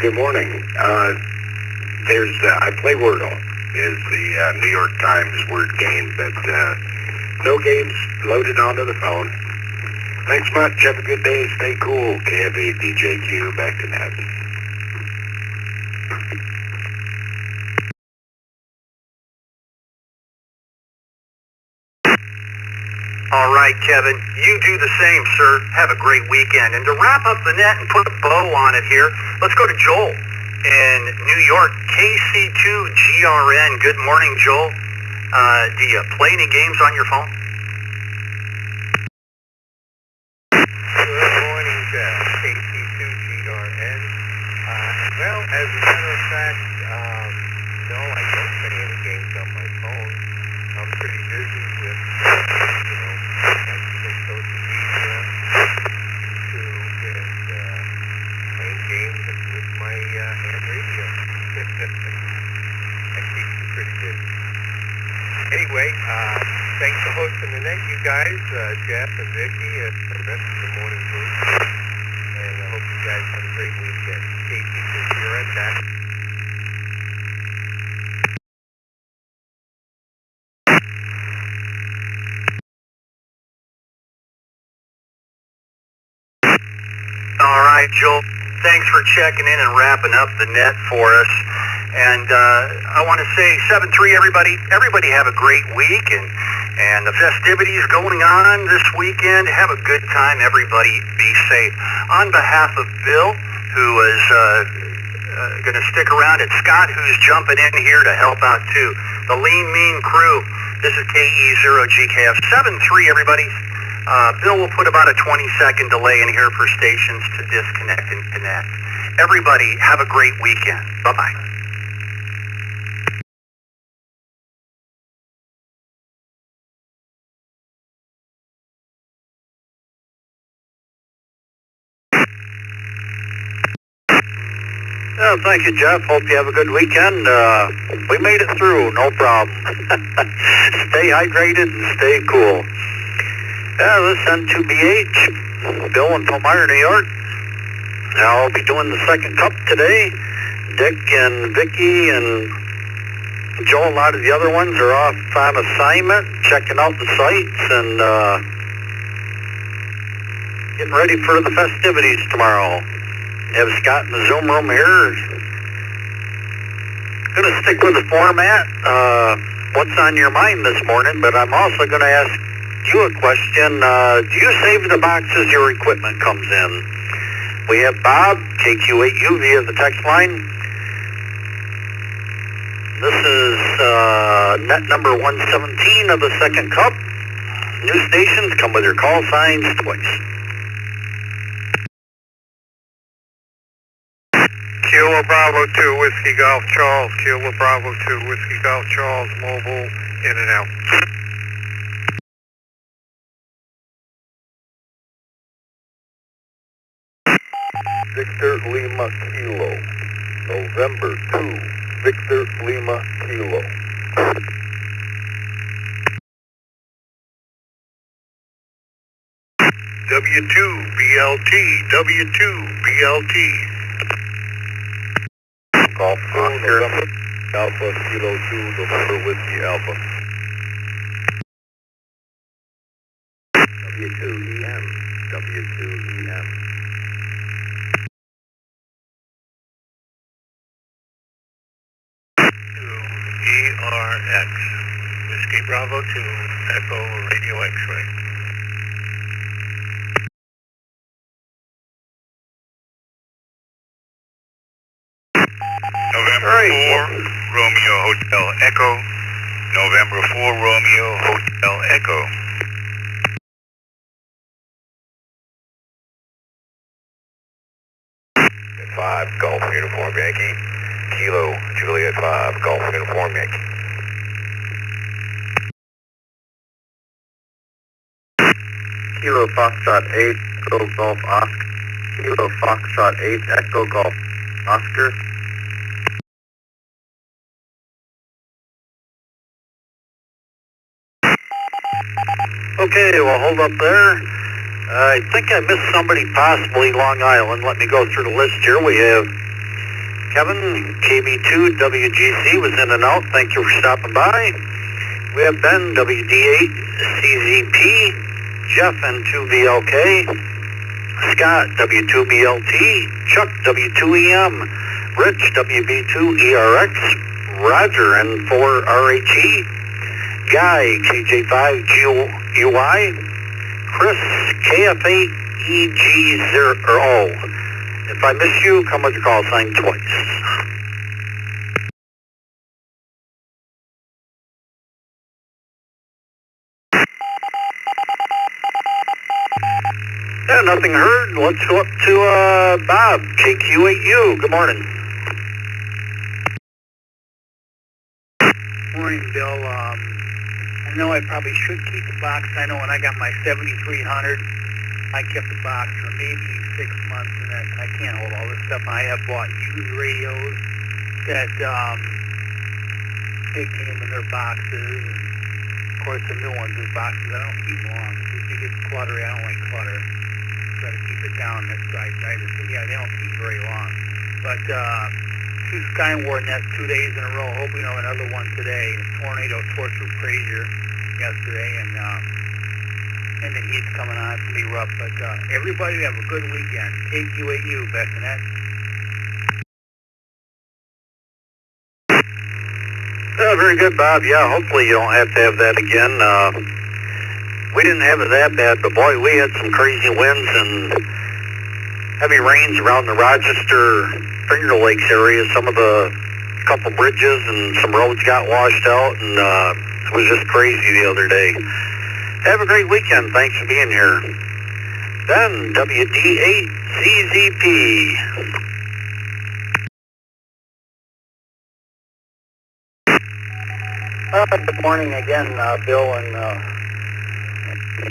S3: Good morning. I play Wordle. Is the New York Times word game that no games loaded onto the phone. Thanks much. Have a good day. Stay cool. KFADJQ, back to net.
S13: All right, Kevin, you do the same, sir. Have a great weekend. And to wrap up the net and put a bow on it here, let's go to Joel in New York, KC2GRN. Good morning, Joel. Do you play any games on your phone?
S22: Good morning, Jeff. KC2GRN. Well, as a matter of fact, no, I don't play any games on my phone. I'm pretty busy with, social media, YouTube, and playing games with my ham radio. That keeps me pretty busy. Anyway, thanks for hosting the net, you guys, Jeff and Vicky, and the rest of the morning group. And I hope you guys have a great weekend. KC2GRN back.
S13: All right, Joel. Thanks for checking in and wrapping up the net for us. And I want to say 7-3, everybody. Everybody have a great week, and the festivities going on this weekend. Have a good time, everybody. Be safe. On behalf of Bill, who is going to stick around, and Scott, who's jumping in here to help out too. The Lean Mean crew. This is KE0GKF. 7-3, everybody. Bill will put about a 20-second delay in here for stations to disconnect and connect. Everybody, have a great weekend. Bye-bye.
S3: Oh, thank you, Jeff. Hope you have a good weekend. We made it through, no problem. Stay hydrated and stay cool. Yeah, this is N2BH, Bill in Palmyra, New York. I'll be doing the second cup today. Dick and Vicky and Joe, a lot of the other ones are off on assignment, checking out the sites and getting ready for the festivities tomorrow. Have Scott in the Zoom room here. Going to stick with the format. What's on your mind this morning? But I'm also going to ask you a question. Do you save the boxes your equipment comes in? We have Bob, KQ8U via the text line. This is net number 117 of the second cup. New stations come with your call signs twice.
S15: Kilo Bravo 2 Whiskey Golf Charles, Kilo Bravo 2 Whiskey Golf Charles, mobile, in and out.
S8: Victor Lima Kilo, November 2, Victor Lima Kilo.
S15: W2 BLT.
S8: Golf Oscar, Alpha Kilo 2, November Whiskey Alpha. W2EM, W2EM.
S15: ERX, Whiskey Bravo 2, Echo Radio X-Ray.
S2: November 4, Romeo Hotel Echo. November 4, Romeo Hotel Echo.
S8: 5, Golf Uniform Yankee. Kilo, Juliet 5, Golf Uniform Yankee. Kilo Foxtrot 8, Echo Golf Oscar. Kilo Foxtrot 8, Echo Golf Oscar.
S17: Okay, well, hold up there. I think I missed somebody, possibly Long Island. Let me go through the list here. We have Kevin, KB2, WGC was in and out. Thank you for stopping by. We have Ben, WD8, CZP, Jeff, N2BLK, Scott, W2BLT, Chuck, W2EM, Rich, WB2ERX, Roger, N4RHE, Guy, KJ5GUI, Chris, KF8EG0. If I miss you, come with your call sign twice. Yeah, nothing heard. Let's go up to Bob, KQ8U. Good morning.
S6: Morning, Bill. I know I probably should keep the box. I know when I got my 7300, I kept the box for maybe 6 months, and then I can't hold all this stuff. I have bought used radios that they came in their boxes, and of course the new ones in boxes. I don't keep long. If it gets cluttery, I don't like clutter. Try to keep it down. That's right. Yeah, they don't keep very long. But 2 Skyward nets 2 days in a row. Hope we know another one today. Tornado tore through Fraser yesterday, and the heat's coming on. It's going to be rough. But everybody have a good weekend. KQ8U, Bassinet.
S17: Very good, Bob. Yeah, hopefully you don't have to have that again. We didn't have it that bad, but boy, we had some crazy winds and heavy rains around the Rochester, Finger Lakes area. Some of the couple bridges and some roads got washed out, and it was just crazy the other day. Have a great weekend. Thanks for being here. Ben, WD8CZP.
S6: Good morning again, Bill and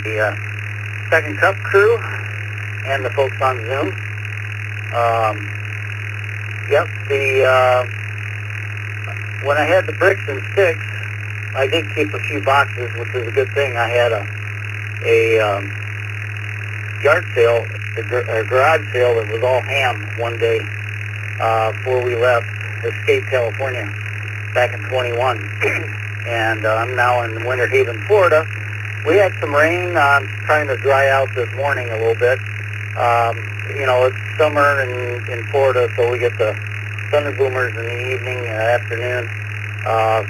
S6: the Second Cup crew and the folks on Zoom. Yep, when I had the bricks and sticks, I did keep a few boxes, which is a good thing. I had a yard sale, a garage sale that was all ham one day before we left Escape, California, back in 21. And I'm now in Winter Haven, Florida. We had some rain. I'm trying to dry out this morning a little bit. You know, it's summer in Florida, so we get the thunder boomers in the evening, afternoon.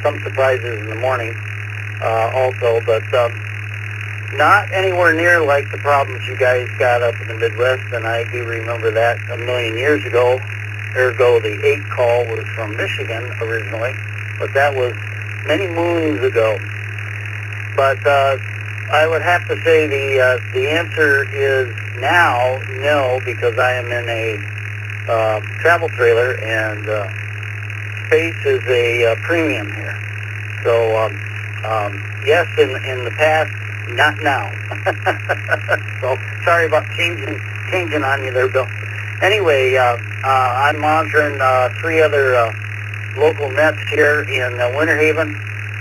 S6: Some surprises in the morning also, but not anywhere near like the problems you guys got up in the Midwest, and I do remember that a million years ago. Ergo, the 8 call was from Michigan originally, but that was many moons ago. But I would have to say the answer is now no, because I am in a travel trailer, and space is a premium here. So, yes, in the past, not now. So, sorry about changing on you there, Bill. Anyway, I'm monitoring 3 other local nets here in Winter Haven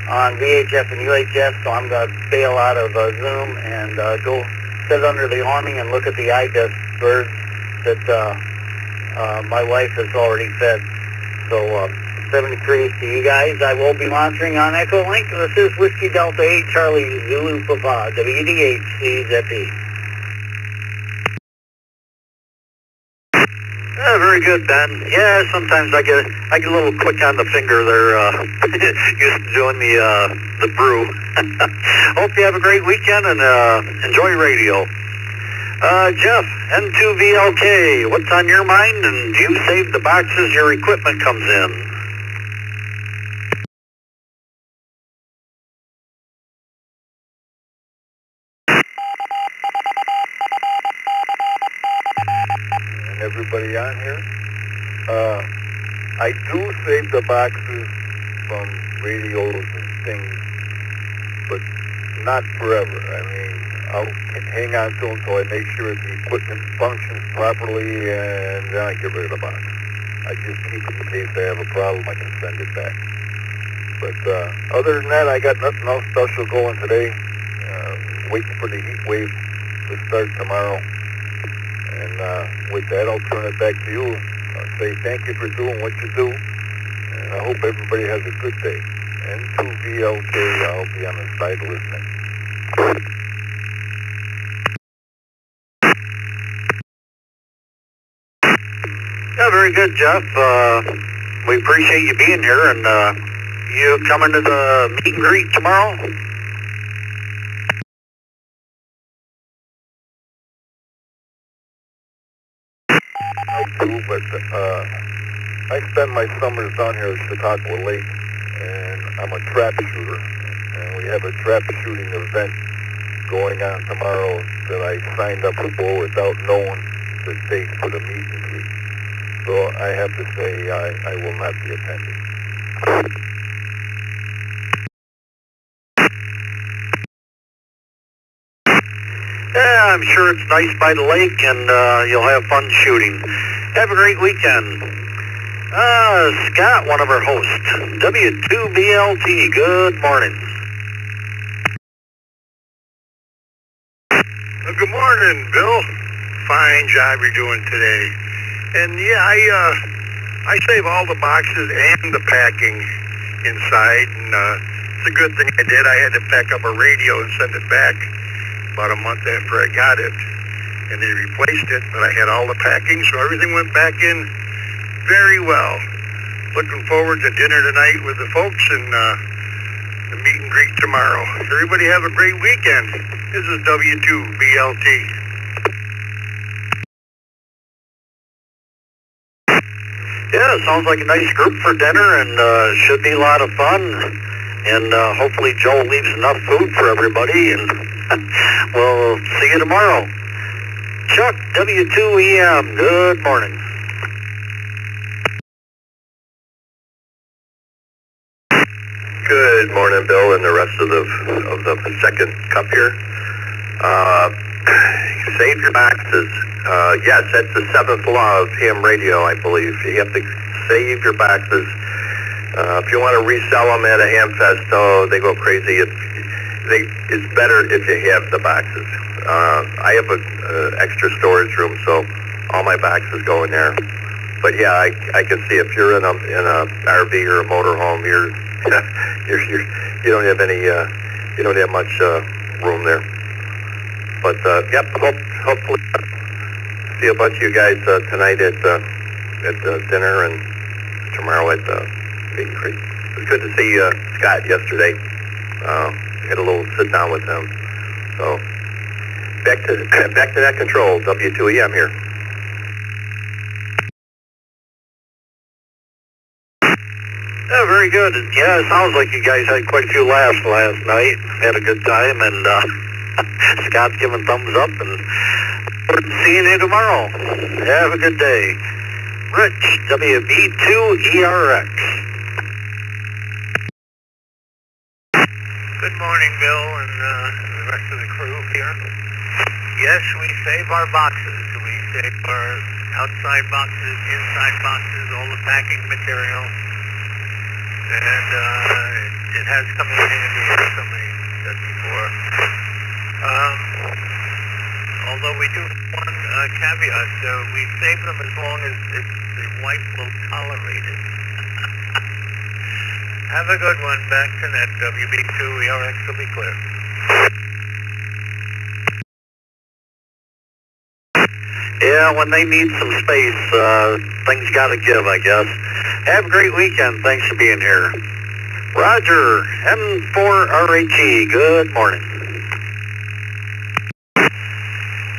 S6: on VHF and UHF, so I'm going to bail out of Zoom and go sit under the awning and look at the ibis birds that my wife has already fed. So 73 to you guys. I will be monitoring on Echo Link. This is Whiskey Delta 8 Charlie Zulu Papa, WDHCZD.
S17: Yeah, very good, Ben. Yeah, sometimes I get a little quick on the finger there, used to doing the brew. Hope you have a great weekend and enjoy radio. Jeff, N2VLK, what's on your mind, and do you save the boxes your equipment comes in?
S8: And everybody on here? I do save the boxes from radios and things, but not forever. I mean, I'll hang on to them until I make sure the equipment functions properly, and then I get rid of the box. I just keep it in case I have a problem, I can send it back. But other than that, I got nothing else special going today. Waiting for the heat wave to start tomorrow. And with that, I'll turn it back to you. I'll say thank you for doing what you do, and I hope everybody has a good day. N2VLK, I'll be on the side listening.
S17: Yeah, very good, Jeff. We appreciate you being here, and you coming to the meet and greet tomorrow?
S8: I do, but I spend my summers down here at Chicago Lake, and I'm a trap shooter, and we have a trap shooting event going on tomorrow that I signed up for without knowing the date for the meet and greet. So I have to say I will not be attending.
S17: Yeah, I'm sure it's nice by the lake, and you'll have fun shooting. Have a great weekend. Scott, one of our hosts, W2BLT, good morning.
S15: Good morning, Bill. Fine job you're doing today. And yeah, I save all the boxes and the packing inside, and it's a good thing I did. I had to pack up a radio and send it back about a month after I got it, and they replaced it, but I had all the packing, so everything went back in very well. Looking forward to dinner tonight with the folks and the meet and greet tomorrow. Everybody have a great weekend. This is W2BLT.
S17: Yeah, sounds like a nice group for dinner, and should be a lot of fun. And hopefully Joe leaves enough food for everybody, and we'll see you tomorrow. Chuck, W2EM, good morning.
S3: Good morning, Bill, and the rest of the second cup here. Save your boxes. Yes, that's the 7th law of ham radio, I believe. You have to save your boxes. If you want to resell them at a ham fest, oh, they go crazy. It's better if you have the boxes. I have an extra storage room, so all my boxes go in there. But yeah, I can see if you're in a RV or a motorhome, you don't have any, you don't have much room there. But yep, hopefully see a bunch of you guys tonight at dinner and tomorrow at meet and greet. It was good to see Scott yesterday. Had a little sit down with him. So back to that control. W2EM here.
S17: Yeah, very good. Yeah, it sounds like you guys had quite a few laughs last night. Had a good time, and Scott's giving thumbs up, and we're seeing you tomorrow. Have a good day. Rich, WB2ERX.
S7: Good morning, Bill, and the rest of the crew here. Yes, we save our boxes. We save our outside boxes, inside boxes, all the packing material. And it has come in handy, as somebody said before. Although we do have one caveat, we save them as long as the wife will tolerate it. Have a good one. Back to net. WB2ERX will be clear.
S17: Yeah, when they need some space, things gotta give, I guess. Have a great weekend. Thanks for being here. Roger, M4RHE, good morning.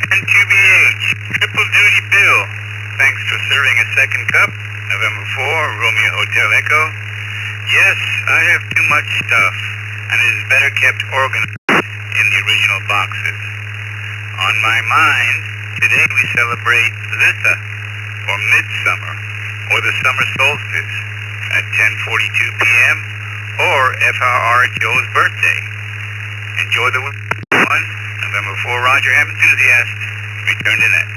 S2: NQBH, Triple Duty Bill. Thanks for serving a second cup. November 4, Romeo Hotel Echo. Yes, I have too much stuff, and it is better kept organized in the original boxes. On my mind, today we celebrate Litha, or Midsummer, or the Summer Solstice, at 10:42 p.m., or FRR Joe's birthday. Enjoy the one. November 4, Roger M. Enthusiast. Return to net.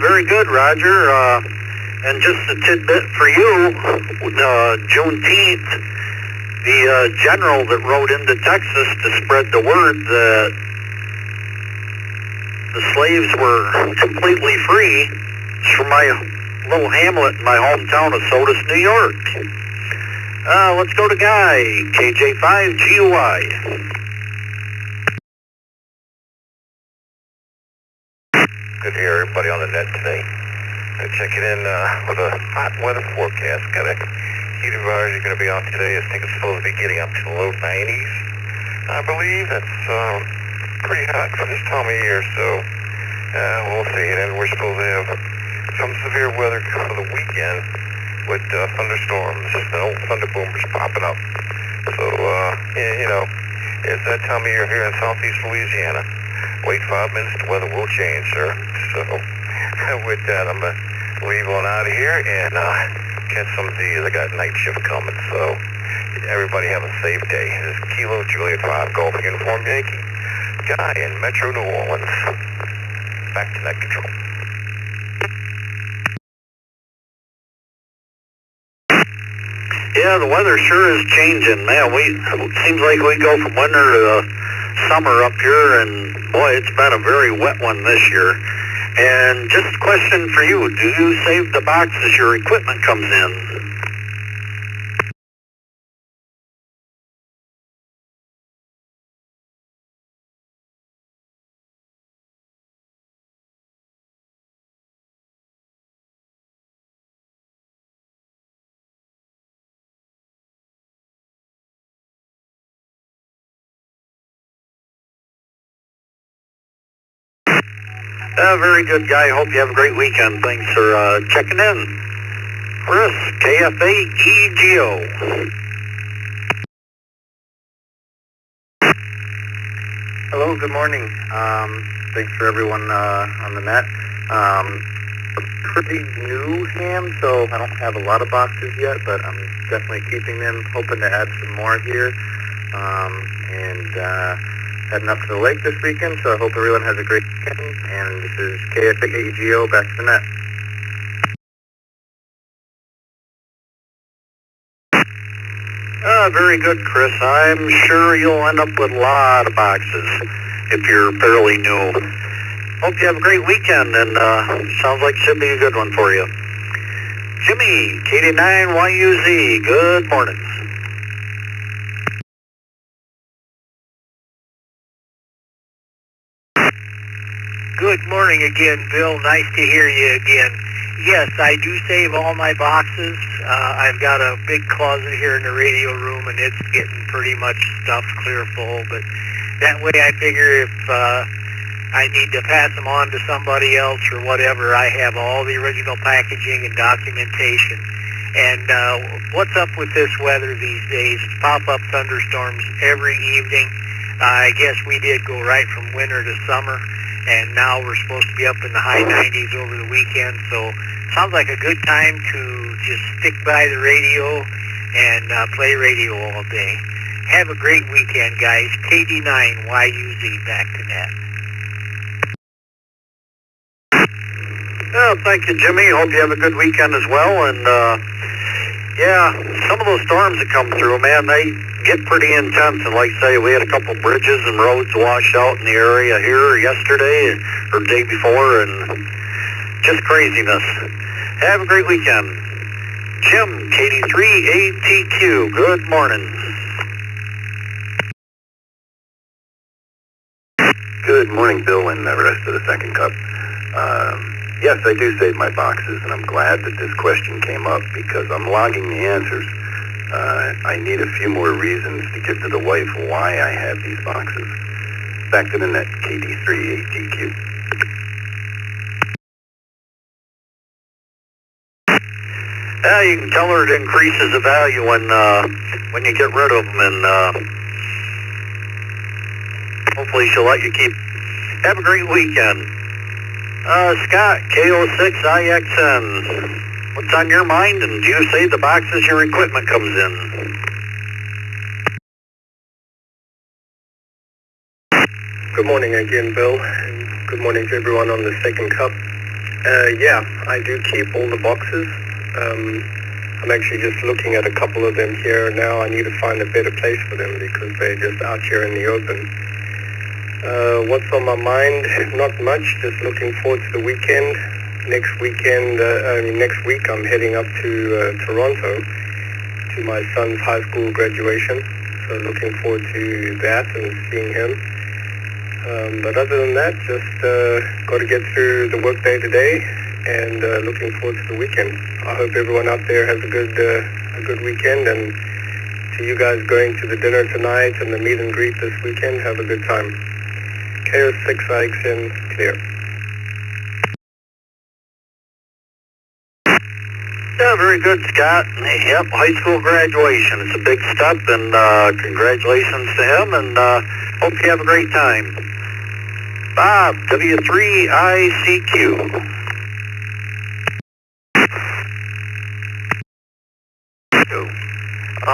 S17: Very good, Roger. And just a tidbit for you, Juneteenth, the general that rode into Texas to spread the word that the slaves were completely free, is from my little hamlet in my hometown of Sodus, New York. Let's go to Guy, KJ5GUI.
S3: Good to hear everybody on the net today. Checking in with a hot weather forecast. Got a heat advisory going to be on today. I think it's supposed to be getting up to the low 90s. I believe that's pretty hot for this time of year, so we'll see. And then we're supposed to have some severe weather for the weekend with thunderstorms and old thunder boomers popping up. So, it's that time of year here in southeast Louisiana. Wait 5 minutes, the weather will change, sir. So, with that, I'm going to leave on out of here and catch some of these. I got night shift coming, so everybody have a safe day. This is Kilo Juliet 5 Golf Uniform Yankee. Guy in Metro New Orleans. Back to net control.
S17: Yeah, the weather sure is changing. Man, it seems like we go from winter to summer up here, and boy, it's been a very wet one this year. And just a question for you, do you save the box as your equipment comes in? Very good, Guy. Hope you have a great weekend. Thanks for checking in. Chris, KFA-EGO.
S12: Hello, good morning. Thanks for everyone on the net. Pretty new ham, so I don't have a lot of boxes yet, but I'm definitely keeping them, hoping to add some more here. Heading up to the lake this weekend, so I hope everyone has a great weekend. And this is KFA-EGO, back to the net.
S17: Very good, Chris. I'm sure you'll end up with a lot of boxes if you're fairly new. Hope you have a great weekend, and sounds like it should be a good one for you. Jimmy, KD9YUZ, good morning.
S19: Good morning again, Bill. Nice to hear you again. Yes, I do save all my boxes. I've got a big closet here in the radio room, and it's getting pretty much stuffed clear full. But that way I figure if I need to pass them on to somebody else or whatever, I have all the original packaging and documentation. And what's up with this weather these days? Pop-up thunderstorms every evening.
S13: I guess we did go right from winter to summer, and now we're supposed to be up in the high 90s over the weekend, so sounds like a good time to just stick by the radio and play radio all day. Have a great weekend, guys. KD9YUZ back to that.
S17: Well, thank you, Jimmy. Hope you have a good weekend as well. And, yeah, some of those storms that come through, man, they get pretty intense. And like I say, we had a couple bridges and roads washed out in the area here yesterday or day before, and just craziness. Have a great weekend. Jim, KD3ATQ, good morning.
S3: Good morning, Bill, and the rest of the second cup. Yes, I do save my boxes, and I'm glad that this question came up because I'm logging the answers. I need a few more reasons to give to the wife why I have these boxes. Back to the net, KD3ATQ.
S17: Yeah, you can tell her it increases the value when you get rid of them, and hopefully she'll let you keep. Have a great weekend. Scott, KO6IXN. What's on your mind, and do you save the boxes your equipment comes in?
S4: Good morning again, Bill. Good morning to everyone on the second cup. Yeah, I do keep all the boxes. I'm actually just looking at a couple of them here now. I need to find a better place for them because they're just out here in the open. What's on my mind? Not much, just looking forward to the weekend. Next week I'm heading up to Toronto to my son's high school graduation. So looking forward to that and seeing him. But other than that, just got to get through the workday today and looking forward to the weekend. I hope everyone out there has a good weekend, and to you guys going to the dinner tonight and the meet and greet this weekend, have a good time. KO6IXN, clear.
S17: Yeah, very good, Scott. Yep, high school graduation. It's a big step, and congratulations to him, and hope you have a great time. Bob, W3ICQ.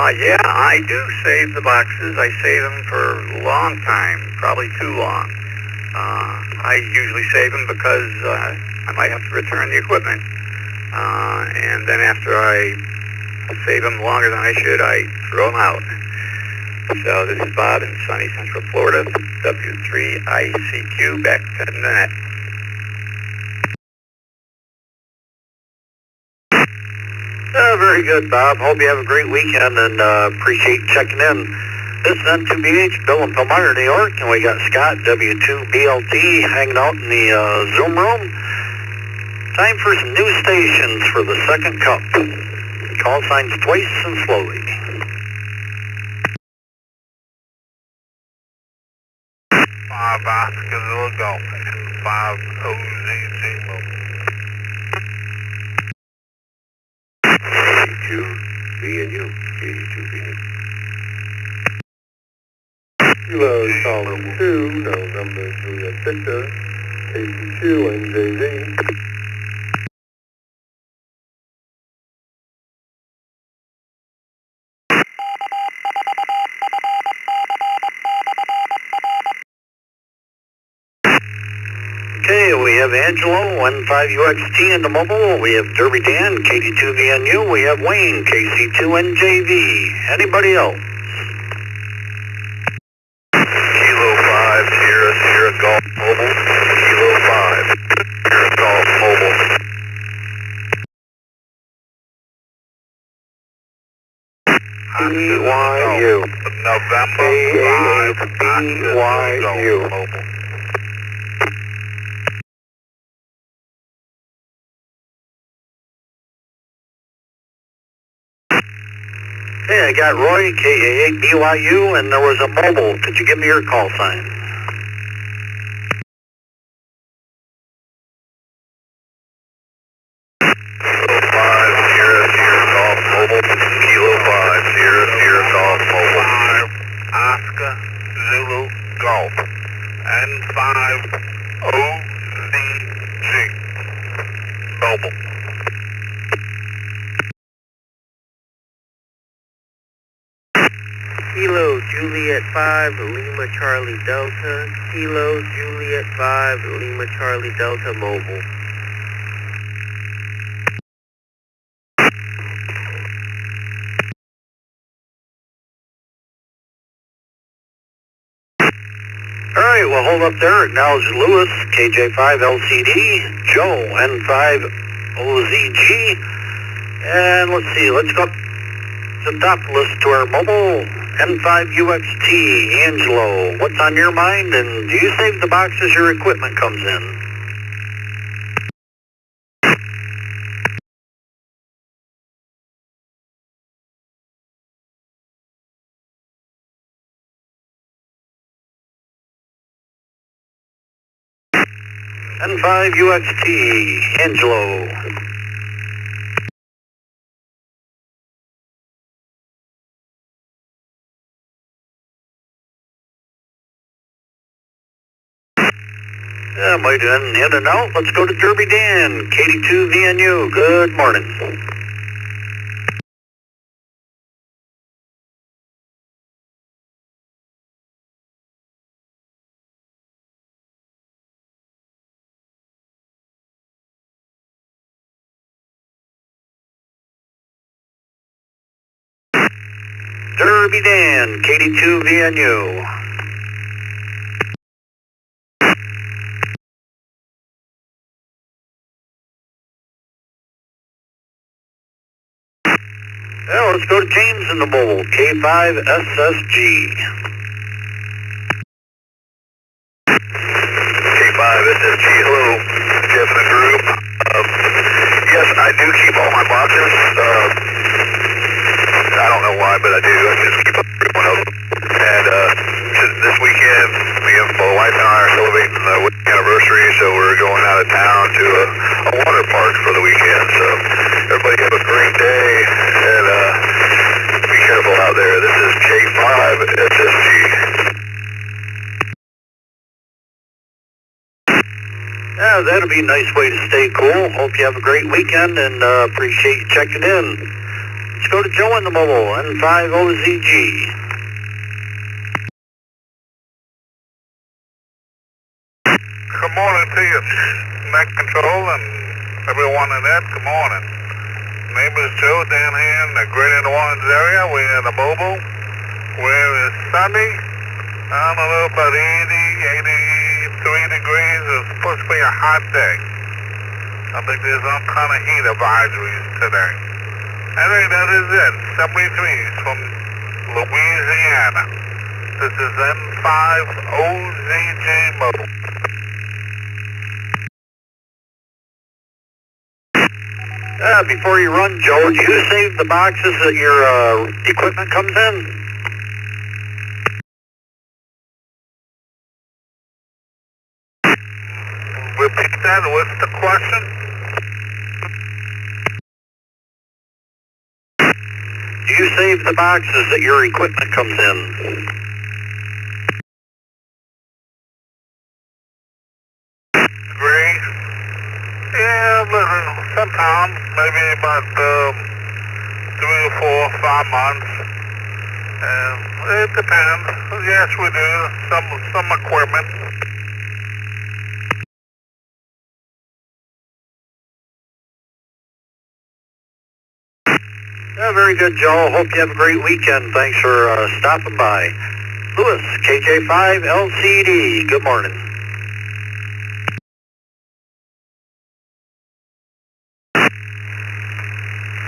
S2: Yeah, I do save the boxes. I save them for a long time, probably too long. I usually save them because I might have to return the equipment. And then after I save them longer than I should, I throw them out. So this is Bob in sunny Central Florida, W3ICQ, back to the net.
S17: Very good, Bob. Hope you have a great weekend, and appreciate checking in. This is N2BH, Bill in Palmyra, New York, and we got Scott, W2BLT, hanging out in the Zoom room. Time for some new stations for the second cup. Call signs twice and slowly.
S9: 5 Oscar Zilla Golf, 5 OZZ Mobile.
S3: KD2BNU, KD2BNU.
S4: Kilo Solid 2, November Juliet Victor, KC2 and JV.
S17: Okay, we have Angelo, 15UXT in the mobile. We have Derby Dan, KD2VNU. We have Wayne, KC2NJV. Anybody else?
S9: Kilo 5, Sierra, Sierra Golf Mobile. Kilo 5, Sierra Golf Mobile.
S17: BYU.
S9: November 5,
S17: BYU.
S9: Mobile.
S17: Hey, I got Roy, KA8BYU, and there was a mobile. Could you give me your call sign?
S9: Kilo 5, Sierra, Sierra Golf Mobile. Kilo 5, Sierra, Sierra Golf Mobile. 5, Oscar
S15: Zulu Golf. N5 OZG. Mobile.
S10: Kilo Juliet 5 Lima Charlie Delta. Kilo Juliet 5 Lima Charlie Delta mobile.
S17: Alright, well hold up there. Acknowledge Lewis, KJ5 LCD, Joe, N5 OZG, and let's see, let's go up to the top list to our mobile, N5 UXT, Angelo. What's on your mind, and do you save the boxes your equipment comes in? N5 UXT, Angelo. Yeah, might in and out. Let's go to Derby Dan, KD2 VNU. Good morning. Derby Dan, KD2 VNU. Yeah, let's go to James in the mobile, K5 SSG.
S3: K5 SSG, hello, Jeff and the group. Yes, I do keep all my boxes. I don't know why, but I do. I just keep every one of them. And this weekend, me and my wife and I are celebrating the wedding anniversary, so we're going out of town to a water park for the weekend. So everybody have a great day, and be careful out there. This is K5 SSG.
S17: Yeah, that'll be a nice way to stay cool. Hope you have a great weekend and appreciate you checking in. Let's go to Joe in the mobile, N5 OZG.
S15: Good morning to you, Mac Control and everyone in that. Good morning. Name is Joe down here in the Greater New Orleans area. We're in the mobile where it's sunny. I don't know, about 83 degrees. It's supposed to be a hot day. I think there's some kind of heat advisories today. Anyway, that is it. 73 from Louisiana. This is N5 OZG mobile.
S17: Before you run, Joe, do you save the boxes that your equipment comes in?
S15: Repeat that. What's the question?
S17: Do you save the boxes that your equipment comes in?
S15: Agree. Yeah, but sometimes, maybe about 3 or 4, 5 months. It depends. Yes, we do. Some equipment.
S17: Yeah, very good, Joe. Hope you have a great weekend. Thanks for stopping by. Lewis, KJ5 LCD. Good morning.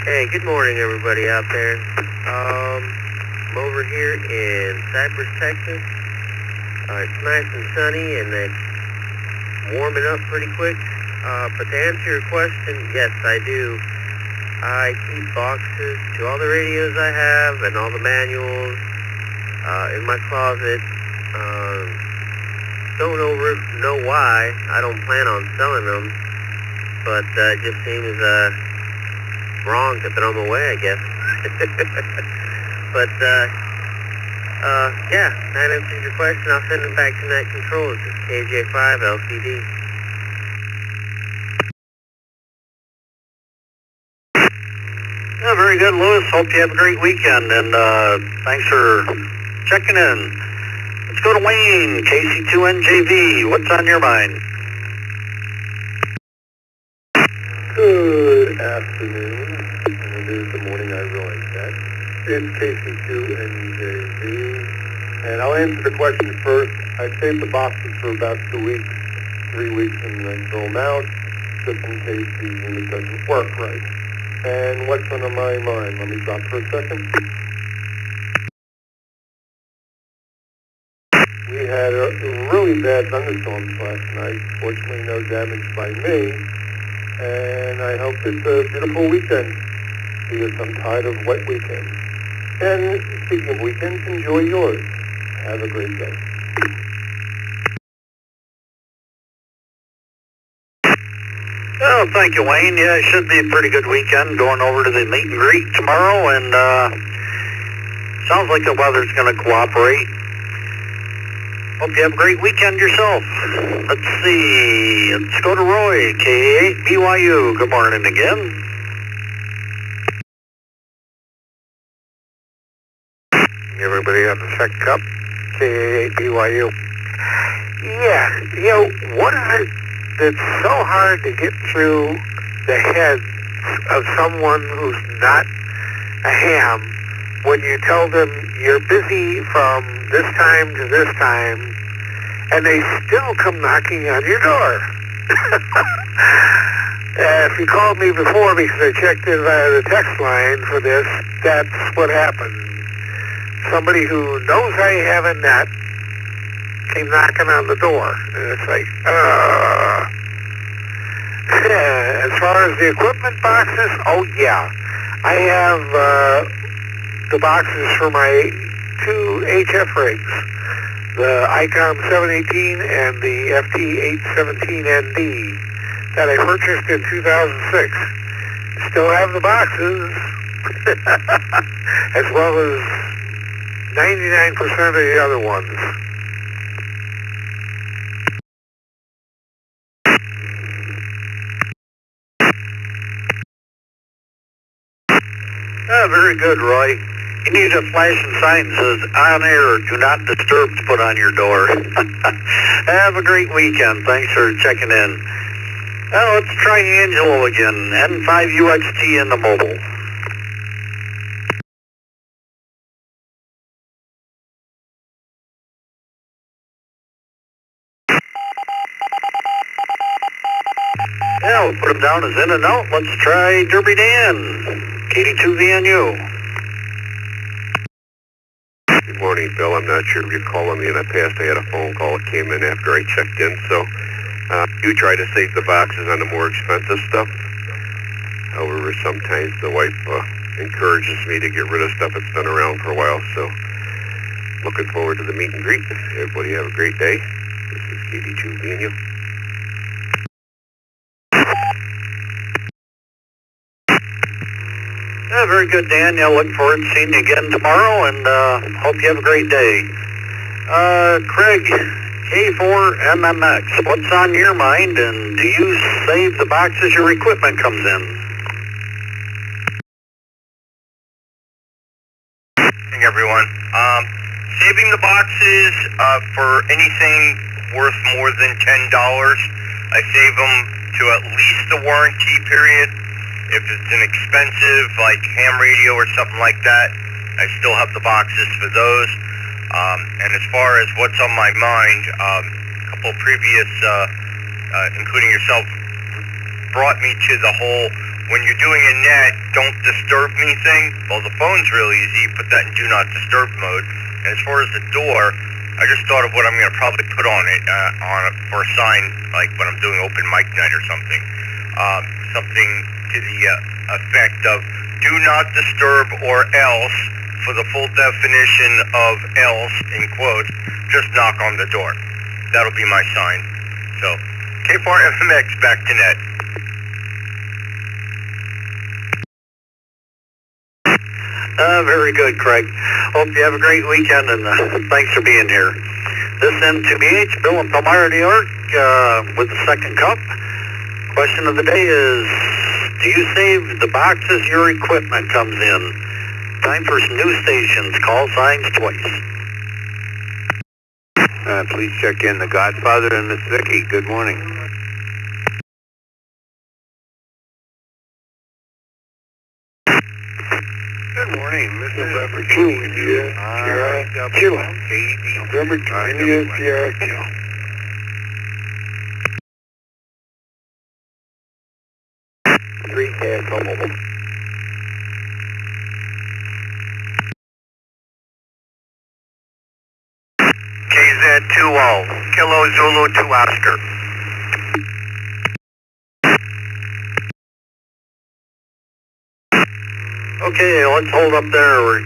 S10: Hey, good morning, everybody out there. I'm over here in Cypress, Texas. It's nice and sunny, and it's warming up pretty quick. But to answer your question, yes, I do. I keep boxes to all the radios I have and all the manuals in my closet. Don't know why. I don't plan on selling them, but it just seems wrong to throw them away, I guess. But Yeah, that answers your question. I'll send it back to Net Control. It's KJ5 LCD.
S17: Yeah, very good, Lewis. Hope you have a great weekend, and thanks for checking in. Let's go to Wayne, KC2NJV. What's on your mind?
S4: Good afternoon. It is the morning, I realize that. It's KC2NJV, and I'll answer the question first. I saved the boxes for about 2 weeks, 3 weeks, and then throw them out, just in case the unit doesn't work right. And what's on my mind? Let me stop for a second. We had a really bad thunderstorms last night. Fortunately, no damage by me. And I hope it's a beautiful weekend, because I'm tired of wet weekends. And speaking of weekends, enjoy yours. Have a great day.
S17: Oh, thank you, Wayne. Yeah, it should be a pretty good weekend. Going over to the meet and greet tomorrow, and sounds like the weather's going to cooperate. Hope you have a great weekend yourself. Let's see. Let's go to Roy, K8 BYU. Good morning again.
S16: Everybody on the second cup, K8 BYU. Yeah, you know, what is it that's so hard to get through the heads of someone who's not a ham when you tell them you're busy from this time to this time, and they still come knocking on your door? If you called me before because I checked in via the text line for this, that's what happened. Somebody who knows I have a net came knocking on the door, and it's like, As far as the equipment boxes, oh yeah, I have the boxes for my 2 HF rigs, the ICOM 718 and the FT817ND that I purchased in 2006. Still have the boxes, as well as 99% of the other ones.
S17: Very good, Roy. You need a flashing sign that says, on air, do not disturb, to put on your door. Have a great weekend. Thanks for checking in. Well, let's try Angelo again. N5UXT in the mobile. Yeah, we'll put him down as in and out. Let's try Derby Dan, KD2VNU.
S3: Good morning, Bill. I'm not sure if you're calling me in the past. I had a phone call that came in after I checked in, so you try to save the boxes on the more expensive stuff. However, sometimes the wife encourages me to get rid of stuff that's been around for a while, so looking forward to the meet and greet. Everybody have a great day. This is KD2VNU.
S17: Yeah, very good, Dan. Yeah, looking forward to seeing you again tomorrow, and hope you have a great day. Craig, K4MMX, what's on your mind, and do you save the boxes your equipment comes in?
S20: Hey, everyone. Saving the boxes for anything worth more than $10, I save them to at least the warranty period. If it's an expensive, like ham radio or something like that, I still have the boxes for those. And as far as what's on my mind, a couple previous, including yourself, brought me to the whole, when you're doing a net, don't disturb me thing. Well, the phone's really easy. You put that in do not disturb mode. And as far as the door, I just thought of what I'm going to probably put on it for a sign, like when I'm doing open mic night or something. Something to the effect of do not disturb or else, for the full definition of else, in quotes, just knock on the door. That'll be my sign. So, K4FMX, back to net.
S17: Very good, Craig. Hope you have a great weekend, and thanks for being here. This N2BH, Bill in Palmyra, New York, with the second cup. Question of the day is, do you save the boxes your equipment comes in? Time for some news stations. Call signs twice.
S8: Please check in the Godfather and Miss Vicky. Good morning.
S16: Good morning. This is November 2 India, Sierra Kilo. November 2 India, Sierra Kilo. Three KSL mobile.
S20: KZ20, Kilo Zulu 2 Oscar.
S17: Okay, let's hold up there. We're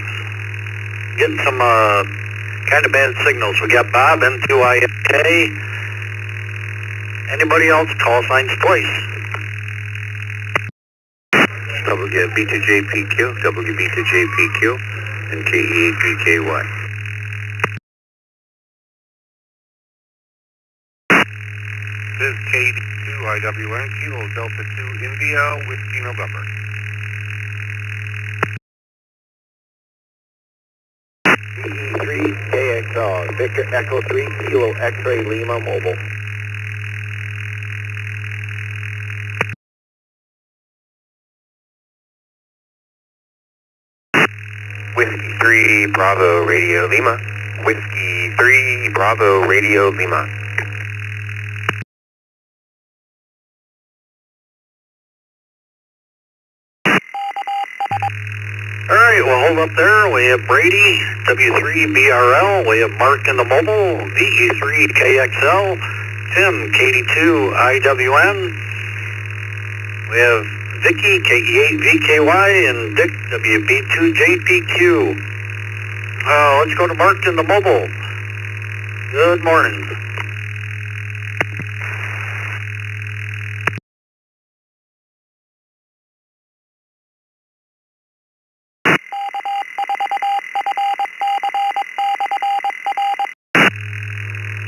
S17: getting some kind of bad signals. We got Bob, N2IFK. Anybody else? Call signs twice.
S8: WB2JPQ, WB2JPQ, and KE8VKY. This is KD2IWN, Kilo Delta 2 India, Whiskey November.
S16: KXR, Victor Echo 3, Kilo X-Ray Lima Mobile.
S8: Whiskey 3, Bravo Radio Lima. Whiskey 3, Bravo Radio Lima.
S17: All right, we'll hold up there. We have Brady, W3BRL. We have Mark in the mobile, VE3KXL. Tim, KD2IWN. We have Vicky, KE8VKY, and Dick, WB2JPQ. Let's go to Mark in the mobile. Good morning.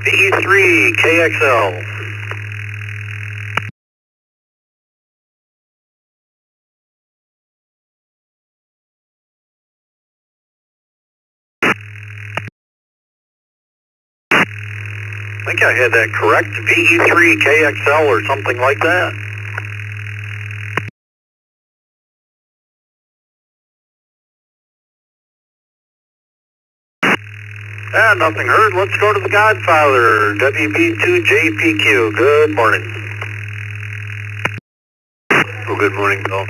S17: VE3KXL. I think I had that correct. VE3KXL or something like that. Nothing heard. Let's go to the Godfather, WB2JPQ. Good morning.
S8: Well, good morning, Bill.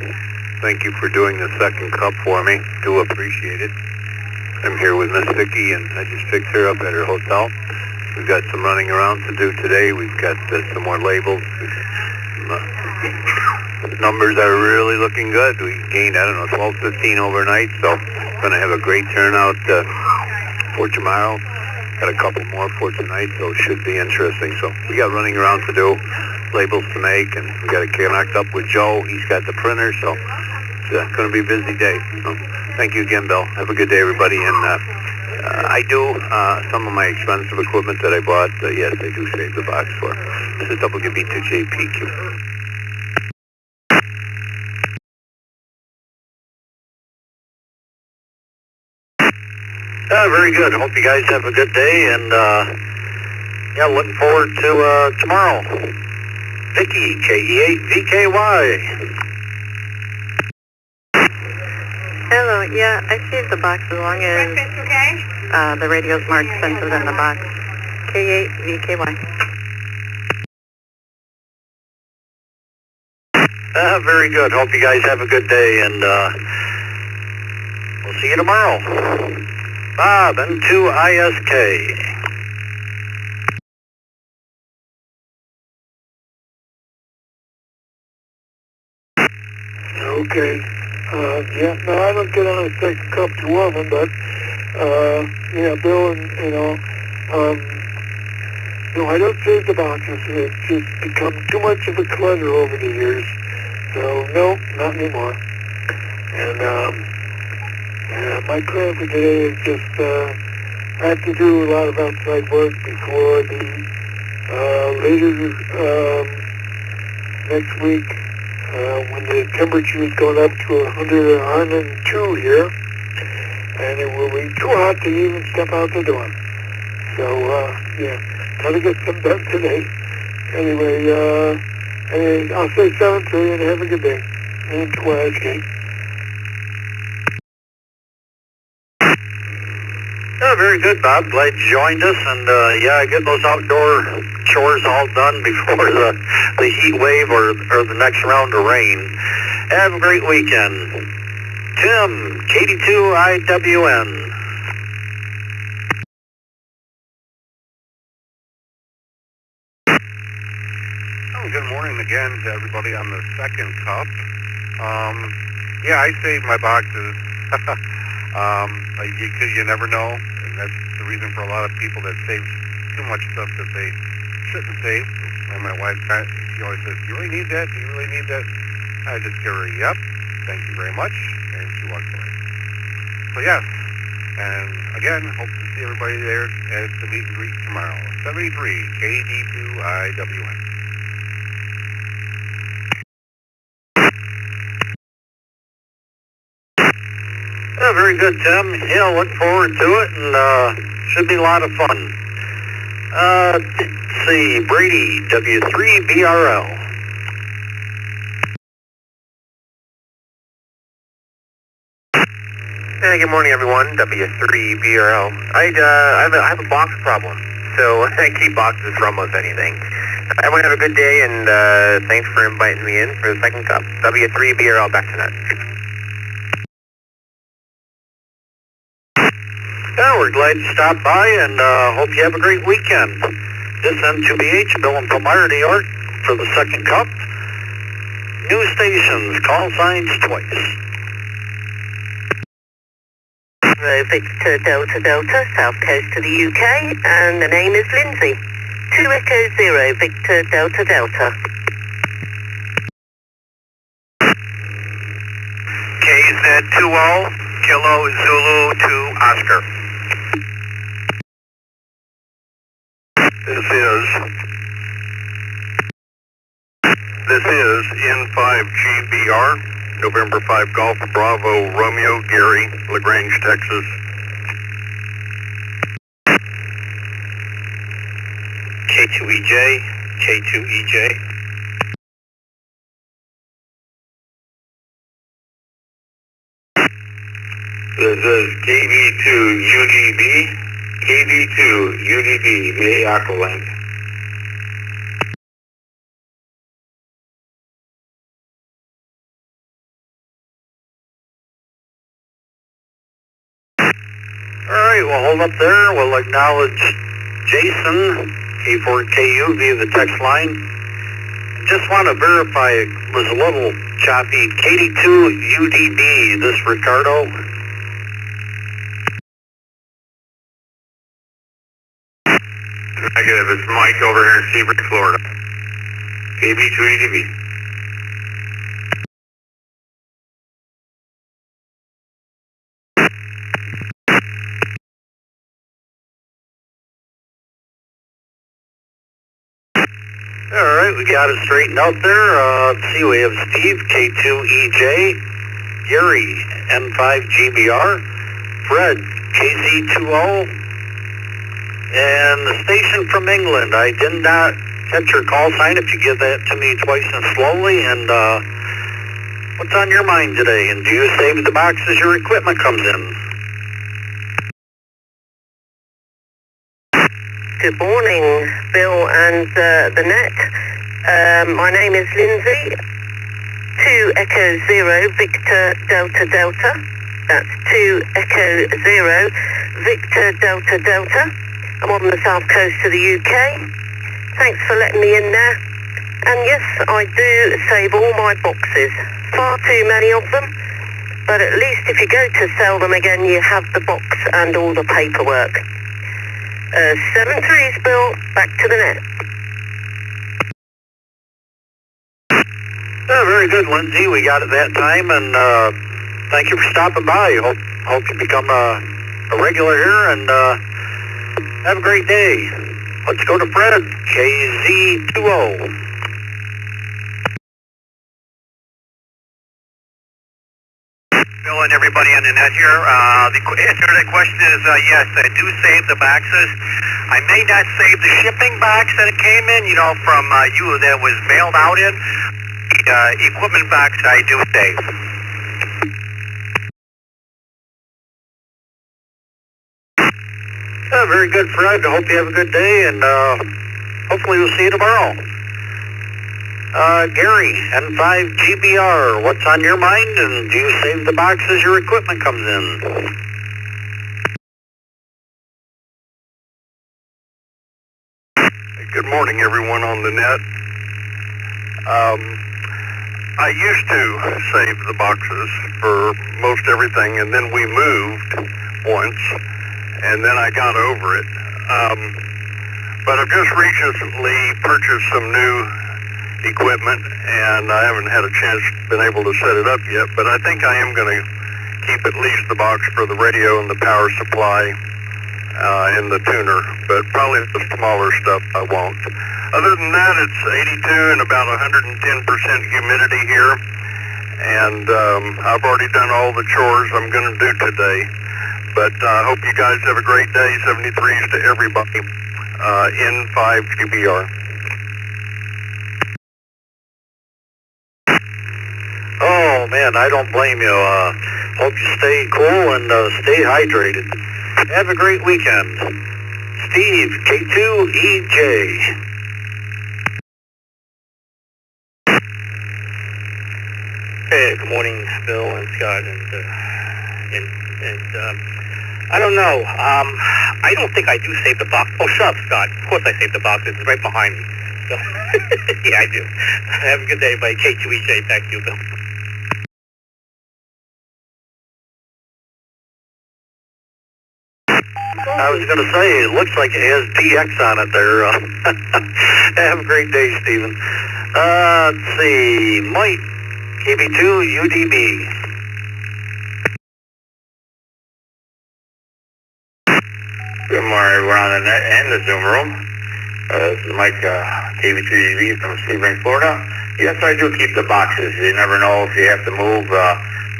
S8: Thank you for doing the second cup for me. Do appreciate it. I'm here with Miss Vicky, and I just picked her up at her hotel. We've got some running around to do today. We've got some more labels. Numbers are really looking good. We gained, 12, 15 overnight, so going to have a great turnout for tomorrow. Got a couple more for tonight, so it should be interesting. So we got running around to do, labels to make, and we got to connect up with Joe. He's got the printer, so it's going to be a busy day. So thank you again, Bill. Have a good day, everybody. And I do some of my expensive equipment that I bought. Yes, I do save the box for. This is WB2JPQ.
S17: Very good. Hope you guys have a good day, and looking forward to tomorrow. Vicky, KE8VKY.
S18: Hello, yeah, I saved the box as long as the radio's more expensive than the box. KE8VKY.
S17: Very good. Hope you guys have a good day, and we'll see you tomorrow. Bob, N2ISK.
S16: Okay. No, I don't get on a second cup too often, but, Bill, and, I don't save the boxes. It's just become too much of a clutter over the years. So, no, not anymore. And, My plan for today is just, I have to do a lot of outside work before the, later, next week, when the temperature is going up to 100 or 102 here, and it will be too hot to even step out the door. So, yeah, gotta get some done today. Anyway, I'll say 7-3 and have a good day. And okay.
S17: Yeah, very good, Bob. Glad you joined us. And, yeah, get those outdoor chores all done before the heat wave or the next round of rain. Have a great weekend. Tim, KD2IWN.
S8: Oh, good morning again to everybody on the second cup. Yeah, I saved my boxes. You never know, and that's the reason for a lot of people that save too much stuff that they shouldn't save. And my wife, she always says, "Do you really need that? Do you really need that?" I just give her, "Yep, thank you very much," and she walks away. So yes, and again, hope to see everybody there at the meet and greet tomorrow. 73 KD2IWN.
S17: Yeah, very good, Tim. Yeah, look forward to it, and should be a lot of fun. Let's see, Brady, W3BRL.
S10: Hey, good morning, everyone. W3BRL. I have a box problem, so I keep boxes for almost anything. Everyone have a good day, and thanks for inviting me in for the second cup. W3BRL, back to net.
S17: Yeah, we're glad you stopped by, and hope you have a great weekend. This M2BH, Bill in Palmyra, New York, for the second cup. New stations, call signs twice.
S14: Victor Delta Delta, South Coast to the UK, and the name is Lindsay. 2 Echo 0, Victor Delta Delta.
S2: KZ20, Kilo Zulu to Oscar.
S3: This is N5GBR, November 5 Golf Bravo Romeo Gary, LaGrange, Texas.
S2: K2EJ, K2EJ.
S3: This is KB2UDB, KB2UDB, Minneapolis.
S17: All right, we'll hold up there. We'll acknowledge Jason, K4KU, via the text line. Just want to verify it was a little choppy. KD2UDB, this Ricardo.
S3: Negative, it's Mike over here in Seabrook, Florida. KB2UDB.
S17: All right, we got it straightened out there. Let's see, we have Steve, K2EJ, Gary, N5GBR, Fred, KZ20, and the station from England. I did not catch your call sign. If you give that to me twice and slowly, and what's on your mind today? And do you save the box as your equipment comes in?
S14: Good morning, Bill and the net. My name is Lindsay. 2 Echo 0, Victor Delta Delta. That's 2 Echo 0, Victor Delta Delta. I'm on the south coast of the UK. Thanks for letting me in there. And yes, I do save all my boxes. Far too many of them. But at least if you go to sell them again, you have the box and all the paperwork. 7-3's Bill, back to the net.
S17: Oh, very good, Lindsay. We got it that time, and thank you for stopping by. Hope you become a regular here, and have a great day. Let's go to Fred, KZ20.
S11: Bill and everybody on the net here. The answer to that question is yes, I do save the boxes. I may not save the shipping box that it came in, you know, from you that was mailed out in. The equipment box I do save.
S17: Very good, Fred. I hope you have a good day, and hopefully we'll see you tomorrow. Gary, N5GBR, what's on your mind, and do you save the box as your equipment comes in?
S8: Good morning, everyone on the net. I used to save the boxes for most everything, and then we moved once, and then I got over it. But I've just recently purchased some new equipment, and I haven't had a chance, been able to set it up yet, but I think I am going to keep at least the box for the radio and the power supply and the tuner, but probably the smaller stuff I won't. Other than that, it's 82 and about 110% humidity here, and I've already done all the chores I'm going to do today, but I hope you guys have a great day. 73s to everybody. N5GBR.
S17: Oh, man, I don't blame you. Hope you stay cool and stay hydrated. Have a great weekend. Steve, K2EJ.
S21: Hey, good morning, Bill and Scott, and I don't know. I don't think I do save the box. Oh, shut up, Scott. Of course I save the box. It's right behind me. So, yeah, I do. Have a good day, buddy. K2EJ, back to you, Bill.
S17: I was going to say, it looks like it has DX on it there. Have a great day, Stephen. Let's see, Mike, KB2, UDB.
S5: Good morning, everyone on the net and the Zoom room. This is Mike, KB2UDB from Sebring, Florida. Yes, I do keep the boxes. You never know if you have to move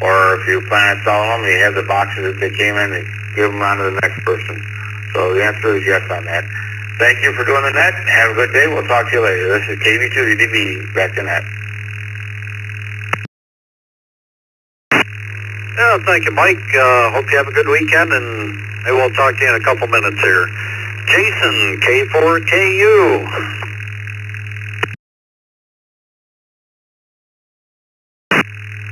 S5: or if you plan on selling them, you have the boxes that they came in and give them on to the next person. So the answer is yes on that. Thank you for doing the net. Have a good day. We'll talk to you later. This is KB2UDB, back to net.
S17: Yeah, thank you, Mike. Hope you have a good weekend, and maybe we'll talk to you in a couple minutes here. Jason, K4KU.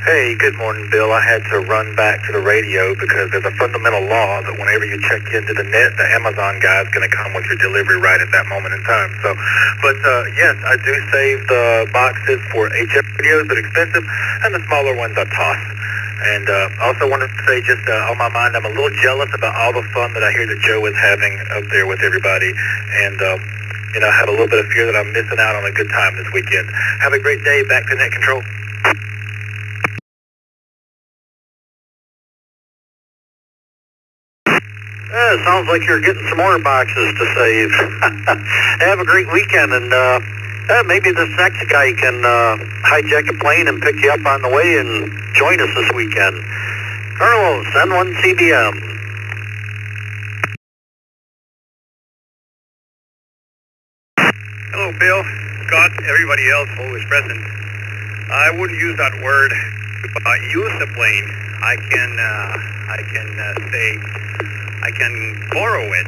S23: Hey, good morning, Bill. I had to run back to the radio because there's a fundamental law that whenever you check into the net, the Amazon guy is going to come with your delivery right at that moment in time. So, but yes, I do save the boxes for HF radios, but expensive, and the smaller ones I toss. And also wanted to say, just on my mind, I'm a little jealous about all the fun that I hear that Joe is having up there with everybody. And, you know, I have a little bit of fear that I'm missing out on a good time this weekend. Have a great day. Back to Net Control.
S17: Yeah, it sounds like you're getting some more boxes to save. Have a great weekend, and maybe this next guy can hijack a plane and pick you up on the way and join us this weekend. Carlos, N1CBM.
S11: Hello, Bill, Scott, everybody else always present. I wouldn't use that word to use the plane. I can borrow it,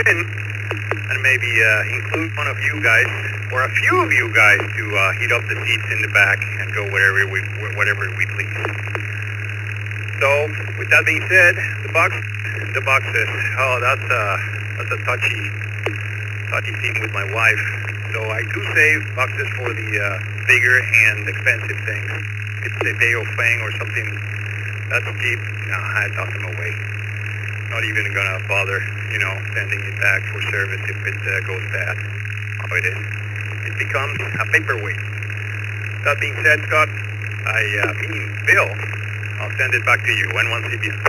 S11: and maybe include one of you guys, or a few of you guys, to heat up the seats in the back and go whatever we please. So, with that being said, the boxes. Oh, that's a touchy scene with my wife. So I do save boxes for the bigger and expensive things. If it's a day-off thing or something that's cheap, no, I toss them away. Not even gonna bother, you know, sending it back for service if it goes bad. How it is. It becomes a paperweight. That being said, Scott, Bill, I'll send it back to you. N1CBN.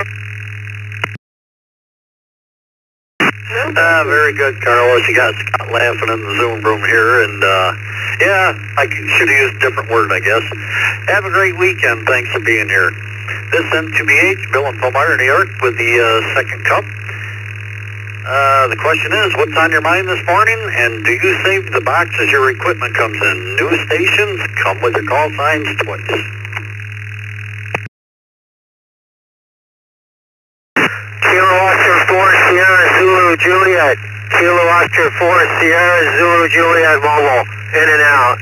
S23: Very good, Carlos. You got Scott laughing in the Zoom room here, and yeah, I should have used a different word, I guess. Have a great weekend. Thanks for being here. This N2BH, Bill and Palmyra, New York, with the second cup. The question is, what's on your mind this morning, and do you save the box as your equipment comes in? New stations come with your call signs twice.
S16: Kilo Oscar 4 Sierra Zulu Juliet. Kilo Oscar 4 Sierra Zulu Juliet Mobile. In and out.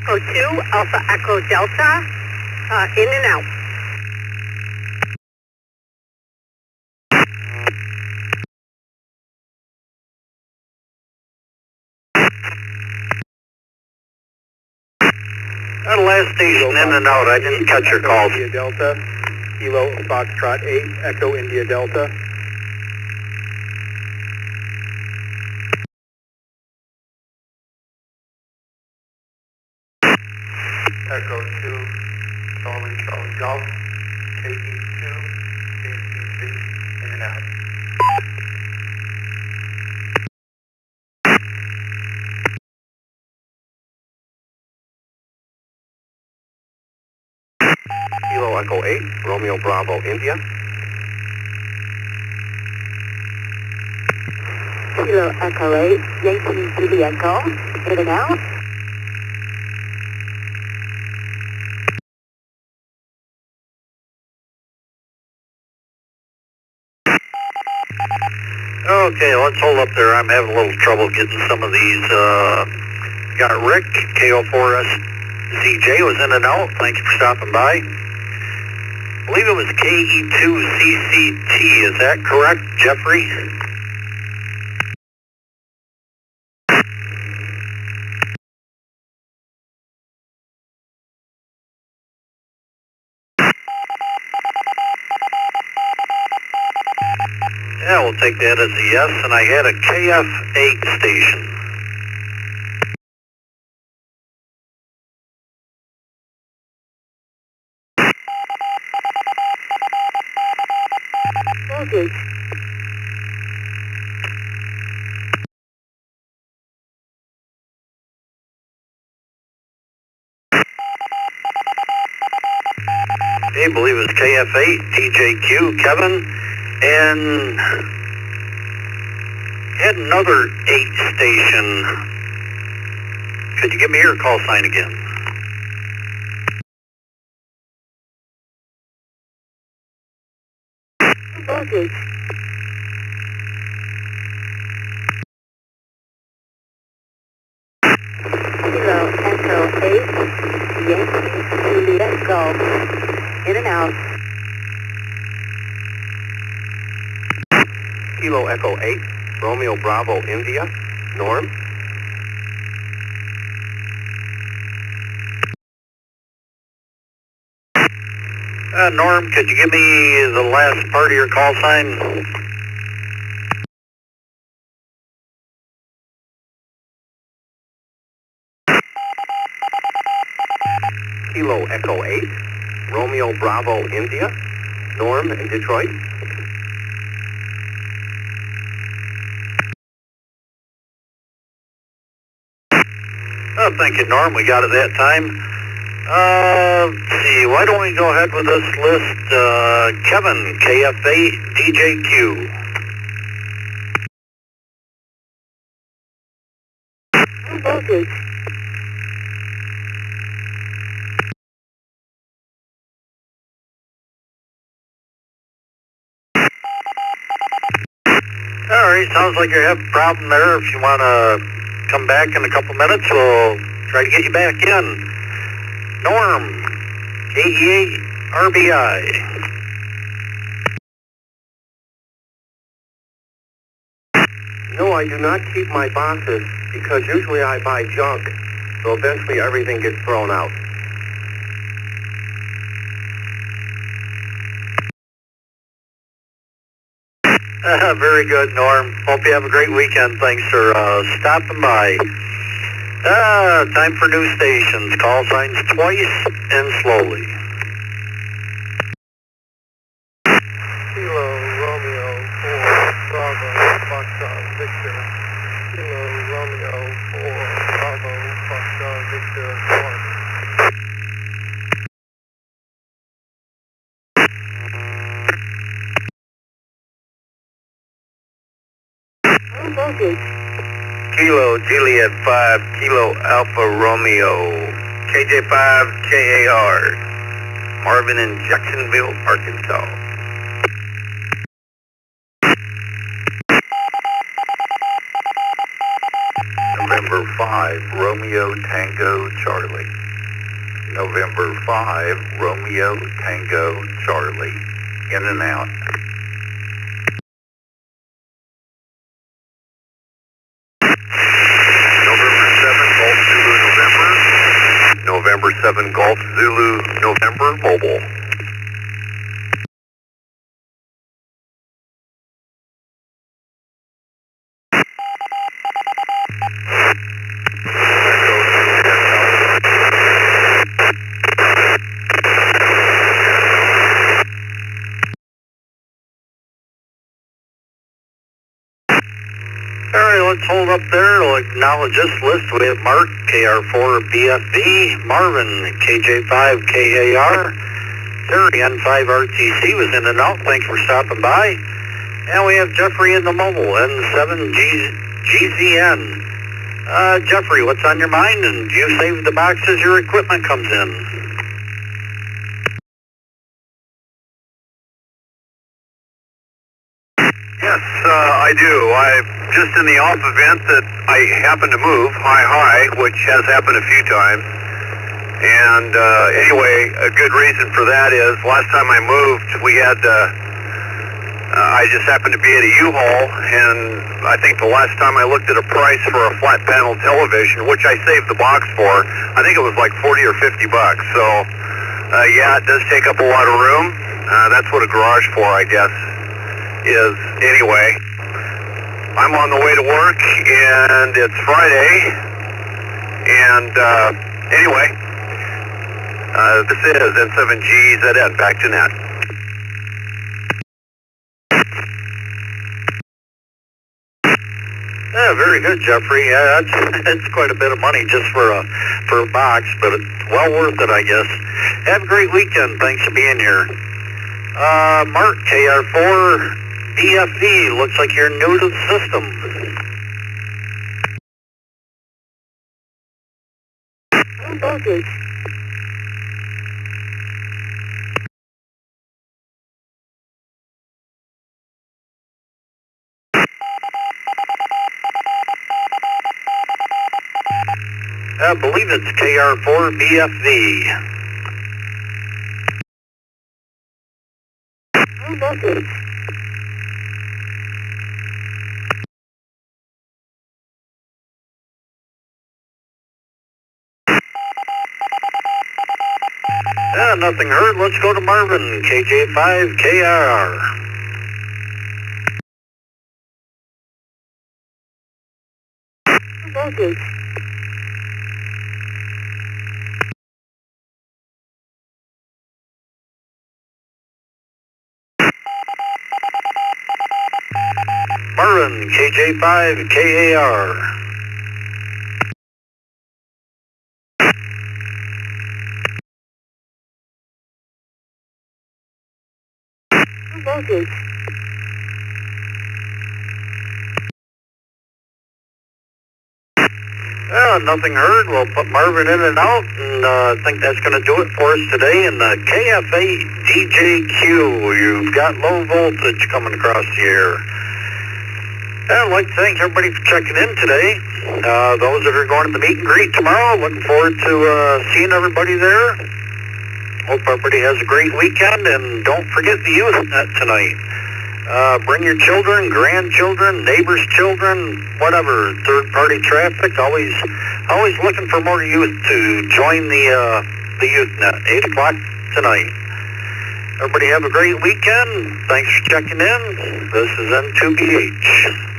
S14: Echo 2 Alpha Echo Delta. In and out.
S23: That last station in and out, I didn't catch your calls.
S4: India Delta, Kilo Foxtrot 8, Echo India Delta.
S3: Echo 2, Charlie Golf, KE2, CCC, in and out. Kilo Echo 8, Romeo Bravo, India.
S14: Kilo Echo 8 Yankee Juliet Golf. In and out.
S23: Okay, let's hold up there. I'm having a little trouble getting some of these. Got Rick, KO4SZJ was in and out. Thank you for stopping by. I believe it was KE2CCT. Is that correct, Jeffrey? Yeah, we'll take that as a yes. And I had a KF8 station.
S14: Okay.
S23: I believe it was KF8, TJQ, Kevin, and had another 8 station. Could you give me your call sign again?
S14: Okay. Kilo Echo 8 Yankee Juliet Golf. In and out.
S3: Kilo Echo 8, Romeo Bravo, India, Norm.
S23: Norm, could you give me the last part of your call sign?
S3: Kilo Echo 8, Romeo Bravo, India, Norm in Detroit.
S23: Oh, thank you, Norm. We got it that time. Let's see. Why don't we go ahead with this list? Kevin, KF8, DJQ.
S14: Okay.
S23: All right. Sounds like you have a problem there. If you want to come back in a couple minutes, we'll try to get you back in. Norm, KE8, RBI.
S3: No, I do not keep my boxes because usually I buy junk, so eventually everything gets thrown out.
S23: Very good, Norm. Hope you have a great weekend. Thanks for stopping by. Time for new stations. Call signs twice and slowly.
S4: Kilo Romeo 4 Bravo Foxtrot Victor. Kilo Romeo 4 Bravo Foxtrot Victor 1.
S23: Kilo Juliet 5 Kilo Alpha Romeo KJ5 KAR. Marvin in Jacksonville, Arkansas.
S3: November 5, Romeo Tango Charlie. November 5, Romeo Tango Charlie. In and out. November 7, Golf Zulu November, mobile.
S23: Alright, let's hold up there. We'll acknowledge this list. We have Mark, KR4 BFB, Marvin, KJ5 KAR, Terry, N5 RTC was in and out. Thanks for stopping by. And we have Jeffrey in the mobile, N7 GZN. Jeffrey, what's on your mind? And do you save the boxes your equipment comes in?
S3: Yes, I do. I'm just in the off event that I happen to move high, which has happened a few times. And anyway, a good reason for that is last time I moved, we had, I just happened to be at a U-Haul, and I think the last time I looked at a price for a flat panel television, which I saved the box for, I think it was like 40 or 50 bucks. So, yeah, it does take up a lot of room. That's what a garage for, I guess, is. Anyway, I'm on the way to work, and it's Friday, and anyway, this is N7GZN, back to net.
S23: Yeah, very good, Jeffrey. Yeah, that's quite a bit of money just for a box, but it's well worth it, I guess. Have a great weekend. Thanks for being here. Mark, KR4 BFE, looks like you're new to the system.
S14: Okay.
S23: I believe it's KR4 BFV.
S14: Okay.
S23: Nothing heard. Let's go to Marvin, KJ5 KR.
S14: Okay.
S23: Marvin, KJ5 KAR.
S14: Okay.
S23: Nothing heard. We'll put Marvin in and out, and I think that's going to do it for us today. And KFA DJQ, you've got low voltage coming across the air. I'd like to thank everybody for checking in today. Those that are going to the meet and greet tomorrow, looking forward to seeing everybody there. Hope everybody has a great weekend, and don't forget the youth net tonight. Bring your children, grandchildren, neighbors' children, whatever. Third-party traffic. Always looking for more youth to join the youth net. 8 o'clock tonight.
S17: Everybody have a great weekend. Thanks for checking in. This is N2BH.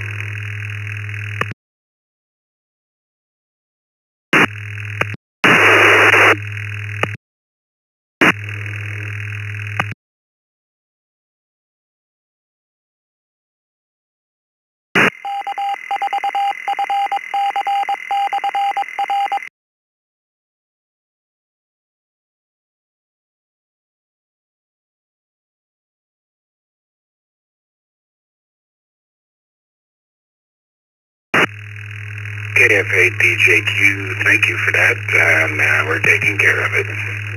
S3: KF8DJQ, thank you for that. We're taking care of it.